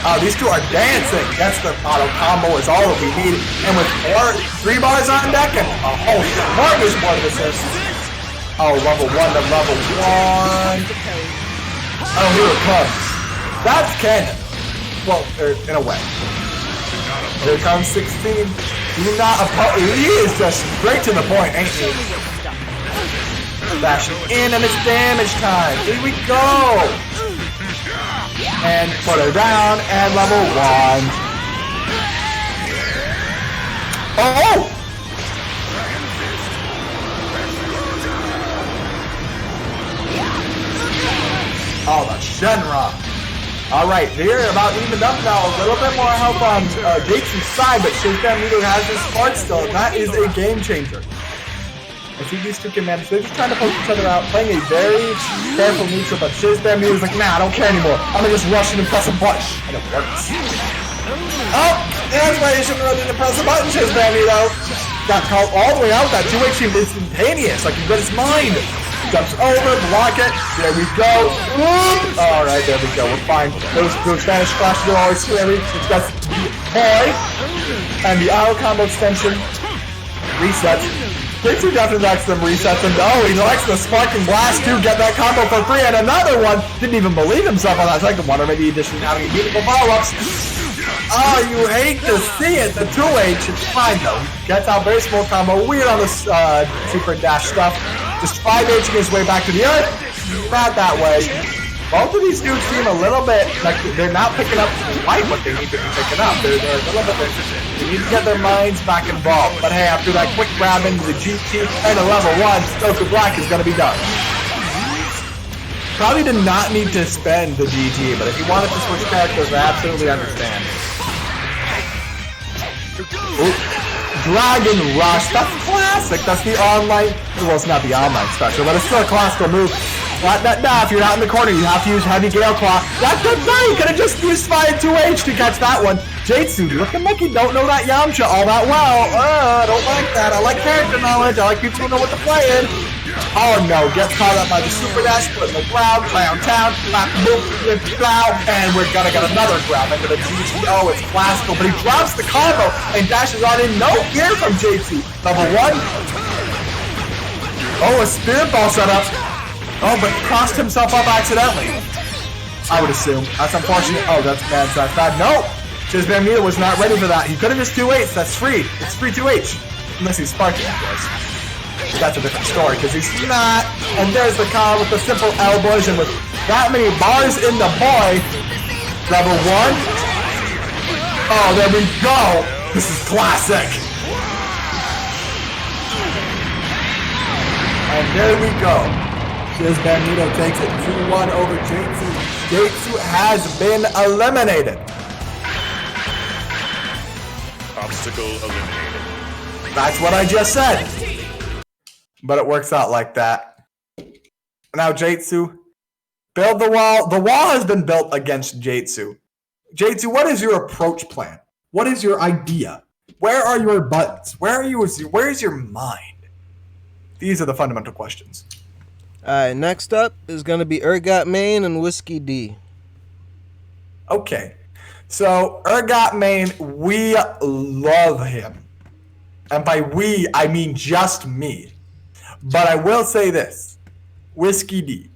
Oh, these two are dancing. That's the auto combo is all that we need. And with 3 bars on deck and a whole smorgasbord of assists. Oh, level 1 to level 1. Oh, here it comes. That's canon. Well, in a way. Here comes 16. Do not oppose. He is just straight to the point, ain't he? Dashing in and it's damage time. Here we go. And put her down and level 1. Oh! Oh, the Shenron. Alright, they're about evened up now. A little bit more help on Gates' side, but Shizbam has his spark still, and that is a game changer. I think these two can manage. They're just trying to poke each other out, playing a very careful neutral, but Shizbam is like, nah, I don't care anymore. I'm gonna just rush in and press a button. And it works. Oh, that's why you shouldn't run in and press a button, Shizbam, though. Got called all the way out. That 2H seemed instantaneous, like he read his mind. Jumps over, block it. There we go. Alright, there we go. We're fine. Those Spanish flashes are always scary. That's the boy. And the auto combo extension resets. Gates definitely likes them resets, and oh, he likes the Sparking Blast too. Get that combo for free, and another one. Didn't even believe himself on that second one, or maybe he just didn't have any beautiful follow-ups. Oh, you hate to see it. The 2H, it's fine though. Gets out very small combo. Weird on the super dash stuff. Just 5Hing his way back to the earth. Not that way. Both of these dudes seem a little bit like they're not picking up quite what they need to be picking up. They're a little bit. They need to get their minds back involved. But hey, after that quick grab into the GT and a level 1, Stoker Black is going to be done. Probably did not need to spend the GT, but if you wanted to switch characters, I absolutely understand. Ooh. Dragon Rush, that's classic. That's the online, well, it's not the online special, but it's still a classical move. Nah, if you're not in the corner, you have to use Heavy Gale Claw. That's the thing! You could have just used Fire 2H to catch that one. Jatsu, looking like you don't know that Yamcha all that well. I don't like that. I like character knowledge. I like people who know what to play in. Oh no, gets caught up by the super dash, put in the ground, clown town, boom, plow, and we're gonna get another grab into the GT. Oh, it's classical, but he drops the combo and dashes on in. No fear from Jatsu. Level 1. Oh, a spirit ball setup. Oh, but crossed himself up accidentally. I would assume. That's unfortunate. Oh, that's bad. That's bad. No! Shizbam was not ready for that. He could have just 2H. That's free. It's free 2H. Unless he's sparking, of course. That's a different story, because he's not. And there's the car with the simple elbows, and with that many bars in the boy. Level 1. Oh, there we go. This is classic. And there we go. Shizbam takes it 2-1 over Jatsu. Jatsu has been eliminated. Obstacle eliminated. That's what I just said. But it works out like that. Now Jatsu, build the wall. The wall has been built against Jatsu. Jatsu, what is your approach plan? What is your idea? Where are your buttons? Where is your mind? These are the fundamental questions. Alright, next up is going to be Urgot Main and Whiskey D. Okay. So, Urgot Main, we love him. And by we, I mean just me. But I will say this. Whiskey D.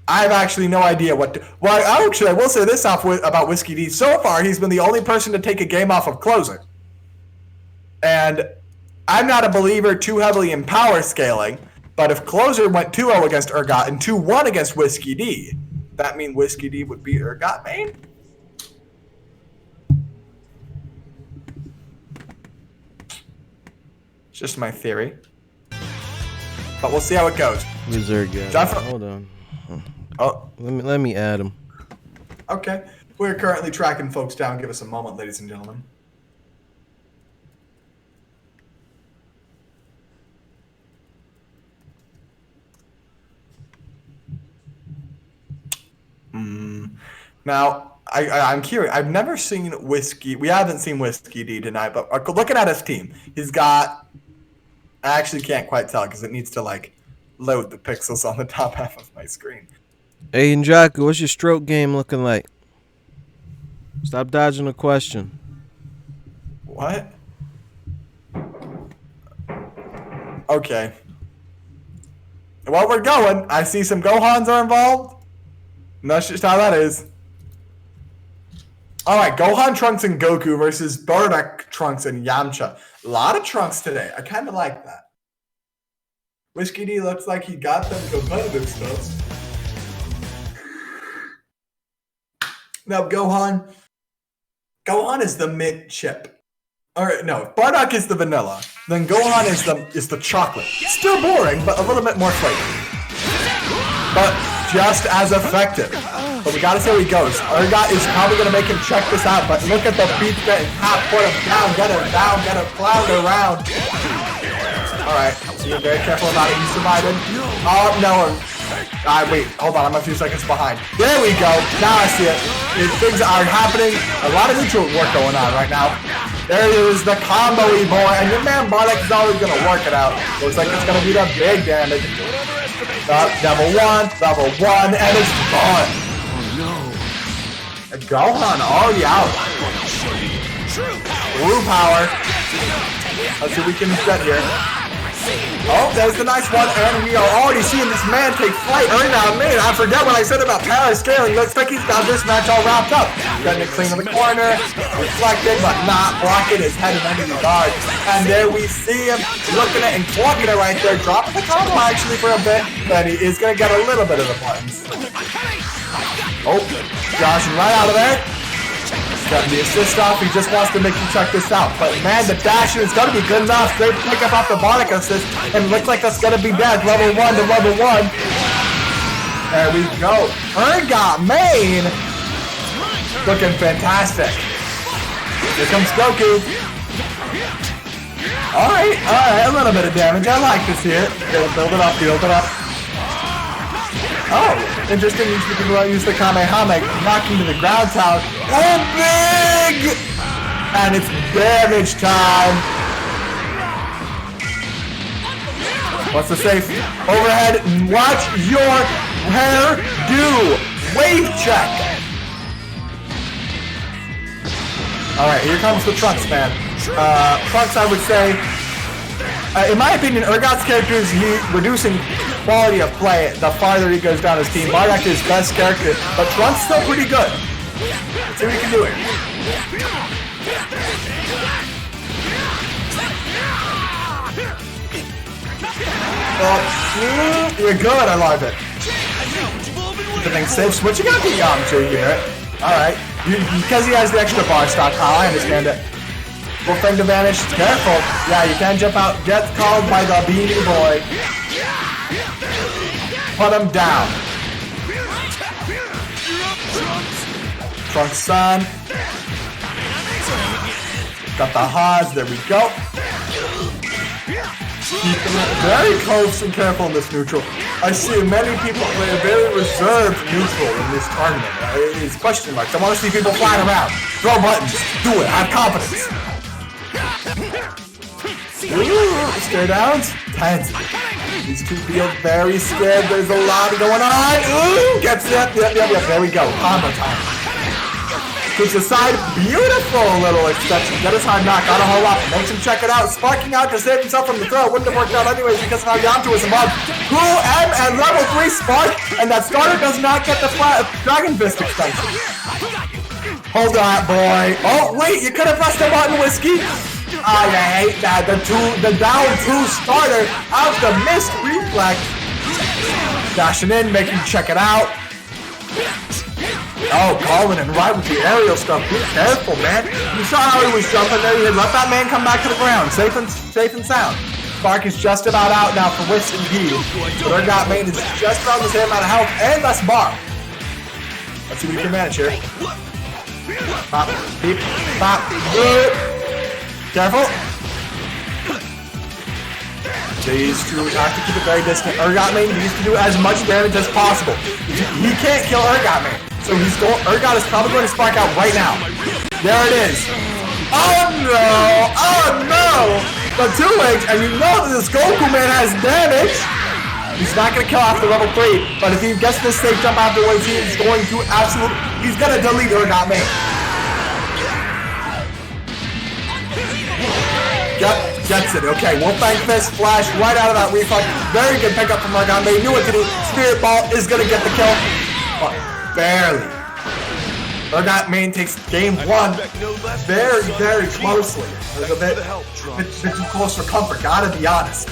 I have actually no idea what to... Well, I will say this about Whiskey D. So far, he's been the only person to take a game off of Closer. And I'm not a believer too heavily in power scaling, but if Closer went 2-0 against Urgot and 2-1 against Whiskey D, that mean Whiskey D would beat Urgot Main? It's just my theory. But we'll see how it goes. Who's Urgot? Hold on. Oh, Let me add him. okay. We're currently tracking folks down. Give us a moment, ladies and gentlemen. Now, I'm curious. I've never seen Whiskey. We haven't seen Whiskey D tonight, but looking at his team, he's got. I actually can't quite tell because it needs to like load the pixels on the top half of my screen. Hey, Njaku, what's your stroke game looking like? Stop dodging the question. What? Okay. Well, we're going. I see some Gohans are involved. And that's just how that is. Alright, Gohan, Trunks, and Goku versus Bardock, Trunks, and Yamcha. A lot of Trunks today. I kind of like that. Whiskey D looks like he got them competitive stuff. Now, Gohan is the mint chip. Or no, if Bardock is the vanilla, then Gohan is the chocolate. Still boring, but a little bit more flavor. But just as effective. But we gotta see how he goes. Urgot is probably gonna make him check this out, but look at the beat getting half, put him down, get him plowed around. Alright, so you're very careful about it. He's surviving. Oh, no. Wait, hold on, I'm a few seconds behind. There we go. Now I see it. Things are happening. A lot of neutral work going on right now. There is the combo-y boy, and your man Bardock is always going to work it out. Looks like it's going to be the big damage. Level 1, and it's gone. And Gohan already out. Blue power. Let's see if we can get here. Oh, there's the nice one, and we are already seeing this man take flight. I forget what I said about power scaling. Looks like he's got this match all wrapped up. Getting it clean in the corner, reflected, but not blocking his head in any regard. And there we see him looking at and clocking it right there, dropping the combo actually for a bit, but he is going to get a little bit of the buttons. Oh, Joshing right out of there. Got the assist off, he just wants to make you check this out. But man, the dash is gonna be good enough. Straight pick up off the Bardock assist, and looks like that's gonna be dead. Level 1 to level 1. There we go. Urgot main. Looking fantastic. Here comes Goku. Alright, a little bit of damage. I like this here. Build it up. Oh, interesting. These people use the Kamehameha, knocking to the ground tower. Oh, big! And it's damage time. What's the safe? Overhead, watch your hair do. Wave check. Alright, here comes the Trunks, man. Trunks, I would say, in my opinion, Urgot's character is reducing quality of play the farther he goes down his team. Bardock is best character, but Trunks still pretty good. Let's see what he can do here. You're good, I love it. Everything's safe. Switching out the Yamcha here. Alright. Because he has the extra bar stockpile, I understand it. Full frame to vanish. Careful. Yeah, you can't jump out. Get called by the Beanie Boy. Put him down. Trunks son. Got the Haas. There we go. Keeping it very close and careful in this neutral. I see many people play a very reserved neutral in this tournament. It's question marks. I want to see people flying around. Throw buttons. Do it. Have confidence. Ooh, stare downs. Tense. These two feel very scared. There's a lot going on. Ooh, gets it. Yep. There we go. Combo time. Kicks aside. Beautiful little extension. Get his hard knock. Got a whole lot. Makes him check it out. Sparking out to save himself from the throw. Wouldn't have worked out anyways because of how Yamcha was involved. Cool M and level 3 spark. And that starter does not get the Dragon Fist extension. Hold on, boy. Oh, wait. You could have pressed the button, Whiskey. I hate that. The down 2 starter out the missed reflex. Dashing in, making you check it out. Oh, calling and right with the aerial stuff. Be careful, man. You saw how he was jumping there. He let that man come back to the ground. Safe and sound. Spark is just about out now for Whis and G. Urgot main is just around the same amount of health and less bar. Let's see what we can manage here. Pop, beep, pop, good. Careful. These two have to keep it very distant. Urgot main needs to do as much damage as possible. He can't kill Urgot main. So Urgot is probably going to spark out right now. There it is. Oh no! The 2 legs, and you know that this Goku man has damage. He's not going to kill after level 3, but if he gets this safe jump afterwards, he's going to delete Urgot main. gets it. Okay, Wolfang Fist flash right out of that refund. Very good pickup from Argon. They knew what to do. Spirit Ball is gonna get the kill, but barely. Urgot main takes game one very, very closely. It was a bit too close for comfort, gotta be honest.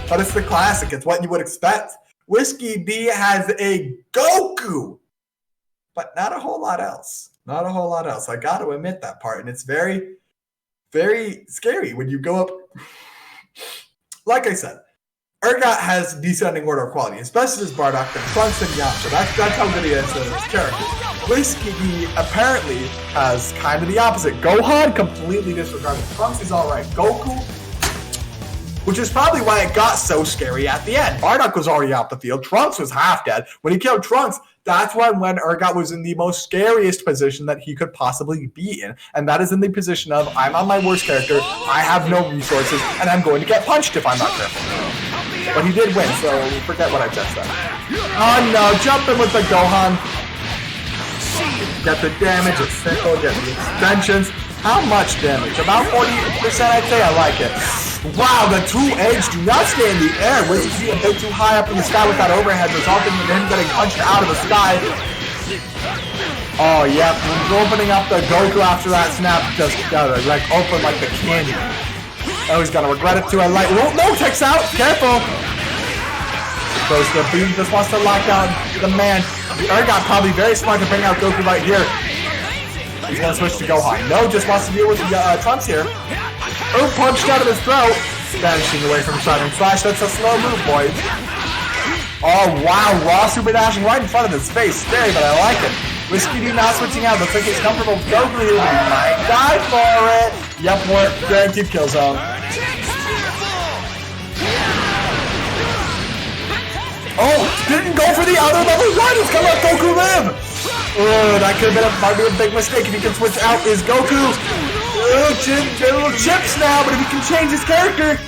But it's the classic, it's what you would expect. Whiskey D has a Goku, but not a whole lot else. Not a whole lot else. I gotta admit that part. And it's very, very scary when you go up. Like I said, Urgot has descending order of quality, especially his Bardock and Trunks and Yamcha. That's how good he is as his character. Whiskey D apparently has kind of the opposite. Gohan completely disregarded. Trunks is alright. Goku, which is probably why it got so scary at the end. Bardock was already out the field. Trunks was half dead. When he killed Trunks, that's when Urgot was in the most scariest position that he could possibly be in. And that is in the position of, I'm on my worst character, I have no resources, and I'm going to get punched if I'm not careful. But he did win, so forget what I just said. Oh no, jump in with the Gohan. Get the damage, it's simple, get the extensions. How much damage? About 40%, I'd say. I like it. Wow, the 2H do not stay in the air. Whiskey a bit too high up in the sky with that overhead, resulting in him getting punched out of the sky. Oh, yeah, opening up the Goku after that snap just got it, like open like the candy. Oh, he's gonna regret it too. I like. Oh, no, takes out. Careful. Goes the beam. Just wants to lock down the man. Urgot probably very smart to bring out Goku right here. He's gonna switch to Gohan. No, just wants to deal with the Trunks here. Oh, punched out of his throat. Vanishing away from Shining Flash. That's a slow move, boys. Oh, wow. Raw super dashing right in front of his face. Scary, but I like it. Whiskey D not switching out. Looks like he's comfortable with Goku here. He might die for it. Yep, more guaranteed kill zone. Oh, didn't go for the other level one. He's gonna let Goku live. Oh, that could have been might be a big mistake if he can switch out. Is Goku? Oh, little chips now, but if he can change his character.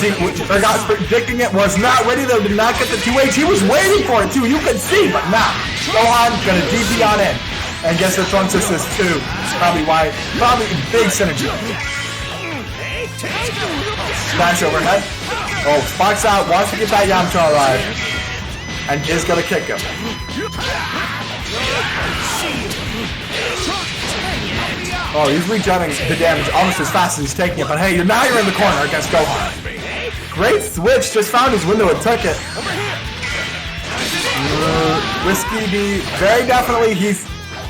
See, Urgot's predicting it, was not ready though, did not get the 2H. He was waiting for it too, you could see, but nah. Gohan gonna DP on in. And guess the Trunks assist too. Probably big synergy. Smash overhead. Oh, Spock's out, wants to get that Yamcha alive. And is gonna kick him. Oh, he's regenerating the damage almost as fast as he's taking it, but hey, you're in the corner against Gohan. Great switch, just found his window and took it. Whiskey D, very definitely,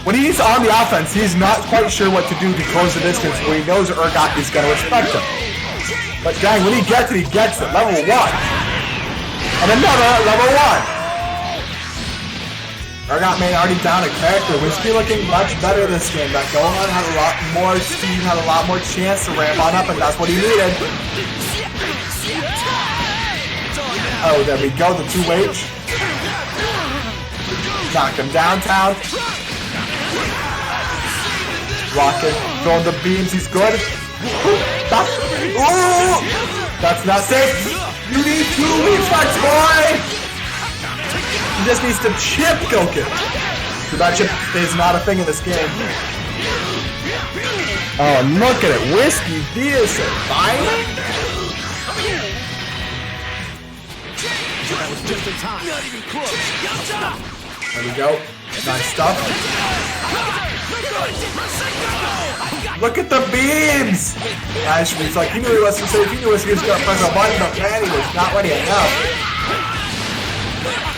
when he's on the offense, he's not quite sure what to do to close the distance, where he knows Urgot is going to respect him. But dang, when he gets it, level 1. And another level 1. Urgot may already down a character. Whiskey looking much better this game. That Gohan had a lot more speed, had a lot more chance to ramp on up, and that's what he needed. Oh, there we go, the 2H. Knock him downtown. Rocket, throwing the beams, he's good. Ooh! That's not safe. You need 2 reflex, boy! He just needs to chip Goku. So that chip is not a thing in this game. Oh, look at it. Whiskey D is surviving. There we go. Nice stuff. Look at the beams! Ash was like, he knew he was safe. He knew he was going to press a button, but man, he was not ready enough.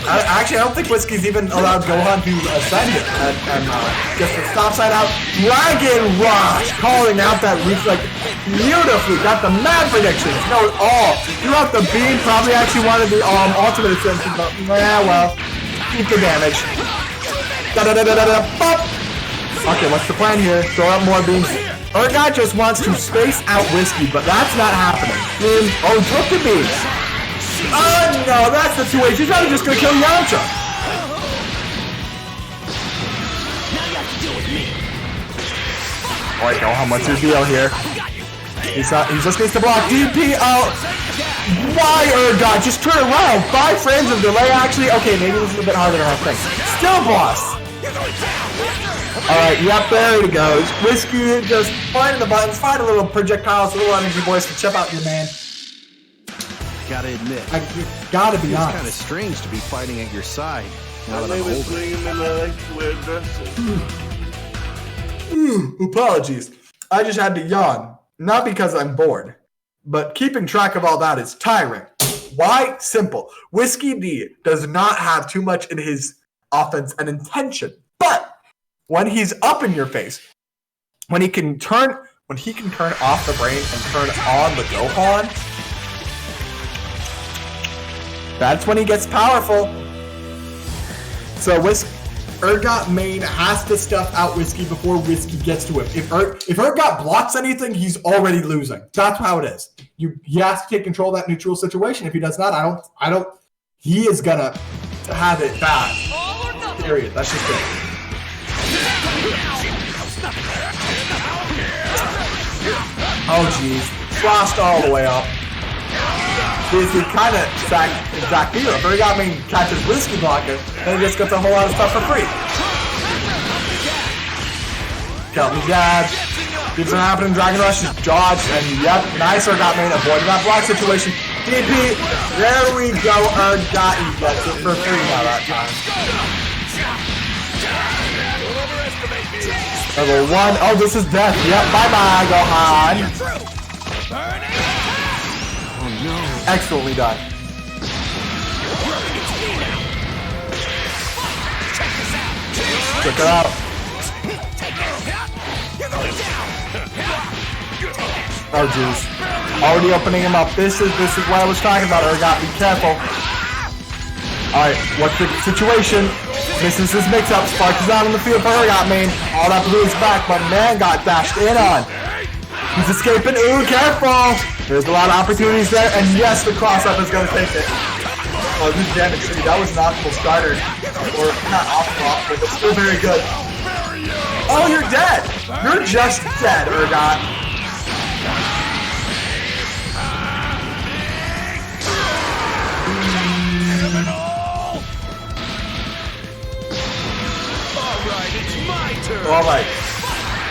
Actually, I don't think Whiskey's even allowed Gohan to ascend it and just the stop sign out. Dragon Rush calling out that reach like beautifully. Got the mad predictions. Knows all. Threw out the beam. Probably actually wanted the ultimate ascension, but yeah, well, keep the damage. Bop. Okay, what's the plan here? Throw out more beams. Urgot just wants to space out Whiskey, but that's not happening. Oh, took the beams. Oh no, that's the 2H. He's not just gonna kill Yamcha. Alright, Gohan, what's your deal here? He just needs to block DP out. Why, Urgot? Just turn around. 5 frames of delay, actually. Okay, maybe this is a bit harder than I think. Still, boss. Alright, yep, there he goes. Whiskey just finding the buttons, find a little projectiles, a little energy boys to chip out your man. Gotta admit, You gotta be it's kind of honest. strange to be fighting at your side. Now My that I'm name is older. William and I like to wear dresses. Apologies. I just had to yawn. Not because I'm bored, but keeping track of all that is tiring. Why? Simple. Whiskey D does not have too much in his offense and intention. But when he's up in your face, when he can turn off the brain and turn on the Gohan, that's when he gets powerful. So Urgot main has to stuff out Whiskey before Whiskey gets to him. If Urgot blocks anything, he's already losing. That's how it is. He has to take control of that neutral situation. If he does not, I don't. He is gonna have it bad. Period. That's just it. Oh jeez, flashed all the way up. He kind of exactly. If Urgot main catches Whiskey blocker, then he just gets a whole lot of stuff for free. Help me, Dad. Keeps on happening. Dragon Rush is dodged, and yep, nice Urgot main avoiding that block situation. DP, there we go. Urgot, he gets it for free now that time. Level 1. Oh, this is death. Yep, bye-bye, Gohan. Excellently done. Check it out. Oh jeez. Already opening him up. This is what I was talking about, Urgot. Be careful. Alright, what's the situation? Misses his mix-up. Spark is out on the field for Urgot main. All that blue is back, but man got dashed in on. He's escaping. Ooh, careful! There's a lot of opportunities there, and yes, the cross-up is going to take it. Oh, good damage. That was an optimal starter. Or, not optimal, but still very good. Oh, you're dead! You're just dead, Urgot. Alright.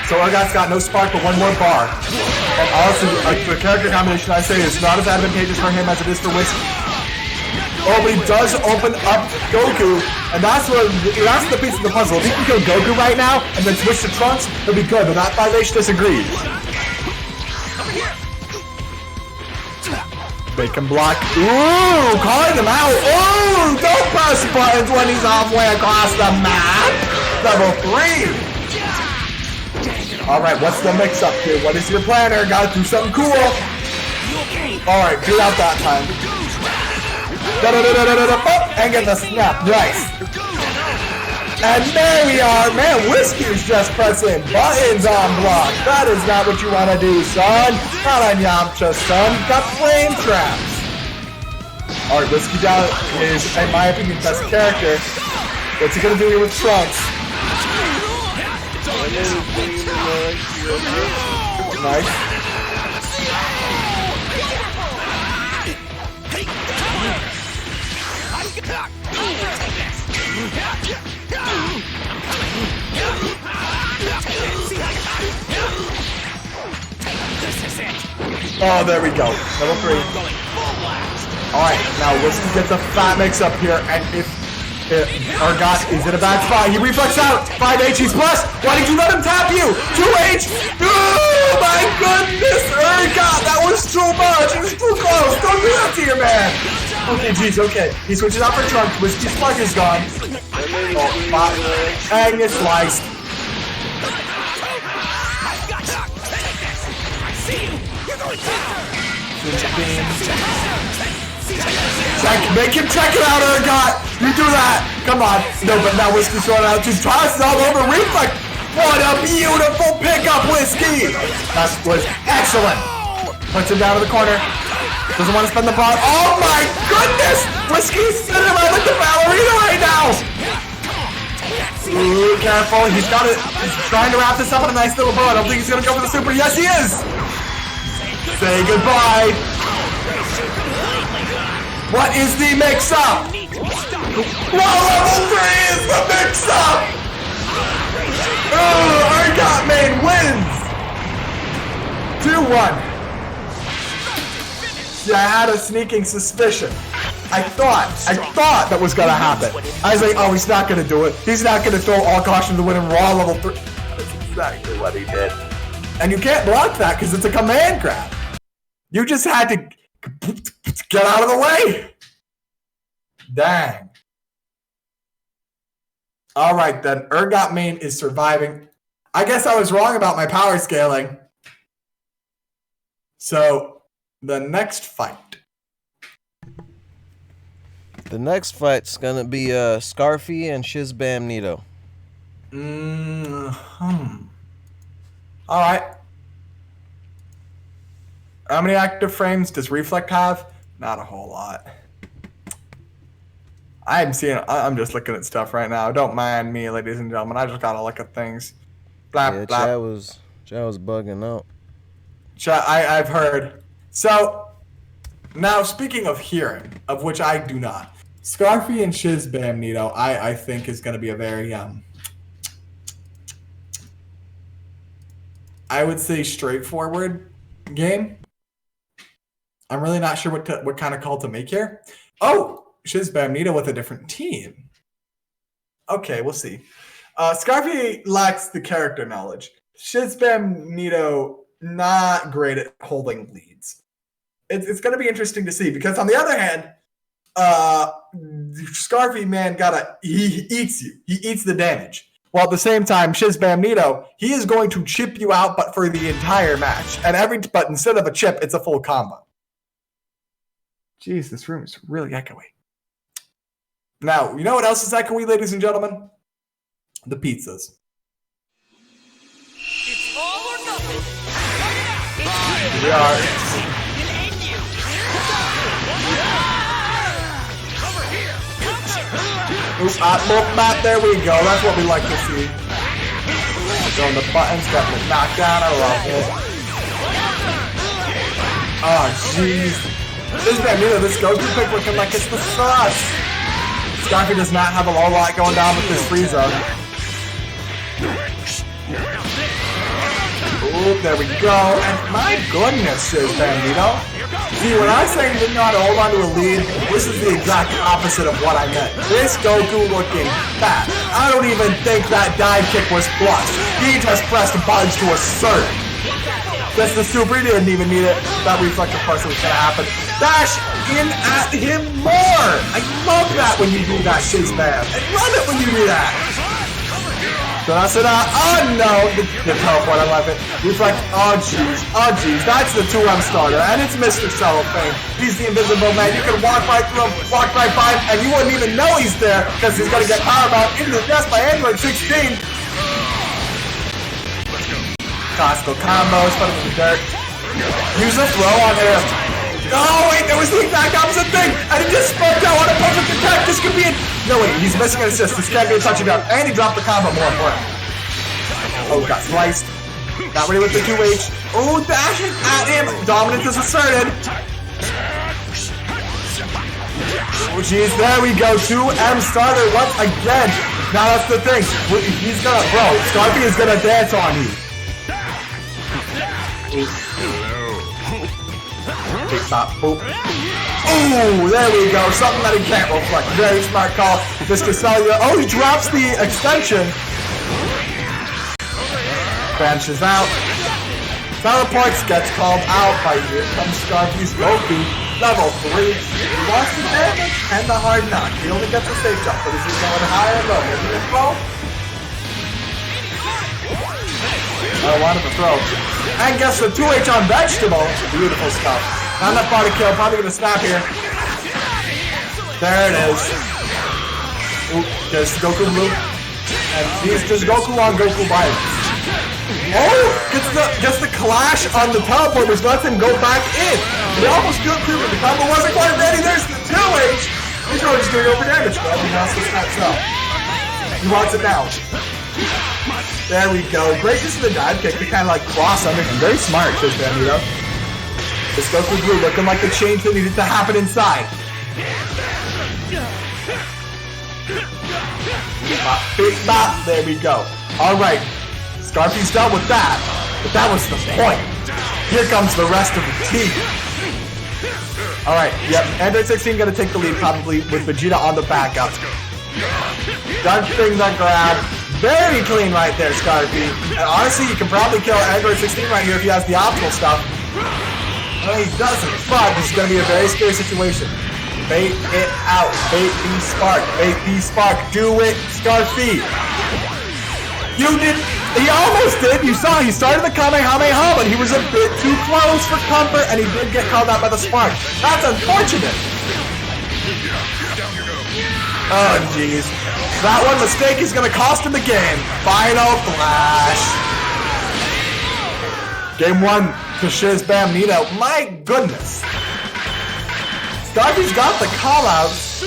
So Urgot's got no spark but one more bar. And honestly, the character combination I say is not as advantageous for him as it is for Whiskey. Oh, but he does open up Goku, and that's the piece of the puzzle. If he can kill Goku right now and then switch to Trunks, it'll be good, but that 5H disagrees. They can block. Ooh, calling him out. Ooh, don't press buttons when he's halfway across the map. Level 3. Alright, what's the mix-up here? What is your plan, Urgot? Do something cool. Alright, do it out that time. And get the snap. Nice. And there we are. Man, Whiskey's just pressing buttons on block. That is not what you want to do, son. Not on Yamcha, son. Got flame traps. Alright, Whiskey down is, in my opinion, best character. What's he gonna do here with Trunks? Nice. Oh, there we go. Level 3. Alright, now Whiskey gets a fat mix-up here, and if Urgot is in a bad spot, he reflex out! 5H, he's plus! Why did you let him tap you? 2H! Oh my goodness, Urgot! That was too much! He was too close! Don't do that to your man! Okay, jeez, okay. He switches out for Trunks. Whiskey's spark is gone. Oh, and it's sliced. Make him check it out, Urgot! You do that! Come on! No, but now Whiskey's throwing out just tosses all over reflex! What a beautiful pickup, Whiskey! That was excellent! Puts him down to the corner. Doesn't want to spend the ball. Oh my goodness! Whiskey's sitting around like the ballerina right now! Ooh, careful. He's got it. He's trying to wrap this up in a nice little bow. I don't think he's going to go for the super. Yes, he is! Say goodbye! What is the mix-up? Well, level 3 is the mix-up! Oh, AuTomaton wins! 2-1. Yeah, I had a sneaking suspicion. I thought that was gonna happen. I was like, oh, he's not gonna do it. He's not gonna throw all caution to win in Raw level 3. That's exactly what he did. And you can't block that because it's a command grab. You just had to get out of the way. Dang. All right, then. AuTomaton is surviving. I guess I was wrong about my power scaling. So, the next fight. The next fight's gonna be Scarfy and Shizbam Nito. All right. How many active frames does Reflect have? Not a whole lot. I'm just looking at stuff right now. Don't mind me, ladies and gentlemen. I just gotta look at things. Blah, Yeah, blah. Chad was bugging out. I've heard. So, now speaking of hearing, of which I do not, Scarfy and Shizbam Nito, I think is going to be a very, I would say straightforward game. I'm really not sure what kind of call to make here. Oh, Shizbam Nito with a different team. Okay, we'll see. Scarfy lacks the character knowledge. Shizbam Nito, not great at holding leads. It's going to be interesting to see because on the other hand, Scarfy man he eats you. He eats the damage. While at the same time, Shizbam Nito, he is going to chip you out, but for the entire match. But instead of a chip, it's a full combo. Jeez, this room is really echoey. Now, you know what else is echoey, ladies and gentlemen? The pizzas. It's all or nothing. We are. There we go. That's what we like to see. Throwing the buttons, getting the knockdown. I love it. Oh, jeez. This Goku pick looking like it's the sauce. Scarfy does not have a whole lot going down with this free zone. Ooh, there we go. And my goodness, Shizbam Nito. See, when I say didn't know how to hold on to a lead, this is the exact opposite of what I meant. This Goku looking fat. I don't even think that dive kick was plus. He just pressed buttons to assert. That's the super, he didn't even need it. That reflective person was gonna happen. Dash in at him more! I love that when you do that, Shizbam. I love it when you do that. So that's it. Oh no! The teleport, I love it. Reflect. Oh jeez. That's the 2M starter. And it's Mr. Cellophane. He's the invisible man. You can walk right through him, walk right by him, and you wouldn't even know he's there because he's going to get powerbound into the death by Android 16. Costco combos, put him in the dirt. Use a throw on him. Oh wait, there was the exact opposite thing, and he just spoke out on a perfect attack. This could be it. No wait, he's missing an assist. This can't be a touchdown, and he dropped the combo more important. Oh, got sliced. Not ready with the 2H. Oh, dashing at him. Dominance is asserted. Oh jeez, there we go. 2M starter once again. Now that's the thing. He's gonna, Scarfy is gonna dance on you. Oh, there we go. Something that he can't reflect. Very smart call. Mr. Cellular. Oh, he drops the extension. Vanishes out. Teleports, gets called out by here comes Scarfy's Goku. Level 3. He wants the damage and the hard knock. He only gets a safe jump, but is he going higher or lower? Is he throw? I wanted to throw. And gets the 2H on vegetable. Beautiful stuff. Not enough body kill. Probably gonna snap here. There it is. Ooh, there's Goku blue. And he's just Goku on Goku violence. Oh! Gets the clash on the teleport, which lets him go back in. He almost killed him, but the combo wasn't quite ready. There's the 2H. He's already just doing over damage. But he wants to snap up. He wants it now. There we go. Great use of the dive kick to kind of like cross under him. Very smart, Shizbam Nito. This Goku Blue looking like the change that needed to happen inside. Bop, big bop. There we go. All right. Scarfy's done with that, but that was the point. Here comes the rest of the team. Alright, yep, Android 16 gonna take the lead probably with Vegeta on the backup. Dark thing that grab. Very clean right there, Scarfy. And honestly, you can probably kill Android 16 right here if he has the optimal stuff. Well, he doesn't, but this is gonna be a very scary situation. Bait it out. Bait the spark. Bait the spark. Do it, Scarfy. You did. He almost did. You saw he started the Kamehameha, but he was a bit too close for comfort, and he did get called out by the spark. That's unfortunate. Oh, jeez. That one mistake is going to cost him the game. Final flash. Game 1 to Shiz Bam Nito. My goodness. Scarfy's got the call-outs,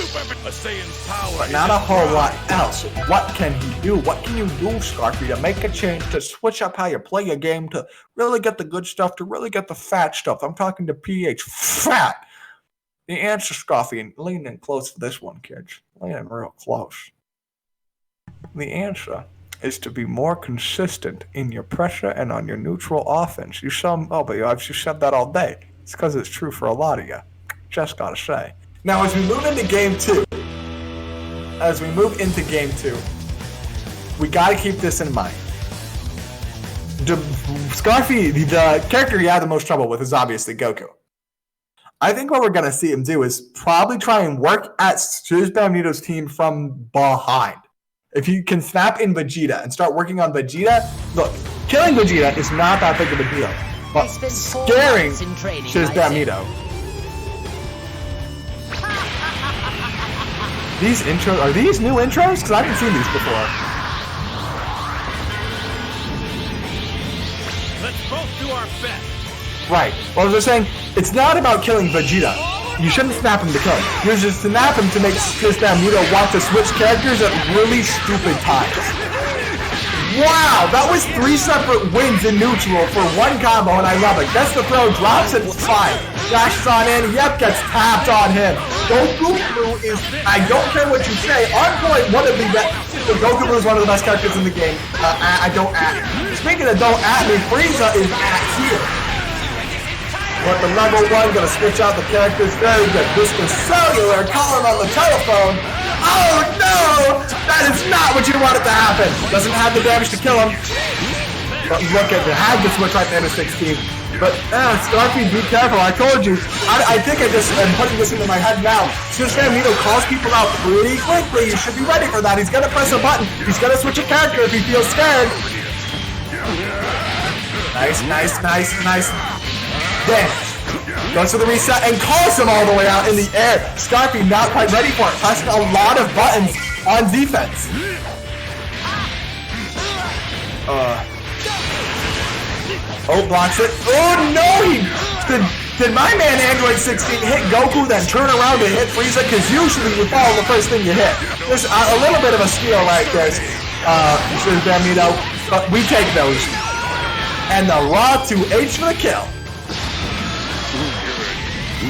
but not a whole lot else. What can he do? What can you do, Scarfy, to make a change, to switch up how you play your game, to really get the good stuff, to really get the fat stuff? I'm talking to PH. Fat! The answer, Scarfy, and lean in close to this one, kids. Lean in real close. The answer is to be more consistent in your pressure and on your neutral offense. You saw, oh, but I've just said that all day. It's because it's true for a lot of you. Just gotta say. Now, as we move into game 2, we gotta keep this in mind. Scarfy, the character he had the most trouble with is obviously Goku. I think what we're gonna see him do is probably try and work at Shiz Bam Nito's team from behind. If you can snap in Vegeta and start working on Vegeta, look, killing Vegeta is not that big of a deal, but scaring Shiz Bam Nito. These intros, are these new intros? Because I haven't seen these before. Let's both do our best. Right. Well, I was just saying, it's not about killing Vegeta. You shouldn't snap him to kill him. You should snap him to make Shiz Bam Nito want to switch characters at really stupid times. Wow, that was 3 separate wins in neutral for one combo, and I love it. Gets the throw, drops it, fine. Dashes on in, yep, gets tapped on him. Goku Blue is, I don't care what you say, on point, one of the best. Goku Blue is one of the best characters in the game. Speaking of don't at me, Frieza is at here. But the level 1, gonna switch out the characters, very good. Mr. Cellular calling on the telephone. Oh no! That is not what you wanted to happen! Doesn't have the damage to kill him. But look at it, had the switch right there to 16. But, Scarfy, be careful, I told you. I think I just am putting this into my head now. Shiz Bam Nito calls people out pretty quickly. You should be ready for that. He's gonna press a button. He's gonna switch a character if he feels scared. Nice. Damage. Goes for the reset and calls him all the way out in the air. Scarfy not quite ready for it. Pressing a lot of buttons on defense. Blocks it. Oh no! Did my man Android 16 hit Goku, then turn around and hit Frieza? Because usually you follow the first thing you hit. There's a little bit of a steal right there, Shiz Bam Nito, but we take those. And the raw 2H for the kill.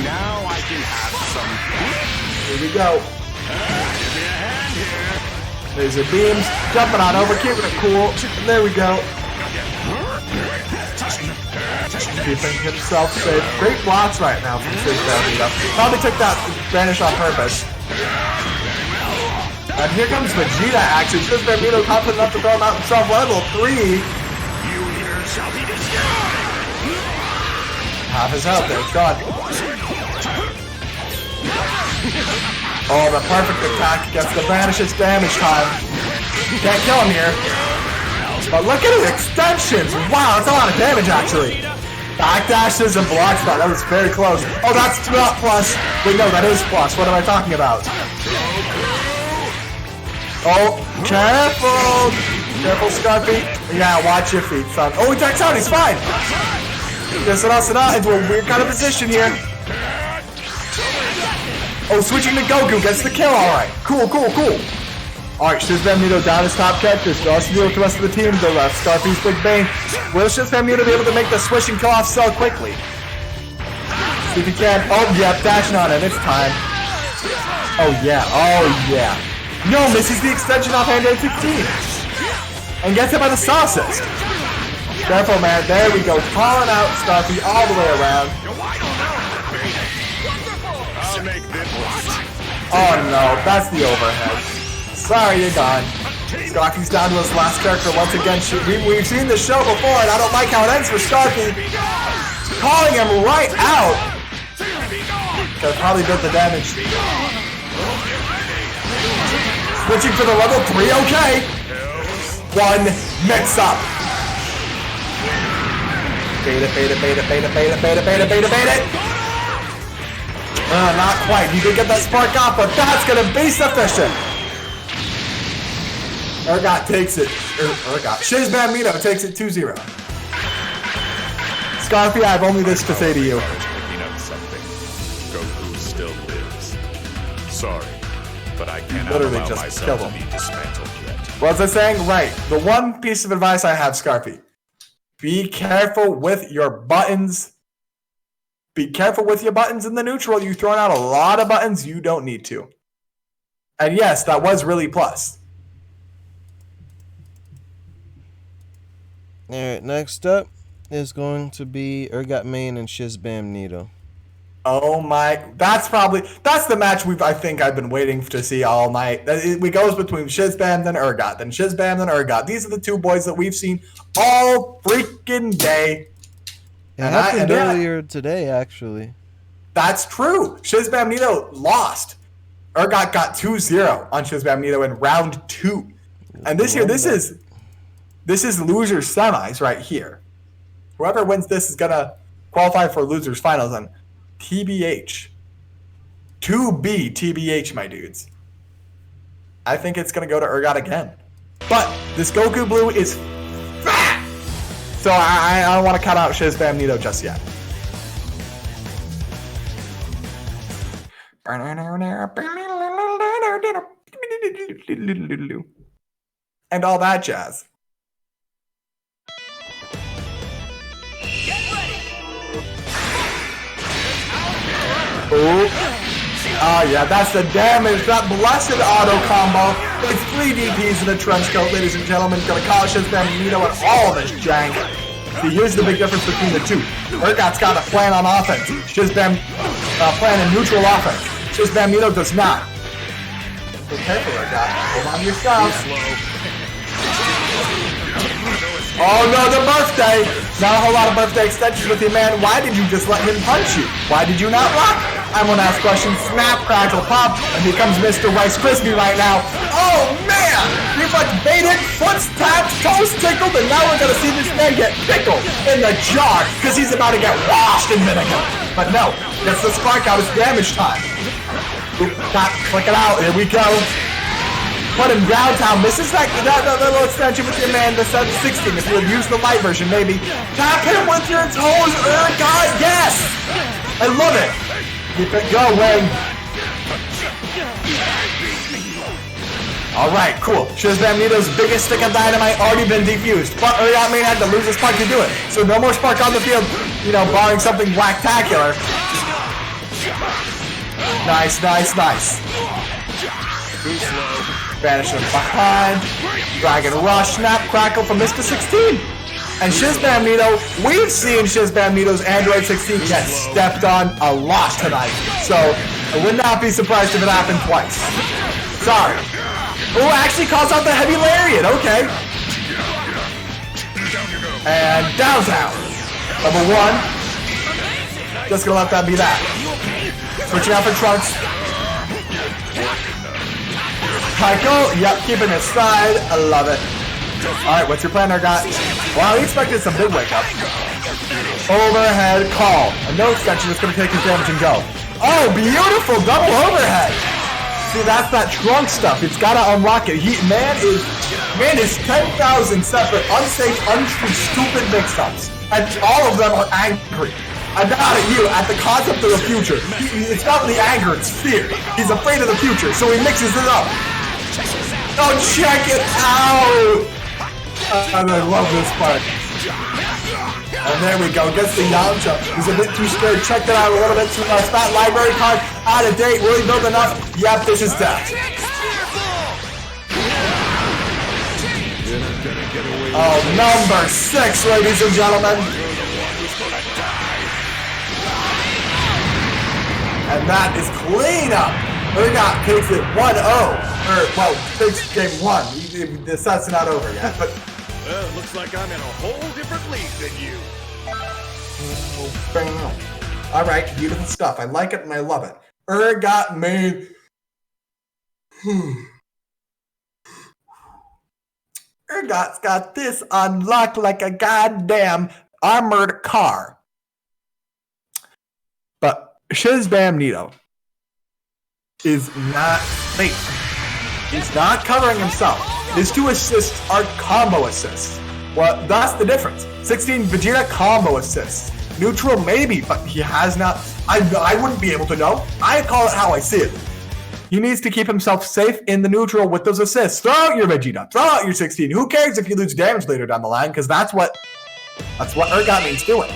Now I can have some. Here we go. There's your beams, jumping on over, keeping it cool. There we go. Keeping himself safe. Great blocks right now from Shiz Bam Nito. Probably took that vanish on purpose. And here comes Vegeta action. Shiz Bam Nito confident enough to throw him out himself. Level 3. Half his health there, it's gone. Oh, the perfect attack gets the vanishes damage time. Can't kill him here. But look at his extensions! Wow, that's a lot of damage actually. Backdashes and blocks that. That was very close. Oh, that's not plus. Wait, no, that is plus. What am I talking about? Oh, careful! Careful, Scarfy. Yeah, watch your feet, son. Oh, he takes out. He's fine. Gets it into a weird kind of position here. Oh, switching to Goku gets the kill. All right. Cool. All right, Shiz Bam Nito down his top character. Still has to deal with the rest of the team. The left Scarfy's Big Bang. Will Shiz Bam Nito be able to make the switch and kill off so quickly? See if he can. Oh, yeah, dashing on him. It's time. Oh, yeah. No, misses the extension off Android 16. And gets hit by the sauce assist. Careful, man. There we go. Calling out Scarpy all the way around. I'll make this Oh no, that's the overhead. Sorry, you're gone. Scarpy's down to his last character once again. We've seen this show before, and I don't like how it ends for Scarpy. Calling him right out. Could've probably built the damage. Switching for the level 3, okay. One mix up. Bait it, bait it, bait it, bait it, bait it, bait it, bait it, bait it, bait it. Not quite. You did get that spark off, but that's gonna be sufficient. Urgot takes it. Shiz Bambino takes it 2-0. Scarpy, I have only this to say to you. You know something? Goku still lives. Sorry, but I cannot Literally allow just myself kill to him. be dismantled yet. What was I saying? Right. The one piece of advice I have, Scarpy. Be careful with your buttons. Be careful with your buttons in the neutral. You've thrown out a lot of buttons you don't need to. And yes, that was really plus. Alright, next up is going to be Urgot Main and Shiz Bamnito. Oh my, that's the match I think I've been waiting to see all night. It goes between Shizbam then Urgot, then Shizbam then Urgot. These are the two boys that we've seen all freaking day. It happened earlier today, actually. That's true. Shizbam lost. Urgot got 2-0 on Shizbam in round 2. And this is losers semis right here. Whoever wins this is gonna qualify for losers finals on TBH. 2B TBH, my dudes. I think it's gonna go to Urgot again. But this Goku Blue is fat! So I don't want to cut out Shizbam just yet. And all that jazz. Oh yeah, that's the damage. That blessed auto combo. It's 3 DPs in a trench coat, ladies and gentlemen. Gonna call Shizbam and all this jank. See, here's the big difference between the two. Urgot's got a plan on offense. Shizbam plan in neutral offense. Shizbam does not. Be careful, Urgot. Hold on to yourself. Oh no, the birthday! Not a whole lot of birthday extensions with you, man. Why did you just let him punch you? Why did you not block? I'm gonna ask questions. Snap, crackle, pop, and here comes Mr. Rice Krispie right now. Oh man! Reflex baited, foot tapped, toes tickled, and now we're gonna see this man get pickled in the jar because he's about to get washed in vinegar. But no, gets the spark out. It's damage time. Oop, tap, flick it out. Here we go. Put him downtown. This is like that little extension with your man, the 716. If you would use the light version, maybe. Tap him with your toes, Urgot. Yes! I love it. Keep it going. Alright, cool. Shizbam biggest stick of dynamite already been defused. But Urgot had to lose his spark to do it. So no more spark on the field, barring something whacktacular. Nice, nice, nice. Too slow. Banish him behind. Dragon Rush, Snap, Crackle from Mr. 16. And Shizbam we've seen Shizbam Android 16 get stepped on a lot tonight. So I would not be surprised if it happened twice. Sorry. Oh, actually calls out the heavy lariat. Okay. And downtown. Level 1. Just gonna let that be that. Switching out for Trunks. Tycho, yep, keeping it side. I love it. Alright, what's your plan, Urgot? Well, he expected some big wake up. Overhead call. A no extension is going to take his damage and go. Oh, beautiful double overhead. See, that's that trunk stuff. It's got to unlock it. Man is 10,000 separate, unsafe, untrue, stupid mix-ups. And all of them are angry. I'm not at you, at the concept of the future. It's not really anger, it's fear. He's afraid of the future, so he mixes it up. Oh, check it out! And I love this part. And there we go, gets the Yamcha. He's a bit too scared, checked it out a little bit too much. That library card, out of date, will he build enough? Yep, this is death. Oh, number 6, ladies and gentlemen. And that is clean up. Urgot takes it 1-0. Well, takes game 1. The set's not over yet, but Well, looks like I'm in a whole different league than you. all right, beautiful stuff. I like it and I love it. Urgot made. Urgot's got this unlocked like a goddamn armored car. But Shizbam Nito is not safe. He's not covering himself. His 2 assists are combo assists. Well, that's the difference. 16 Vegeta combo assists. Neutral maybe, but he has not. I wouldn't be able to know. I call it how I see it. He needs to keep himself safe in the neutral with those assists. Throw out your Vegeta. Throw out your 16. Who cares if you lose damage later down the line? Because that's what Urgot means doing.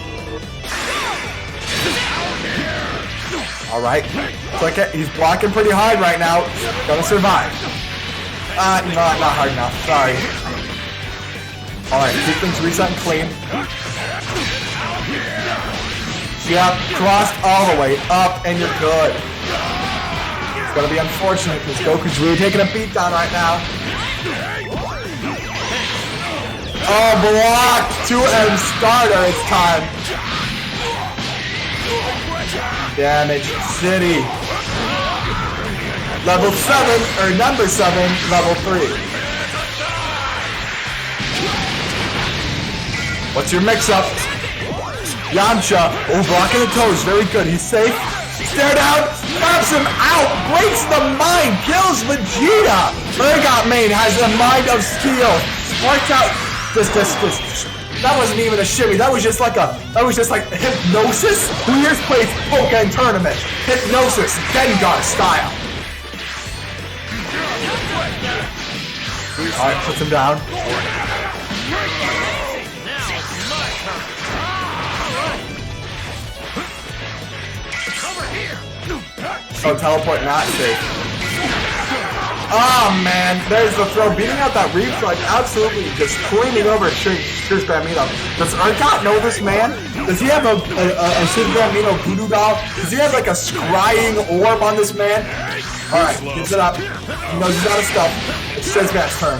All right. Click it. He's blocking pretty hard right now. Gonna survive. Not hard enough. Sorry. All right. Keep things reset and clean. Yep. Crossed all the way up, and you're good. It's gonna be unfortunate because Goku's really taking a beat down right now. Oh, blocked! 2M starter, it's time. Damage City. Level 7, or number 7, level 3. What's your mix-up? Yamcha. Oh, blocking the toes, very good. He's safe. Stare down, knocks him out, breaks the mind, kills Vegeta. Urgot main has a mind of steel. Sparks out. That wasn't even a shimmy. That was just like hypnosis. Who here's plays Pokken tournament? Hypnosis, Gengar style. All right, puts him down. Oh, teleport not safe. Oh man, there's the throw. Beating out that Reef, like absolutely just cleaning over Chris Bramino. Does Urgot know this man? Does he have a Chris Bramino voodoo doll? Does he have like a scrying orb on this man? Alright, gives it up. He knows he's out of stuff. It's Shizman's turn.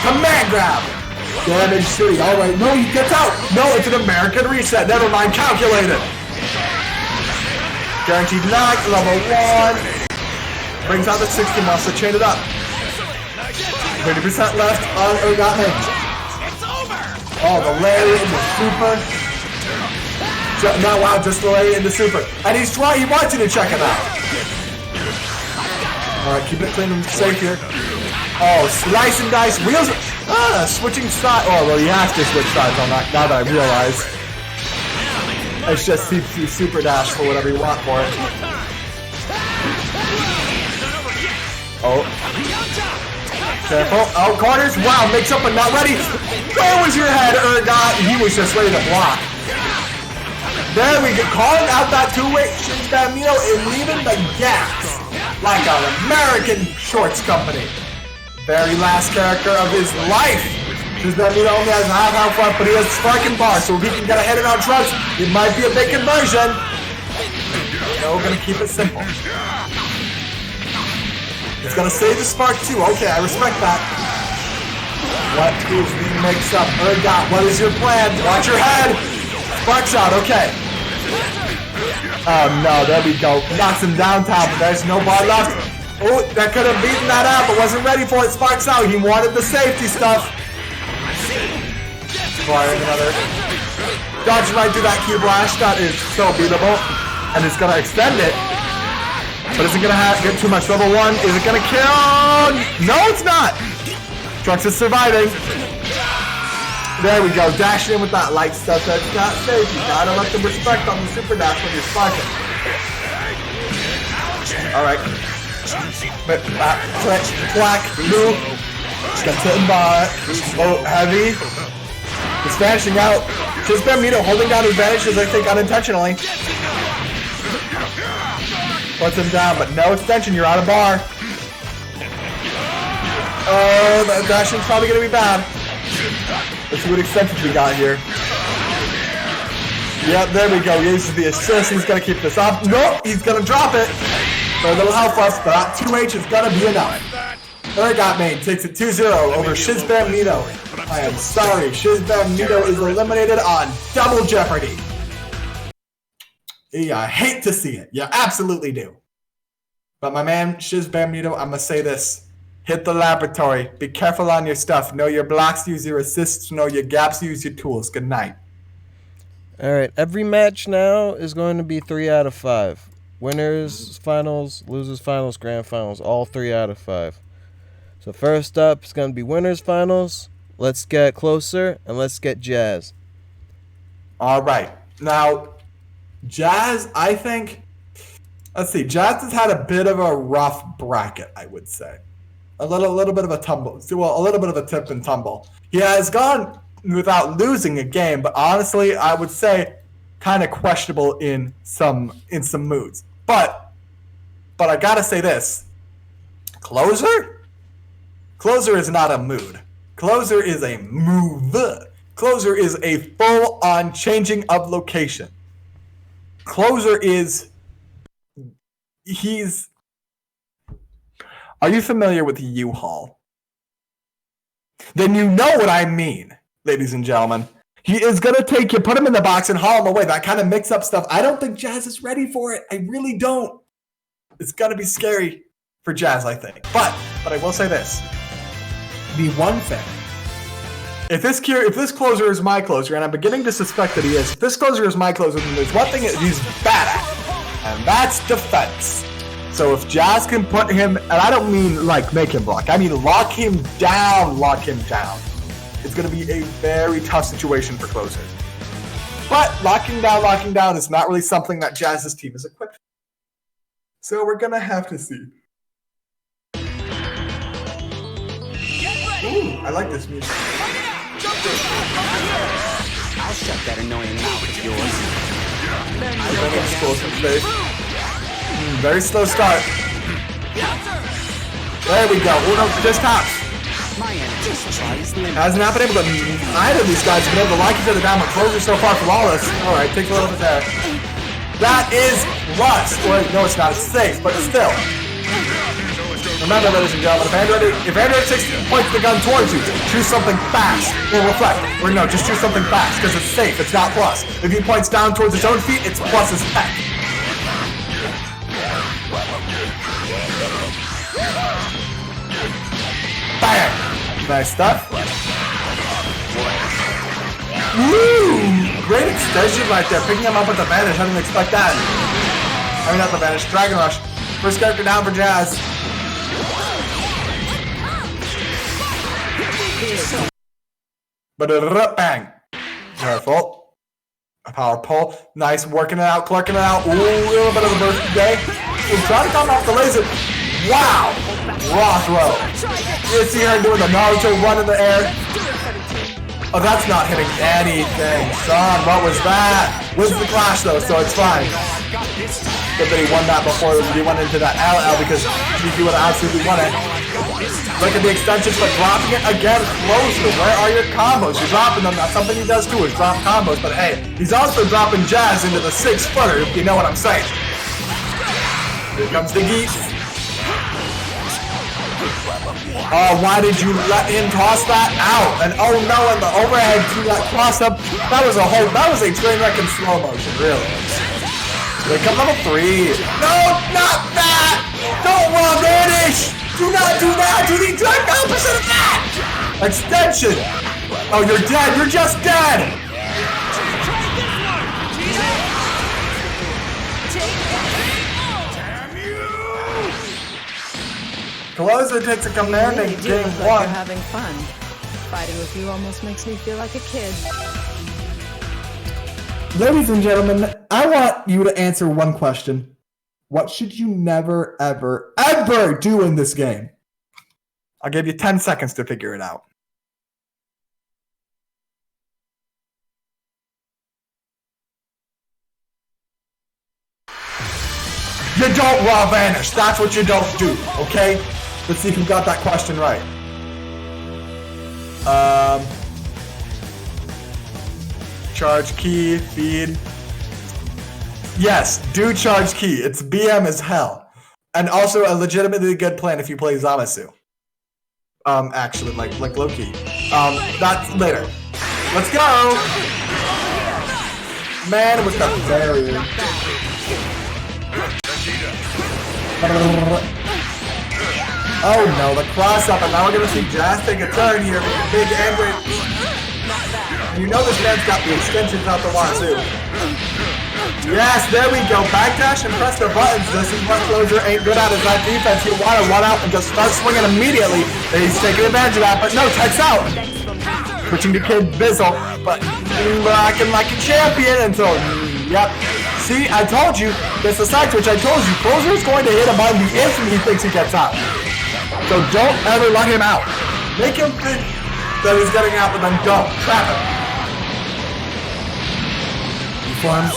Command grab! Damage City. Alright, no, he gets out! No, it's an American reset. Never mind, calculated. Guaranteed knock, level 1. Brings out the 60 muscle, chain it up. 30% left on Urgot Main. Oh, the lay into super. No, wow, just the lay into super. And he wants you to check him out. Alright, keep it clean and safe here. Oh, slice and dice, wheels. Switching side. Oh, well, he has to switch sides on that, now that I realize. It's just CP super dash for whatever you want for it. Oh. Careful. Oh, corners. Wow, mix up but not ready. Where was your head, Urgot? He was just ready to block. There we go. Calling out that two-way Shinbamino and leaving the gaps like an American shorts company. Very last character of his life. Shinbamino only has half health left, but he has Spark and Bar, so if he can get ahead on Trunks, it might be a big conversion. No, we're gonna keep it simple. He's gonna save the Spark too. Okay, I respect that. What is the mix-up? Urgot, what is your plan? Watch your head! Spark shot, okay. Oh no, there we go. Knocks him downtown, but there's no bar left. Oh, that could have beaten that out, but wasn't ready for it. Sparks out. He wanted the safety stuff. Firing another. Dodge right through that Q blast. That is so beatable. And it's gonna extend it. But is it gonna get too much? Level 1, is it gonna kill? No, it's not! Trunks is surviving. There we go, dashing in with that light stuff. That's not safe. You gotta let them respect on the super dash when you're sparking. Alright. Black, blue. Gets hit in bar. Oh, heavy. He's vanishing out. Just Bamito holding down his vanishes, I think, unintentionally. Puts him down, but no extension, you're out of bar. Oh, that dashing's probably gonna be bad. Let's see what extensions we got here. Yep, there we go. He uses the assist. He's going to keep this up. Nope, he's going to drop it. For a little health loss, but that 2H is going to be enough. AuTomaton takes it 2-0 over Shizbam Nito. I am sorry, Shizbam Nito is eliminated on Double Jeopardy. Yeah, I hate to see it. You absolutely do. But my man, Shizbam Nito, I'm going to say this. Hit the laboratory. Be careful on your stuff. Know your blocks, use your assists. Know your gaps, use your tools. Good night. All right, every match now is going to be 3 out of 5. Winners, finals, losers, finals, grand finals, all 3 out of 5. So first up, it's going to be winners, finals. Let's get closer, and let's get Jazz. All right. Now, Jazz, I think... Let's see. Jazz has had a bit of a rough bracket, I would say. A little bit of a tumble. Well, a little bit of a tip and tumble. He has gone without losing a game, but honestly, I would say kind of questionable in some moods. But I gotta say this. Closer? Closer is not a mood. Closer is a move. Closer is a full-on changing of location. Closer is... He's... Are you familiar with U-Haul? Then you know what I mean, ladies and gentlemen. He is going to take you, put him in the box, and haul him away. That kind of mix-up stuff. I don't think Jazz is ready for it. I really don't. It's going to be scary for Jazz, I think. But I will say this. The one thing. If this closer is my closer, and I'm beginning to suspect that he is, if this closer is my closer, then there's one thing that he's bad at, and that's defense. So if Jazz can put him, and I don't mean like make him block, I mean lock him down. It's going to be a very tough situation for closer. But locking down is not really something that Jazz's team is equipped for. So we're going to have to see. Ooh, I like this music. I'll shut that annoying mouth of yours. Very slow start. There we go. Uno just tops. Hasn't been able to. Neither of these guys have been able to lock each other down, but closer so far flawless. All right, takes a little bit there. That is rust. Or no, it's not. It's safe, but still. Remember, ladies and gentlemen, if Andrew takes points the gun towards you, choose something fast or reflect. Or no, just choose something fast because it's safe. It's not plus. If he points down towards his own feet, it's plus his heck. Bam! Nice stuff. Woo! Great extension right there. Picking him up with the vanish. I didn't expect that. I mean, not the vanish. Dragon Rush. First character down for Jazz. But bang. Careful. A power pull. Nice. Working it out. Clerking it out. Ooh, a little bit of a burst today. He's trying to come off the laser. Wow! Raw throw. You see her doing the Naruto run in the air. Oh, that's not hitting anything. Son, what was that? Wins the clash though, so it's fine. Good that he won that before he went into that LL because he would have absolutely won it. Look at the extensions, but dropping it again closer. Where are your combos? You're dropping them. That's something he does too, is drop combos. But hey, he's also dropping Jazz into the 6-footer, if you know what I'm saying. Here comes the geese. Oh, why did you let him toss that out? And oh no, and the overhead to that toss up, that was a train wreck in slow motion, really. Here comes number 3. No, not that! Don't raw vanish! Do not do that! Do the exact opposite of that! Extension! Oh, you're dead! You're just dead! Closer takes a commanding game 1. You're having fun. Fighting with you almost makes me feel like a kid. Ladies and gentlemen, I want you to answer one question. What should you never, ever, ever do in this game? I'll give you 10 seconds to figure it out. You don't raw vanish. That's what you don't do, okay? Let's see if you got that question right. Charge key, feed. Yes, do charge key. It's BM as hell. And also a legitimately good plan if you play Zamasu. Actually, like low-key. That's later. Let's go! Man with the barrier. Oh no, the cross-up, and now we're gonna see Jazz take a turn here with the big angry. And you know this man's got the extensions out the wazoo. Yes, there we go. Backdash and press the buttons. This is what Closer ain't good at, is that defense. He want to run out and just start swinging immediately. And he's taking advantage of that, but no, checks out. Switching to Kid Bizzle, but rocking like a champion until, yep. See, I told you, this is a side switch. I told you, Closer is going to hit him on the instant he thinks he gets out. So don't ever let him out. Make him think that he's getting out, but then don't. Trap him. Reforms.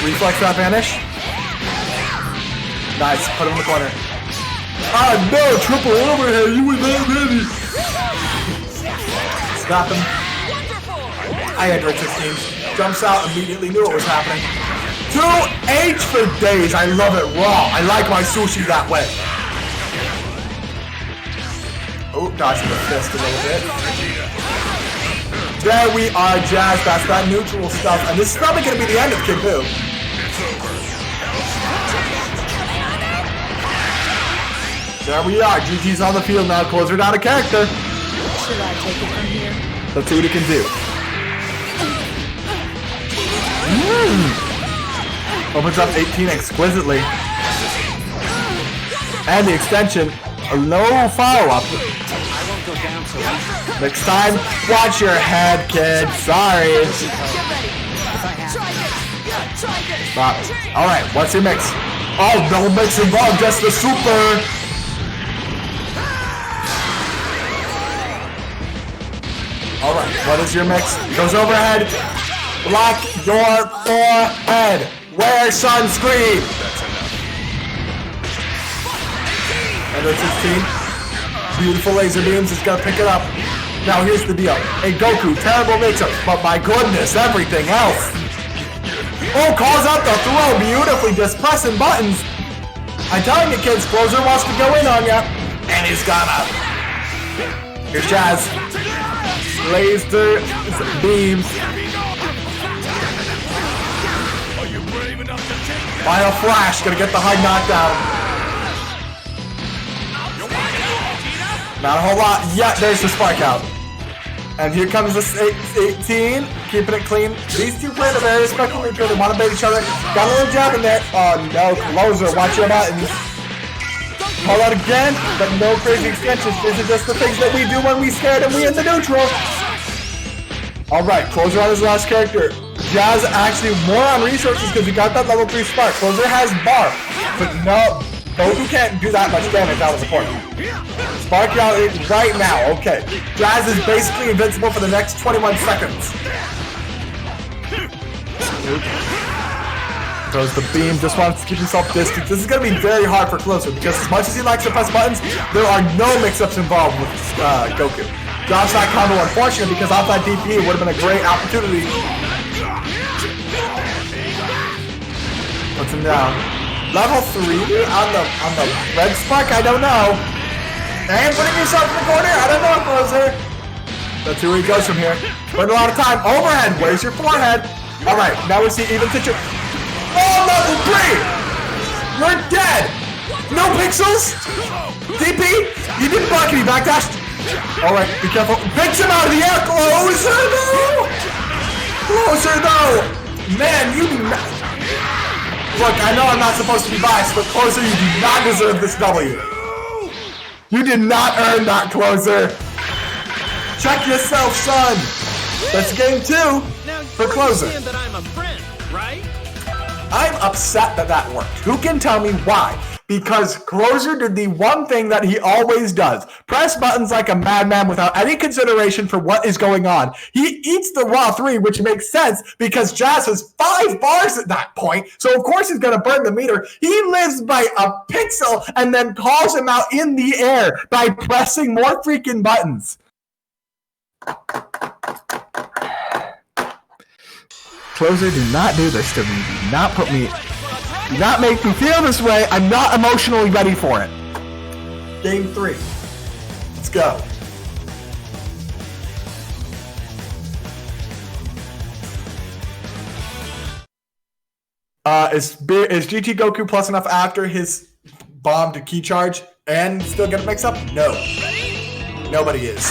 Reflex that vanish. Nice, put him in the corner. Ah no, triple overhead, you were not ready. Stop him. I had Red 16. Jumps out, immediately knew what was happening. 2H for days, I love it raw. I like my sushi that way. Oh, dodging the fist a little bit. There we are, Jazz. That's that neutral stuff. And this is probably going to be the end of Kid Buu. There we are. GG's on the field now. Closer down a character. Should I take it from here? Let's see what he can do. Opens up 18 exquisitely. And the extension. A low follow-up. Next time, watch your head, kid. Sorry. Stop. Alright, what's your mix? Oh, no mix involved, just the super. Alright, what is your mix? Goes overhead. Block your forehead. Wear sunscreen. And it's 16. Beautiful laser beams, just gotta pick it up. Now here's the deal. Hey Goku, terrible mix-up, but my goodness, everything else. Oh, calls out the throw, beautifully just pressing buttons. I'm telling you kids, Closer wants to go in on ya. And he's gonna. Here's Jazz. Laser beams. Final flash, gonna get the high knockdown. Not a whole lot yet. There's the spark out. And here comes this 18. Keeping it clean. These two played a very respectful neutral. They want to bait each other. Got a little jab in there. Oh no, Closer. Watch your buttons. Call out again, but no crazy extensions. These are just the things that we do when we scared and we in the neutral. Alright, Closer on his last character. Jazz actually more on resources because he got that level 3 spark. Closer has bar. But no, Goku can't do that much damage out of the port. Spark out right now, okay. Jazz is basically invincible for the next 21 seconds. Throws the beam, just wants to keep himself distant. This is going to be very hard for Closer because as much as he likes to press buttons, there are no mix-ups involved with Goku. Drops that combo, unfortunately, because off that DP would have been a great opportunity. Puts him down. Level 3 on the red spark, I don't know. And putting yourself in the corner, I don't know, Closer. Let's see where he goes from here. Putting a lot of time. Overhead, where's your forehead? Alright, now we see even situation. Oh, level 3! You're dead! No pixels? DP? You didn't block any backdash? Alright, be careful. Picks him out of the air! Closer, though! Closer, though! Man, you do not... Look, I know I'm not supposed to be biased, but Closer, you do not deserve this W. You did not earn that, Closer. Check yourself, son. That's game 2 for Closer. That I'm a friend, right? I'm upset that that worked. Who can tell me why? Because Closer did the one thing that he always does. Press buttons like a madman without any consideration for what is going on. He eats the raw 3, which makes sense because Jazz has 5 bars at that point. So of course he's going to burn the meter. He lives by a pixel and then calls him out in the air by pressing more freaking buttons. Closer, do not do this to me. Do not make me feel this way. I'm not emotionally ready for it. Game 3. Let's go. Is GT Goku plus enough after his bomb to key charge and still get a mix up? No. Nobody is.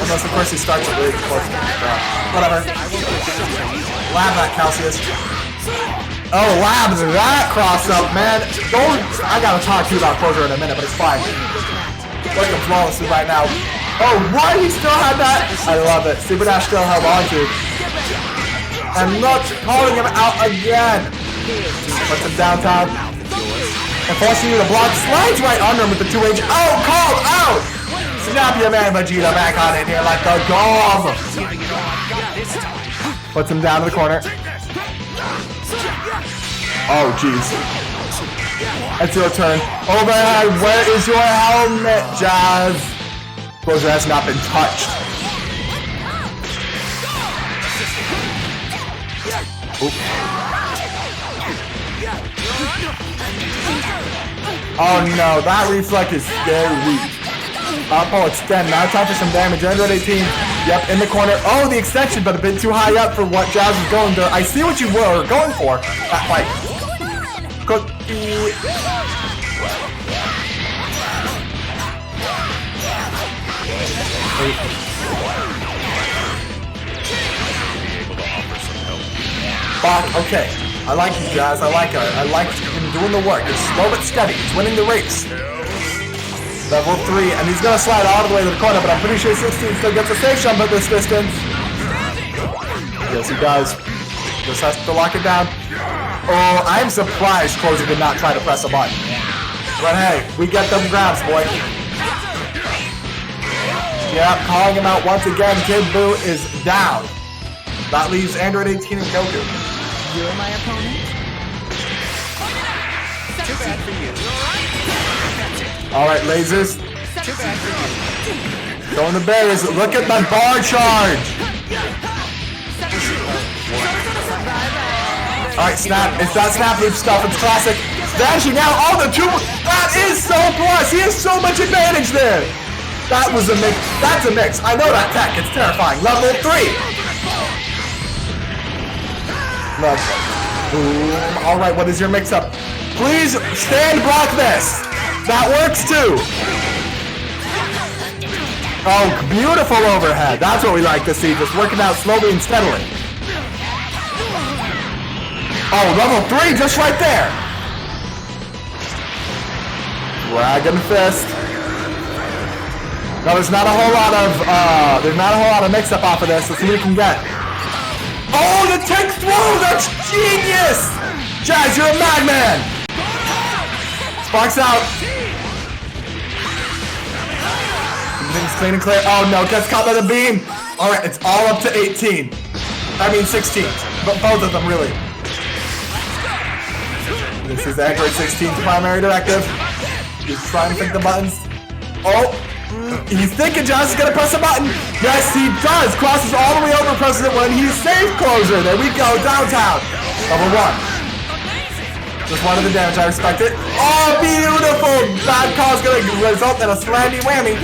Unless, of course, he starts it really close. Whatever. Lab that, Calcius. Oh, Lab that cross up, man. I gotta talk to you about Closer in a minute, but it's fine. Looking flawlessly right now. Oh, what? He still had that? I love it. Super Dash still held on to. And look, calling him out again. Puts him downtown. And forcing you to block. Slides right under him with the 2H. Oh, called out! Snap your man, Vegeta, back on in here like the gong. Puts him down to the corner. Oh, jeez. It's your turn. Overhead, where is your helmet, Jazz? Closer has not been touched. Oop. Oh no, that reflect is very weak. Up-pull extend, now time for some damage. Android 18, yep, in the corner. Oh, the extension, but a bit too high up for what Jazz is going there. I see what you were going for. That fight. Cookie. Fuck, okay. I like you, Jazz. I like him doing the work. It's slow but steady. He's winning the race. Level 3, and he's gonna slide all the way to the corner, but I'm pretty sure 16 still gets a safe jump at this distance. Yes, he does. Just has to lock it down. Oh, I'm surprised Closer did not try to press a button. But hey, we get them grabs, boy. Yep, calling him out once again. Kid Buu is down. That leaves Android 18 and Goku. You're my opponent? Too bad for you. Alright, lasers. Too bad for you. Throwing the berries. Look at my bar charge. Alright, snap. It's that snap loop stuff. It's classic. Dashing out all the two. That is so plus. He has so much advantage there. That was a mix. That's a mix. I know that tech. It's terrifying. Level 3. Boom. Alright, what is your mix up? Please stand block this. That works too. Oh, beautiful overhead. That's what we like to see. Just working out slowly and steadily. Oh, level 3 just right there. Dragon Fist. No, there's not a whole lot of mix-up off of this. Let's see what we can get. Oh, the tank throw! That's genius! Jazz, you're a madman! Sparks out. Everything's clean and clear. Oh no, gets caught by the beam. Alright, it's all up to 18. I mean 16. But both of them, really. This is Android 16's primary directive. He's trying to pick the buttons. Oh! He's thinking Jazz is gonna press a button. Yes, he does. Crosses all the way over, presses it when he's safe. Closer. There we go. Downtown. Level 1. Just one of the damage. I respect it. Oh, beautiful. Bad call's gonna result in a slammy whammy.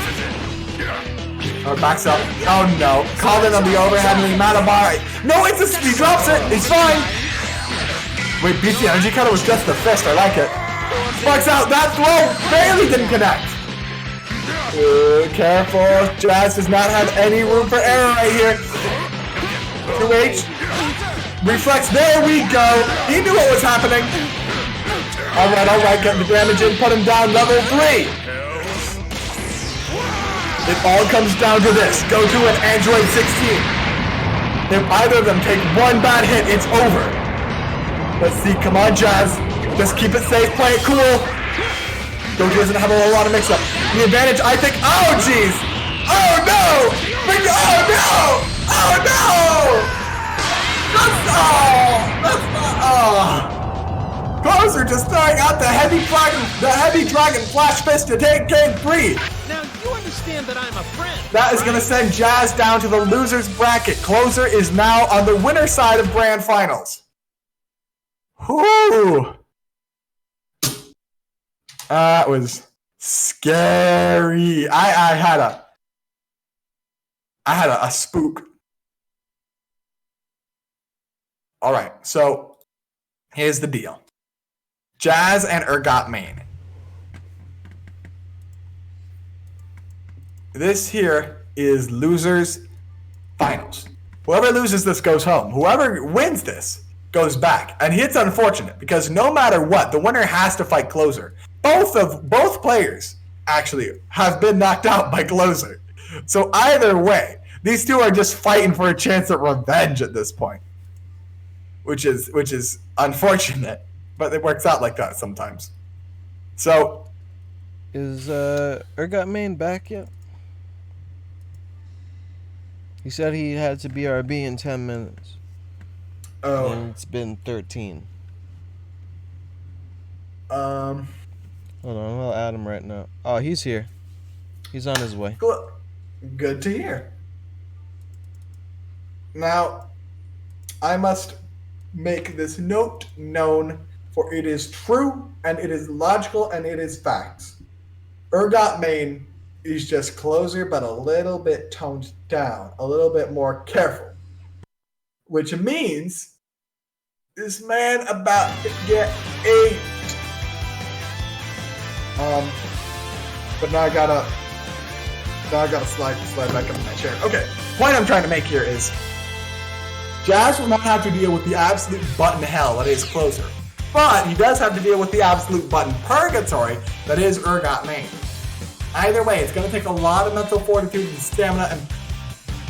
Oh, backs up. Oh no. Called in on the overhead and the amount of bar. No, he drops it. He's fine. Wait, beats the energy cutter was just the fist. I like it. Sparks out. That throw barely didn't connect. Careful. Jazz does not have any room for error right here. 2H. Reflex. There we go. He knew what was happening. Alright. Get the damage in. Put him down. Level 3. It all comes down to this. Goku and Android 16. If either of them take one bad hit, it's over. Let's see. Come on, Jazz. Just keep it safe. Play it cool. Goku doesn't have a whole lot of mix-up. The advantage, I think. Oh, jeez. Oh, no. Oh, no. Oh, no. That's not. Closer just throwing out the heavy dragon flash fist to take game 3. Now, you understand understand that I'm a friend. That is going to send Jazz down to the loser's bracket. Closer is now on the winner side of grand finals. Whoo! That was scary. I had a spook. All right, so here's the deal. Jazz and Ergot Main. This here is losers finals. Whoever loses this goes home. Whoever wins this goes back. And it's unfortunate because no matter what, the winner has to fight Closer. Both players actually have been knocked out by Closer. So either way, these two are just fighting for a chance at revenge at this point. Which is unfortunate, but it works out like that sometimes. So Is Ergot Main back yet? He said he had to BRB in 10 minutes. Oh. And it's been 13. Hold on, I'll add him right now. Oh, he's here. He's on his way. Good to hear. Now, I must make this note known, for it is true, and it is logical, and it is facts. Ergot Main is just Closer, but a little bit toned down, a little bit more careful. Which means this man about to get ate. But now I gotta slide back up in my chair. Okay, point I'm trying to make here is Jazz will not have to deal with the absolute button hell that is Closer, but he does have to deal with the absolute button purgatory that is Ergot Main. Either way, it's going to take a lot of mental fortitude and stamina and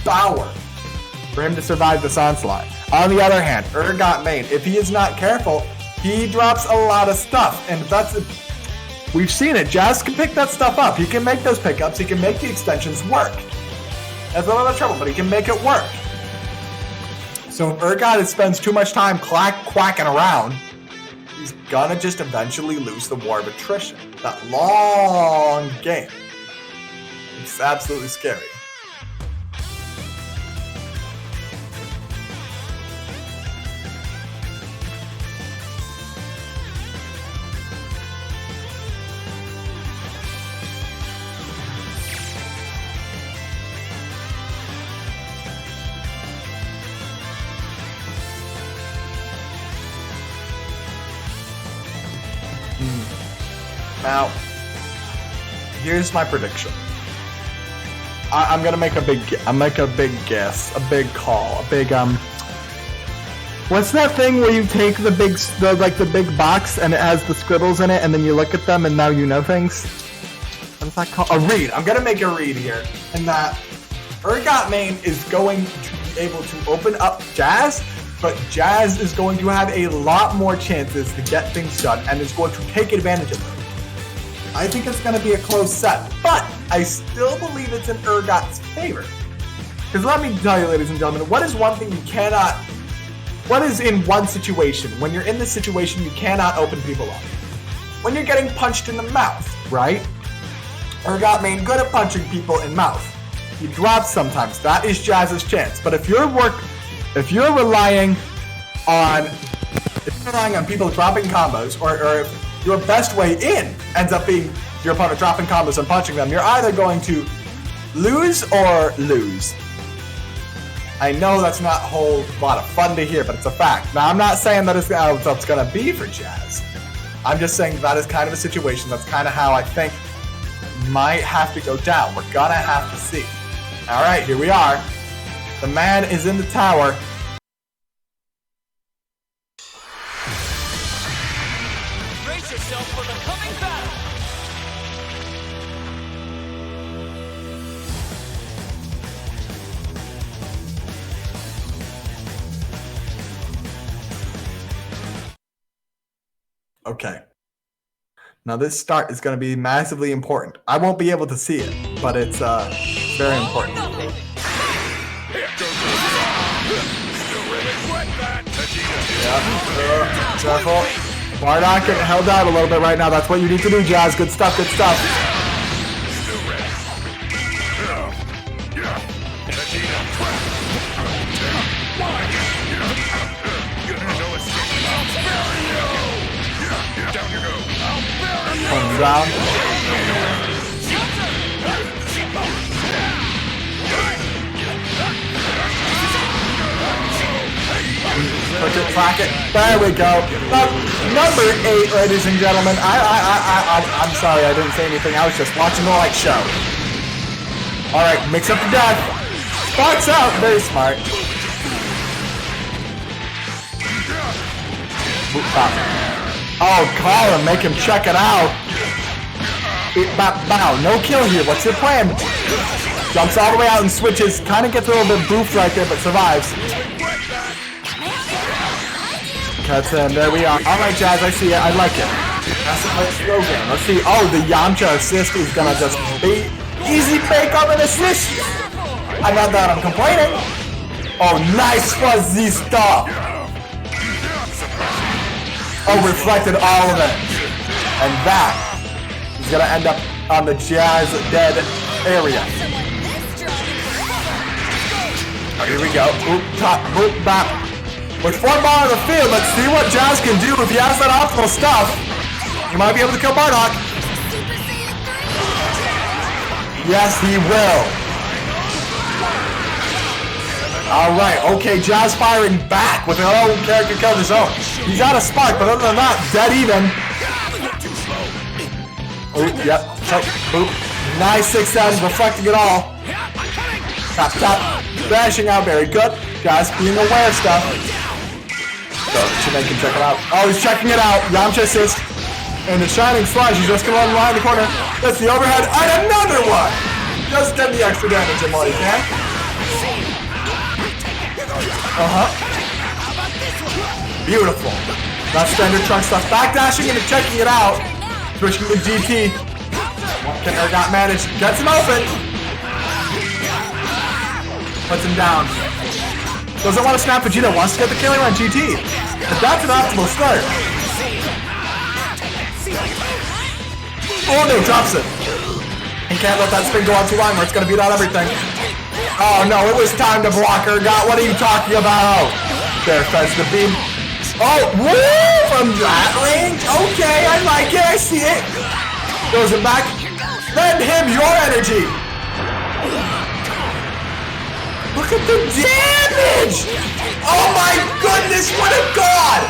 power for him to survive this onslaught. On the other hand, Ergot Main, if he is not careful, he drops a lot of stuff, and we've seen it. Jazz can pick that stuff up. He can make those pickups. He can make the extensions work. That's a lot of trouble, but he can make it work. So if Ergot spends too much time quacking around, he's gonna just eventually lose the war of attrition. That long game. It's absolutely scary. Now, here's my prediction. I'm gonna make a big guess, a big call, a big What's that thing where you take the big box and it has the scribbles in it, and then you look at them and now you know things? What's that called? A read. I'm gonna make a read here, and that Ergot Main is going to be able to open up Jazz, but Jazz is going to have a lot more chances to get things done and is going to take advantage of them. I think it's going to be a close set, but I still believe it's in Ergot's favor. Because let me tell you, ladies and gentlemen, what is one thing you cannot... What is in one situation? When you're in this situation, you cannot open people up. When you're getting punched in the mouth, right? Ergot Main good at punching people in mouth. He drops sometimes. That is Jazz's chance. But if you're relying on people dropping combos, or if your best way in ends up being your opponent dropping combos and punching them, you're either going to lose or lose. I know that's not a whole lot of fun to hear, but it's a fact. Now, I'm not saying that it's how it's going to be for Jazz. I'm just saying that is kind of a situation. That's kind of how I think might have to go down. We're going to have to see. All right, here we are. The man is in the tower. Brace yourself for the coming battle! Okay. Now this start is going to be massively important. I won't be able to see it, but it's very important. Yeah, careful. Bardock getting held out a little bit right now. That's what you need to do, Jazz. Good stuff, good stuff. Comes down. Push it, crack it. There we go. Number 8, ladies and gentlemen. I'm sorry I didn't say anything. I was just watching the light show. All right, mix up the death. Sparks out. Very smart. Oh, call him. Make him check it out. Bow. No kill here. What's your plan? Jumps all the way out and switches. Kind of gets a little bit boofed right there, but survives. Cuts in. There we are. All right, Jazz. I see it. I like it. That's a nice slow game. Let's see. Oh, the Yamcha assist is going to just be easy bake on an assist. I'm not that I'm complaining. Oh, nice fuzzy stuff. Oh, reflected all of it. And that is going to end up on the Jazz dead area. Here we go. Oop, top, boop, bop. With 4 ball on the field, let's see what Jazz can do if he has that optimal stuff. He might be able to kill Bardock. Yes, he will. All right, okay, Jazz firing back with her own character kill of his own. He's out of spark, but other than that, dead even. Oh, yep, boop. Nice 6-7, reflecting it all. Tap, bashing out, very good. Jazz being aware of stuff. So, should make him check it out. Oh, he's checking it out. Yamcha assist. And the Shining Slash, he's just gonna run around the corner. That's the overhead, and another one! Just get the extra damage in while you can. Beautiful. That's standard Trunk stuff. Backdashing and checking it out. Switching to GT. Can Ergot manage? Gets him open. Puts him down. Doesn't want to snap Vegeta. Wants to get the killing on GT. But that's an optimal start. Oh no, drops it. He can't let that spin go on too long or it's going to beat out everything. Oh no, it was time to block Ergot. What are you talking about? There, fetch the beam. Oh, woo! From that range? Okay, I like it. I see it. Goes it back. Lend him your energy. Look at the damage! Oh my goodness, what a god!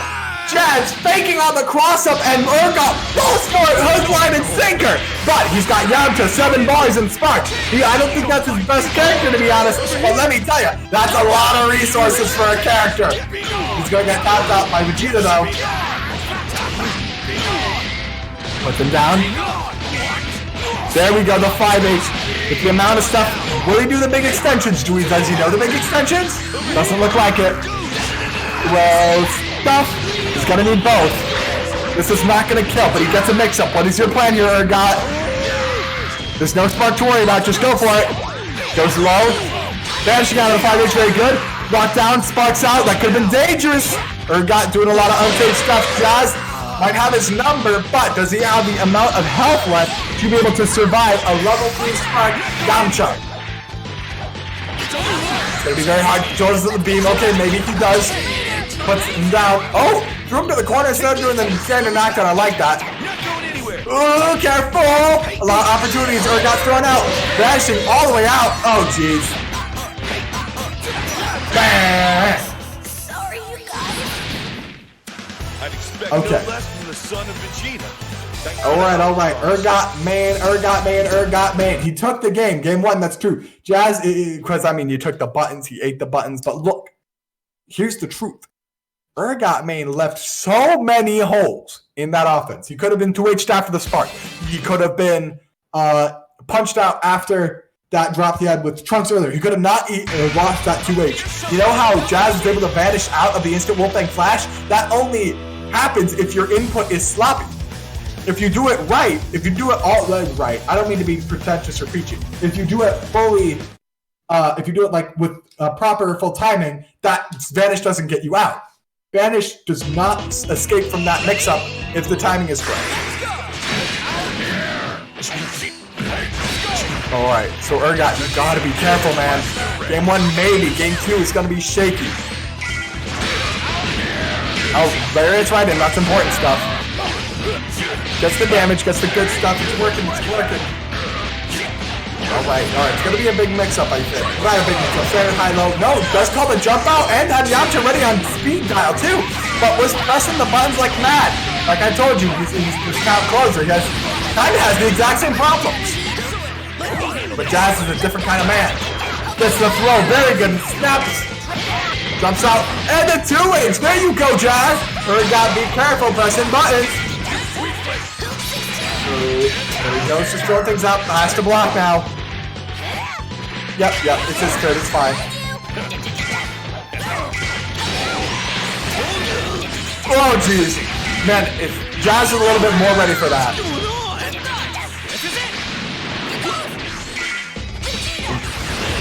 Jazz faking on the cross-up and Ergot goes for it, hook, line, and sinker! But he's got Yamcha, 7 bars and sparks. I don't think that's his best character, to be honest. But let me tell you, that's a lot of resources for a character. He's gonna get tapped out by Vegeta, though. Put them down. There we go, the 5H. With the amount of stuff, will he do the big extensions? Does he know the big extensions? Doesn't look like it. Well, stuff. He's gonna need both. This is not gonna kill, but he gets a mix-up. What is your plan here, Ergot? There's no spark to worry about, just go for it. Goes low. Vanishing out of the 5H, very good. Locked down, sparks out, that could have been dangerous. Ergot doing a lot of unsafe stuff. Jazz might have his number, but does he have the amount of health left to be able to survive a level 3 spark Yamcha? It's gonna be very hard. Jones at the beam. Okay, maybe he does. Puts him down. Oh, threw him to the corner instead of doing the standard knockdown. I like that. Ooh, careful! A lot of opportunities. Got thrown out. Dashing all the way out. Oh, jeez. Bang! Sorry, you guys. I'd expect Okay. no less from the son of Vegeta. All right. Ergot man. He took the game. Game 1, that's true. Jazz, because, I mean, you took the buttons. He ate the buttons. But look, here's the truth. Ergot man left so many holes in that offense. He could have been 2H'd after the spark. He could have been punched out after that drop he had with Trunks earlier. He could have not lost that 2H. You know how Jazz is able to vanish out of the instant Wolfang Flash? That only happens if your input is sloppy. If you do it right, if you do it all right, I don't mean to be pretentious or preachy. If you do it fully, if you do it like with proper full timing, that vanish doesn't get you out. Vanish does not escape from that mix-up if the timing is correct. Alright, so Urgot, you gotta be careful, man. Game 1, maybe. Game 2 is gonna be shaky. Oh, Lariat's right in. That's important stuff. Gets the damage, gets the good stuff. It's working, it's working. Alright, it's gonna be a big mix-up, I think. Not a big mix-up. Standard high-low. No, does call the jump out and had the option ready on speed dial, too. But was pressing the buttons like mad. Like I told you, he's count closer. He kind of has the exact same problems. But Jazz is a different kind of man. Gets the throw, very good. Snaps. Jumps out, and the 2-waves. There you go, Jazz. Urgot, be careful, pressing buttons. There he goes, just throwing things up. Has to block now. Yep, it's his turn, it's fine. Oh, jeez. Man, if Jazz is a little bit more ready for that.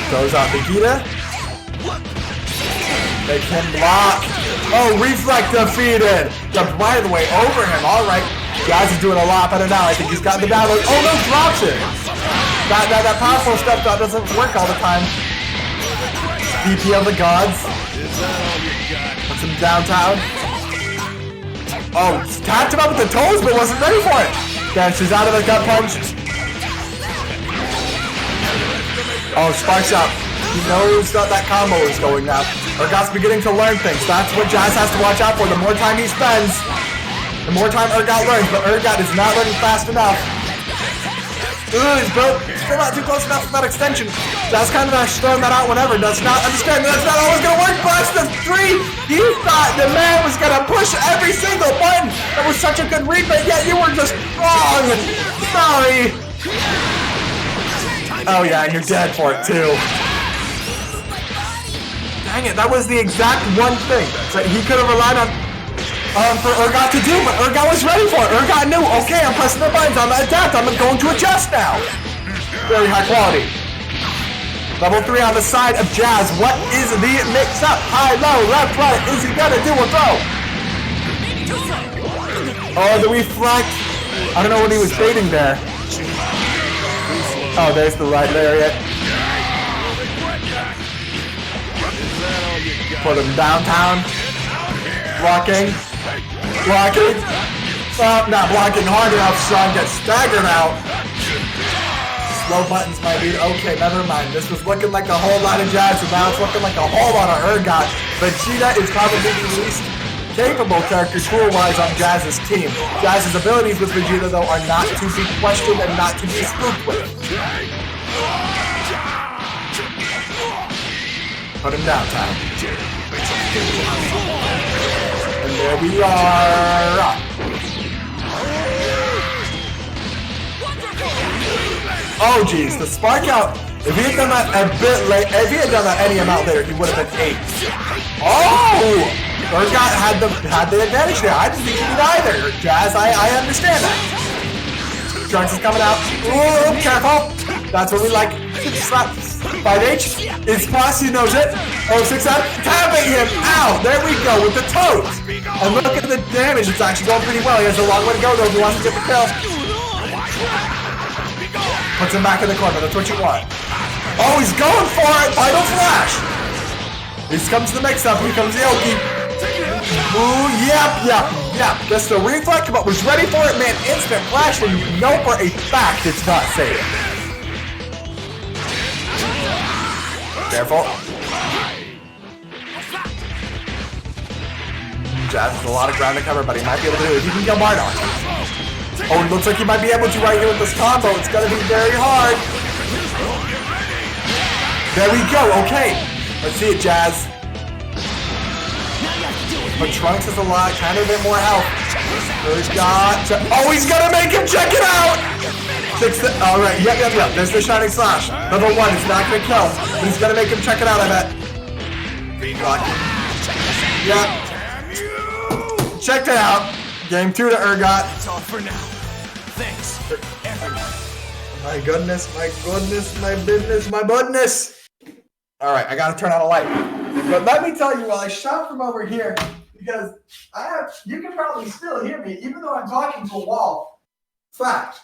Throws out Vegeta. Make him block. Oh, Reflect defeated. Jumped right away over him. All right. Jazz is doing a lot better now. I think he's got the battle. Oh, no, drops it. That powerful stuff that doesn't work all the time. DP of the gods. Puts him downtown. Oh, tapped him up with the toes, but wasn't ready for it. Dances out of the gut punch. Oh, Sparks up. He knows that combo is going now. Urgot's beginning to learn things. That's what Jazz has to watch out for. The more time he spends, the more time Urgot learns. But Urgot is not learning fast enough. Ooh, he's still not too close enough for that extension. Jazz kind of throwing that out whenever. Does not understand that's not always going to work. Blast the 3. He thought the man was going to push every single button. That was such a good read, but yet you were just wrong. Sorry. Oh yeah, and you're dead for it too. Dang it, that was the exact one thing that he could have relied on for Urgot to do, but Urgot was ready for it. Urgot knew, okay, I'm pressing the buttons, I'm adapt, I'm going to adjust now. Very high quality. Level 3 on the side of Jazz. What is the mix-up? High, low, left, right. Is he gonna do a throw? Oh, the reflect. I don't know what he was baiting there. Oh, there's the right lariat. Put him downtown. Blocking. Oh, not blocking hard enough. Sean gets staggered out. Slow buttons, my dude. Okay, never mind. This was looking like a whole lot of Jazz, and now it's looking like a whole lot of Urgot. Vegeta is probably the least capable character tool-wise on Jazz's team. Jazz's abilities with Vegeta, though, are not to be questioned and not to be spooked with. Put him down, Tom. And there we are. Oh, geez, the spark out. If he had done that a bit late, if he had done that any amount later, he would have been 8. Oh! Urgot had the advantage there. I didn't think he did either. Jazz, I understand that. Trunks is coming out. Ooh, careful. That's what we like. Slap. 5H. It's plus, he knows it. Oh, 6 out. Tapping him. Ow. There we go with the toes. And look at the damage. It's actually going pretty well. He has a long way to go, though, if he wants to get the kill. Puts him back in the corner. That's what you want. Oh, he's going for it. Vital Flash. This comes the mix-up. Here comes the Oki. Ooh, yep. Just a reflect, but was ready for it, man. Instant flash, and you know for a fact it's not safe. Careful. Jazz has a lot of ground to cover, but he might be able to do it. He can kill Bardock. Oh, it looks like he might be able to right here with this combo. It's gonna be very hard. There we go. Okay. Let's see it, Jazz. But Trunks has a lot, kind of a bit more health. Oh, he's gonna make him check it out! All right, yep. There's the Shining Slash. Number 1, it's not gonna kill. He's gonna make him check it out, I bet. Yep. Checked it out. Game 2 to Urgot. That's all for now. Thanks, everyone. My goodness, my business. All right, I gotta turn on a light. But let me tell you, while I shout from over here, because you can probably still hear me, even though I'm talking to a wall. Fact.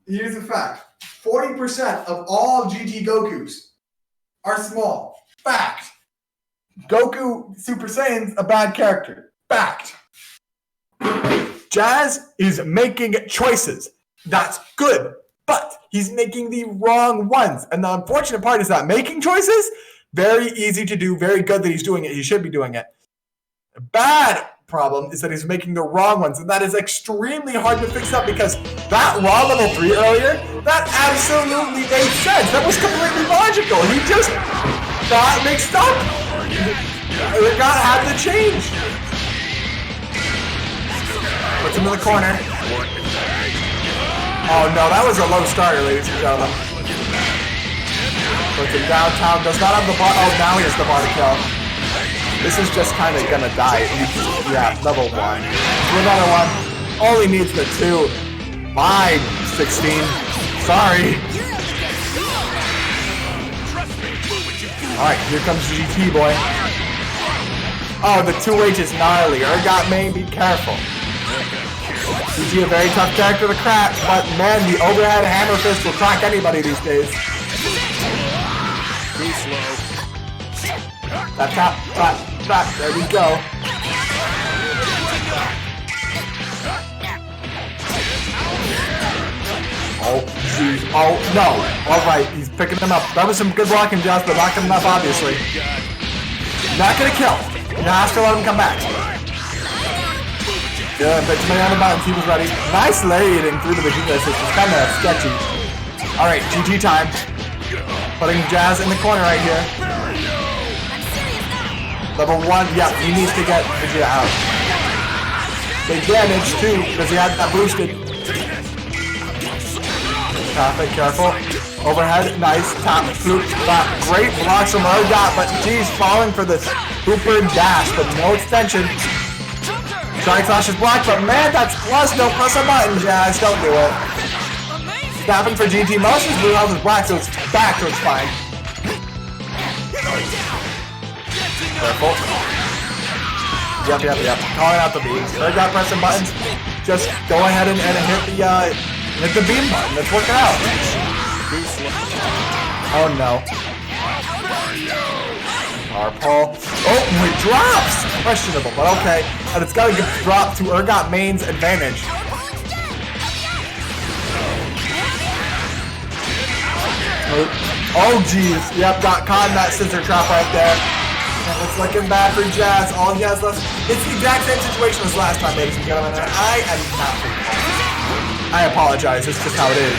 Here's a fact. 40% of all GT Gokus are small. Fact. Goku Super Saiyan's a bad character. Fact. Jazz is making choices. That's good, but he's making the wrong ones. And the unfortunate part is that making choices, very easy to do, very good that he's doing it. He should be doing it. The bad problem is that he's making the wrong ones, and that is extremely hard to fix up because that raw level 3 earlier, that absolutely made sense. That was completely logical. He just got mixed up. It got had to change. Puts him in the corner. Oh no, that was a low starter, ladies and gentlemen. Puts him downtown, does not have the bar. Oh, now he has the bar to kill. This is just kind of gonna die. Yeah, level 1. Do another one. Only needs the 2. Fine, 16. Sorry. Alright, here comes GT boy. Oh, the 2H is gnarly. Urgot main, be careful. GT a very tough character to crack, but man, the overhead hammer fist will crack anybody these days. Too slow. Tap. There we go. Oh, geez. Oh, no. All right, he's picking him up. That was some good blocking, Josh, but not good enough, obviously. Not gonna kill. Now has to let him come back. Good, but too many on the buttons. He was ready. Nice leading through the Vegeta assist. It's kind of sketcy. All right, GG time. Putting Jazz in the corner right here. Level 1, yeah, he needs to get Vegeta out. Big damage too, because he had that boosted. Traffic, careful. Overhead, nice. Top, flute, back. Great blocks from Urgot, but geez, falling for this Hooper dash, but no extension. Trying to slash his block, but man, that's plus. Don't press a button, Jazz. Don't do it. Snapping for GT. Most of his blue health is black, so it's back, so it's fine. Careful. Yep. Calling out the beams. Urgot pressing buttons. Just go ahead and hit the beam button. Let's work it out. Oh no. Power pull. Oh, it drops! Questionable, but okay. And it's gotta get dropped to Urgot main's advantage. Oh geez. Yep, got caught in that scissor trap right there. And it's looking bad for Jazz. All he has left. It's the exact same situation as last time, ladies and gentlemen. And I am not. I apologize. It's just how it is.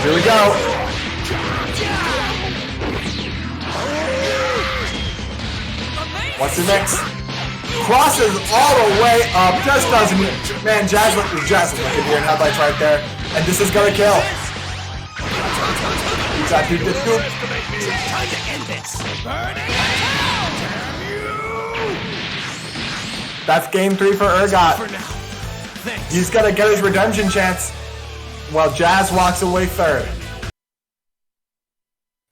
Here we go. What's the next? Crosses all the way up. Just doesn't. Man, Jazz is looking here in headlights right there. And this is gonna kill. Exactly. That's game 3 for Urgot. He's gonna get his redemption chance while Jazz walks away 3rd.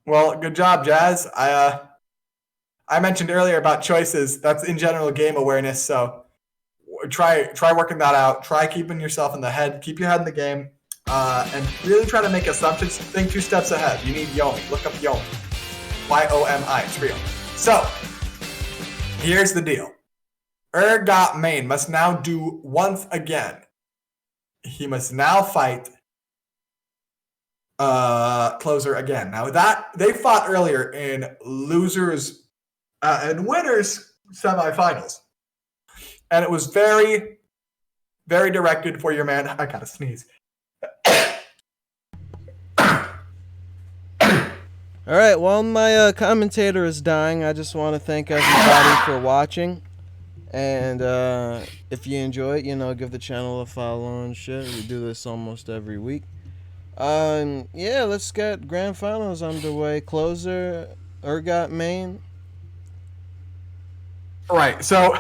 Well, good job, Jazz. I mentioned earlier about choices. That's in general game awareness. So try working that out. Try keeping yourself in the head. Keep your head in the game. And really try to make assumptions. Think 2 steps ahead. You need Yomi. Look up Yomi. Y-O-M-I. It's real. So, here's the deal. Urgot main must now do once again. He must now fight Closer again. Now that they fought earlier in losers and winners semifinals. And it was very, very directed for your man. I gotta sneeze. All right, while my commentator is dying, I just want to thank everybody for watching. And if you enjoy it, give the channel a follow and shit. We do this almost every week. Yeah, let's get grand finals underway. Closer, Urgot main. All right, so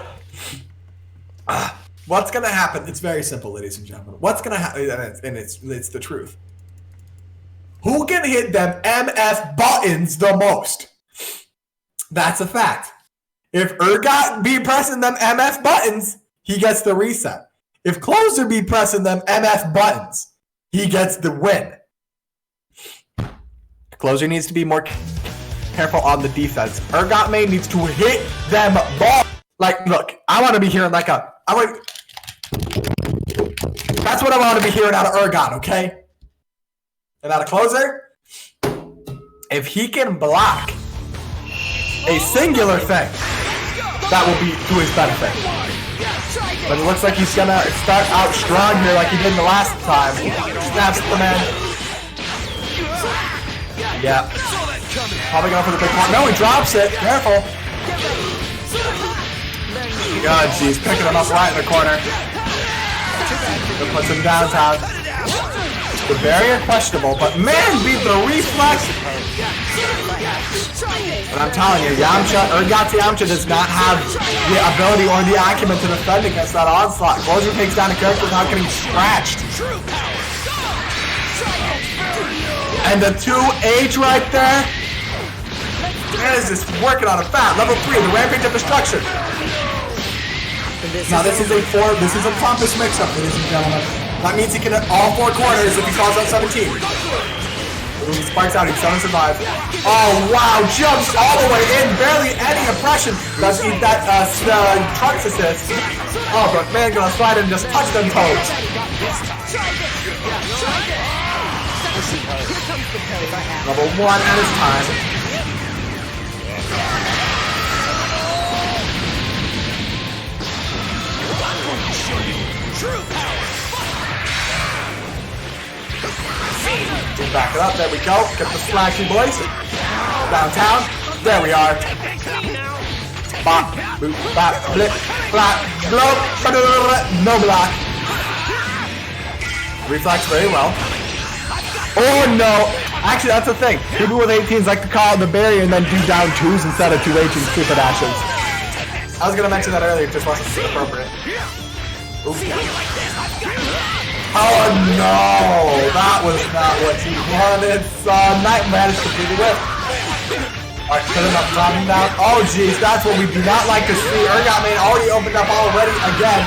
what's gonna happen? It's very simple, ladies and gentlemen. What's gonna happen? And it's the truth. Who can hit them MF buttons the most? That's a fact. If Urgot be pressing them MF buttons, he gets the reset. If Closer be pressing them MF buttons, he gets the win. Closer needs to be more careful on the defense. AuTomaton needs to hit them ball. Like, look, I want to be hearing like a... That's what I want to be hearing out of AuTomaton, okay? And out of Closer, if he can block a singular thing, that will be to his benefit. But it looks like he's gonna start out strong here like he did the last time. Snaps the man. Yeah. Probably going for the big one. No, he drops it. Careful. God, jeez. Picking him up right in the corner. It puts him downtown. The barrier questionable, but man beat the reflex. And I'm telling you, Yamcha does not have the ability or the acumen to defend against that onslaught. Closer takes down a character without getting scratched. And the 2H right there. Man is just working on a fat. Level 3, the Rampage of Destruction. Now this is a compass mix-up, ladies and gentlemen. That means he can hit all 4 corners if he calls out 17. He spikes out, he doesn't survive. Oh wow, jumps all the way in, barely any oppression. That's that Trunks assist. Oh, but man gonna slide and just touch them toes. Level 1 at his time. True power. We'll back it up. There we go. Get the slashy boys. Downtown. There we are. Bop, boop, bop, blip, flap, blow, no block. Reflex very well. Oh no! Actually, that's the thing. People with 18s like to call out the barrier and then do down 2s instead of 2H and stupid ashes. I was gonna mention that earlier, it just wasn't appropriate. Oops. Oh no! That was not what you wanted, son. Night managed to beat it with. Alright, put him up, dropping down. Oh jeez, that's what we do not like to see. AuTomaton already opened up already again.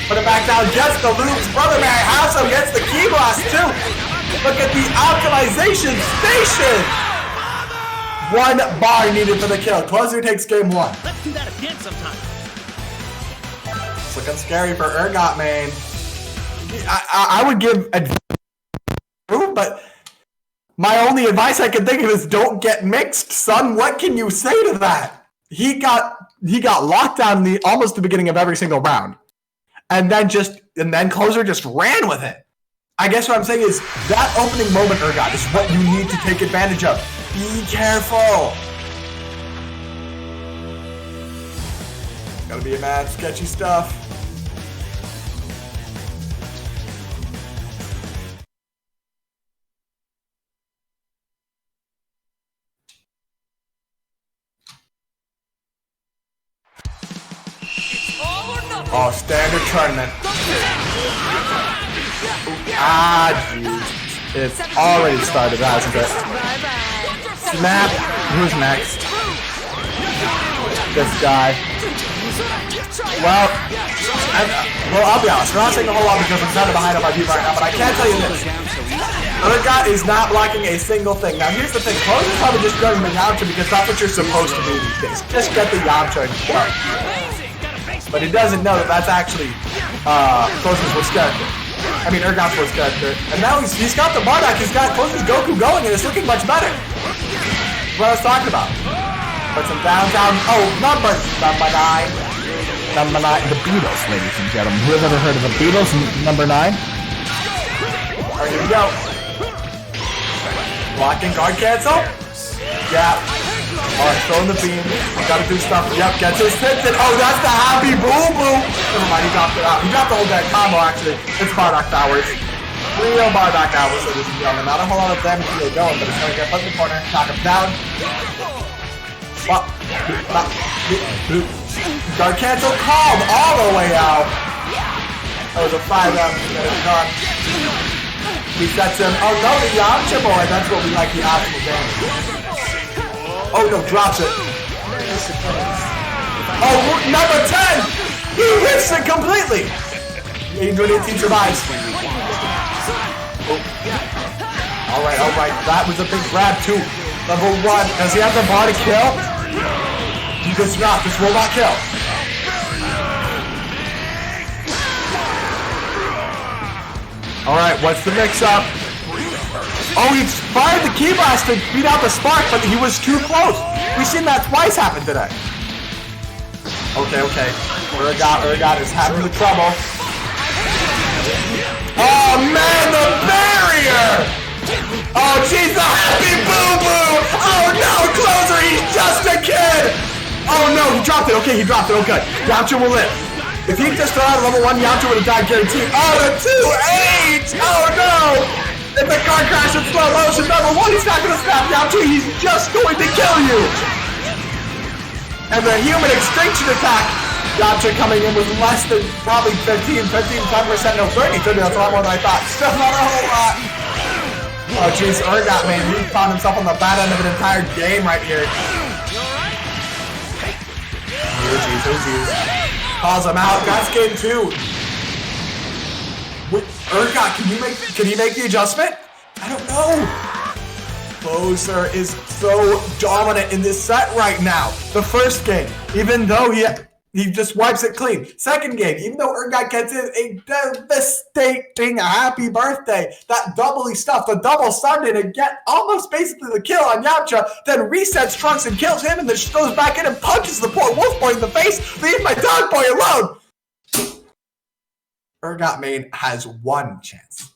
Put it back down, gets the loops. Brother Mary also gets the key blast too. Look at the optimization station! 1 bar needed for the kill. Closer takes game 1. Let's do that again sometime. It's looking scary for AuTomaton. I would give advice, but my only advice I can think of is don't get mixed, son. What can you say to that? He got locked down the almost the beginning of every single round, and then Closer just ran with it. I guess what I'm saying is that opening moment, AuTomaton, is what you need to take advantage of. Be careful. Gotta be mad, sketchy stuff. Oh, standard tournament. Ah, jeez. It's already started, hasn't it? Snap. Who's next? This guy. Well, I'll be honest. We're not saying a whole lot because we're kind of behind on my view right now, but I can tell you this. AuTomaton is not blocking a single thing. Now, here's the thing. Closer's probably just going the Yamcha because that's what you're supposed to do these days. Just get the Yamcha and start. But he doesn't know that that's actually Closer's worst character. I mean, AuTomaton's worst character. And now he's got the Bardock, he's got Closer's Goku going, and it's looking much better. That's what I was talking about. Put some downtown. Oh, number 9. Number 9. The Beatles, ladies and gentlemen. Who has ever heard of the Beatles? Number 9. Alright, here we go. Blocking guard cancel. Yeah. Alright, throwing the beam. Gotta do stuff. Yep, gets his hits in. Oh, that's the happy boo boo. Never mind, he dropped it out. He dropped the whole deck combo, actually. It's Bardock Towers. Real Bardock Towers, ladies and gentlemen. Not a whole lot of damage really going, but it's gonna get put in the corner. Knock him down. Guard cancel called all the way out. That was a 5M. He sets him. Oh no, the Yamcha boy. That's what we like, the optimal damage. Oh no, drops it. Oh, number 10! He hits it completely! 818 survives. Oh. Alright. That was a big grab too. Level 1. Does he have the bar to kill? He does not. This will not kill. Alright, what's the mix-up? Oh, he fired the key blast to beat out the spark, but he was too close. We've seen that twice happen today. Okay. Urgot is having the trouble. Oh man, the barrier! Oh jeez, the happy boo-boo! Oh no, closer, he's just a kid! Oh no, he dropped it. Okay, he dropped it. Okay, Yamcha will live. If he just started level 1, Yamcha would have died guaranteed. Oh, the 2-8! Oh no! If the car crashes in slow motion, level 1, he's not gonna stop Yamcha, he's just going to kill you! And the human extinction attack, Yamcha coming in with less than probably 10%, no, 30, that's a lot more than I thought. Still not a whole lot. Oh jeez, Urgot, man, he found himself on the bad end of an entire game right here. Oh jeez. Calls him out, that's game 2. Wait, Urgot, can you make the adjustment? I don't know. Closer is so dominant in this set right now. The first game, even though he just wipes it clean. Second game, even though Urgot gets in a devastating happy birthday, that doubly stuff, the double Sunday to get almost basically the kill on Yamcha, then resets Trunks and kills him and then just goes back in and punches the poor Wolf Boy in the face. Leave my dog boy alone. Urgot main has one chance.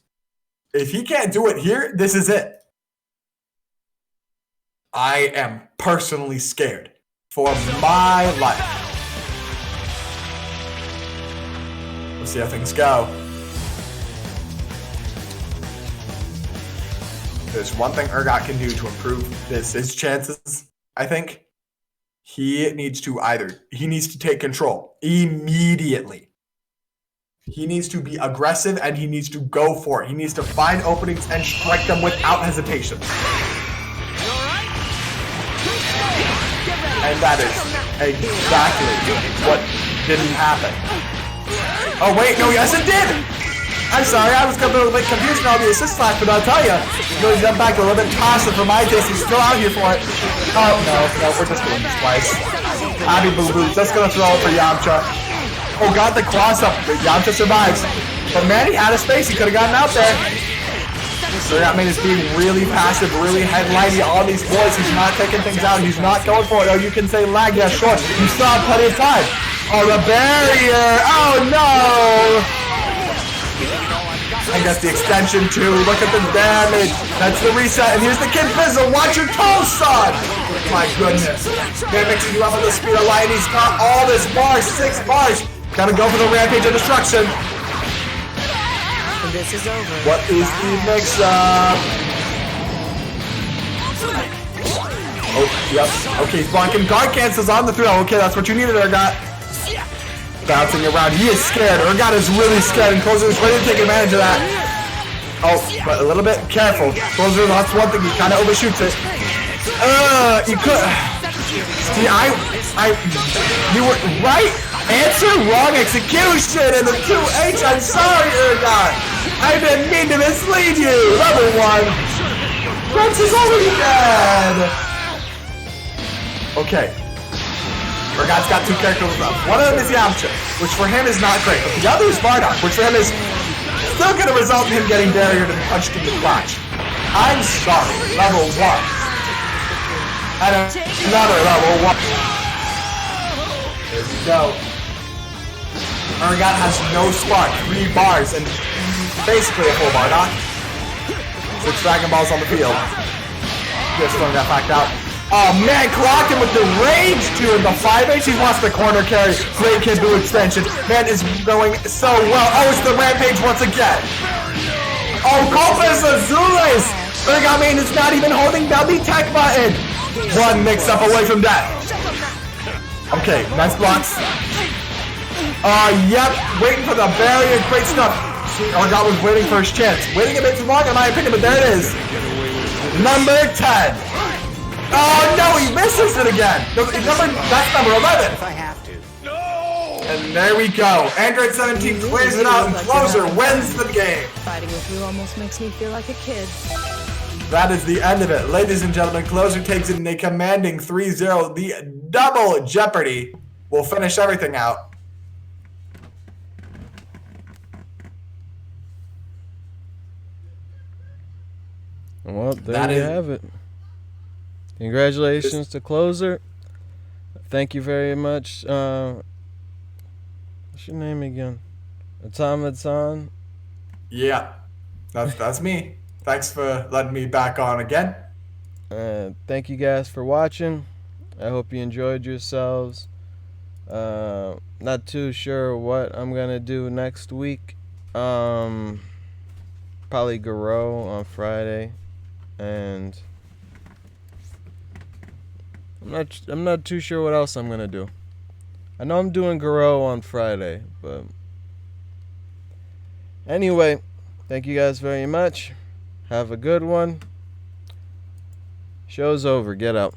If he can't do it here, this is it. I am personally scared for my life. Let's see how things go. There's one thing Urgot can do to improve his chances, I think. He needs to take control immediately. He needs to be aggressive and he needs to go for it. He needs to find openings and strike them without hesitation. And that is exactly what didn't happen. Oh wait, no, yes it did! I'm sorry, I was a little bit confused on all the assist slash, but I'll tell you, really jump back a little bit faster for my taste. He's still out here for it. Oh no, we're just doing this twice. Abby Boo Boo just gonna throw it for Yamcha. Oh, got the cross up. Yamcha survives. But man, he had a space. He could have gotten out there. Urgot is being really passive, really headlighty. All these boys, he's not taking things out. He's not going for it. Oh, you can say lag, yeah, sure. You still have plenty of time. Oh, the barrier. Oh, no. I guess the extension, too. Look at the damage. That's the reset. And here's the Kid Fizzle. Watch your toes, son. My goodness. Man mixing you up with the speed of light. He's got all this bars, 6 bars. Gotta go for the rampage of destruction. This is over. What is the mix-up? Oh, yep. Okay, he's blocking. Guard cancels on the throw. Okay, that's what you needed, Urgot. Bouncing around. He is scared. Urgot is really scared, and Closer is ready to take advantage of that. Oh, but a little bit careful. Closer, that's one thing. He kind of overshoots it. You could... See, you were right. Answer, wrong execution, and the 2H. I'm sorry, Urgot. I didn't mean to mislead you. Level 1. Trunks is already dead. Okay. Urgot's got 2 characters left. One of them is Yamcha, which for him is not great. But the other is Bardock, which for him is still going to result in him getting barriered and punched in the crotch. I'm sorry. Level 1. And another level 1. There we go. Urgot has no spark, 3 bars, and basically a full Bardock. 6 Dragon Balls on the field. Just one got backed out. Oh man, clocking with the rage too in the 5H. He wants the corner carry. Great Kid Buu extension. Man is going so well. Oh, it's the rampage once again. Oh, Copas Azules. Urgot main is not even holding down the tech button. One mix-up away from death. Okay, nice blocks. Yep, waiting for the barrier, great stuff. Urgot was waiting for his chance. Waiting a bit too long in my opinion, but there it is. Number 10. Oh no, he misses it again. That's number 11. If I have to. And there we go. Android 17 clears it out and Closer wins the game. Fighting with you almost makes me feel like a kid. That is the end of it. Ladies and gentlemen, Closer takes it in a commanding 3-0. The double Jeopardy will finish everything out. Well, there you have it. Congratulations to Closer. Thank you very much. What's your name again? AuTomaton? Yeah, that's me. Thanks for letting me back on again. Thank you guys for watching. I hope you enjoyed yourselves. Not too sure what I'm going to do next week. Probably Garou on Friday. And I'm not too sure what else I'm going to do. I know I'm doing Garou on Friday, but anyway, thank you guys very much. Have a good one. Show's over. Get out.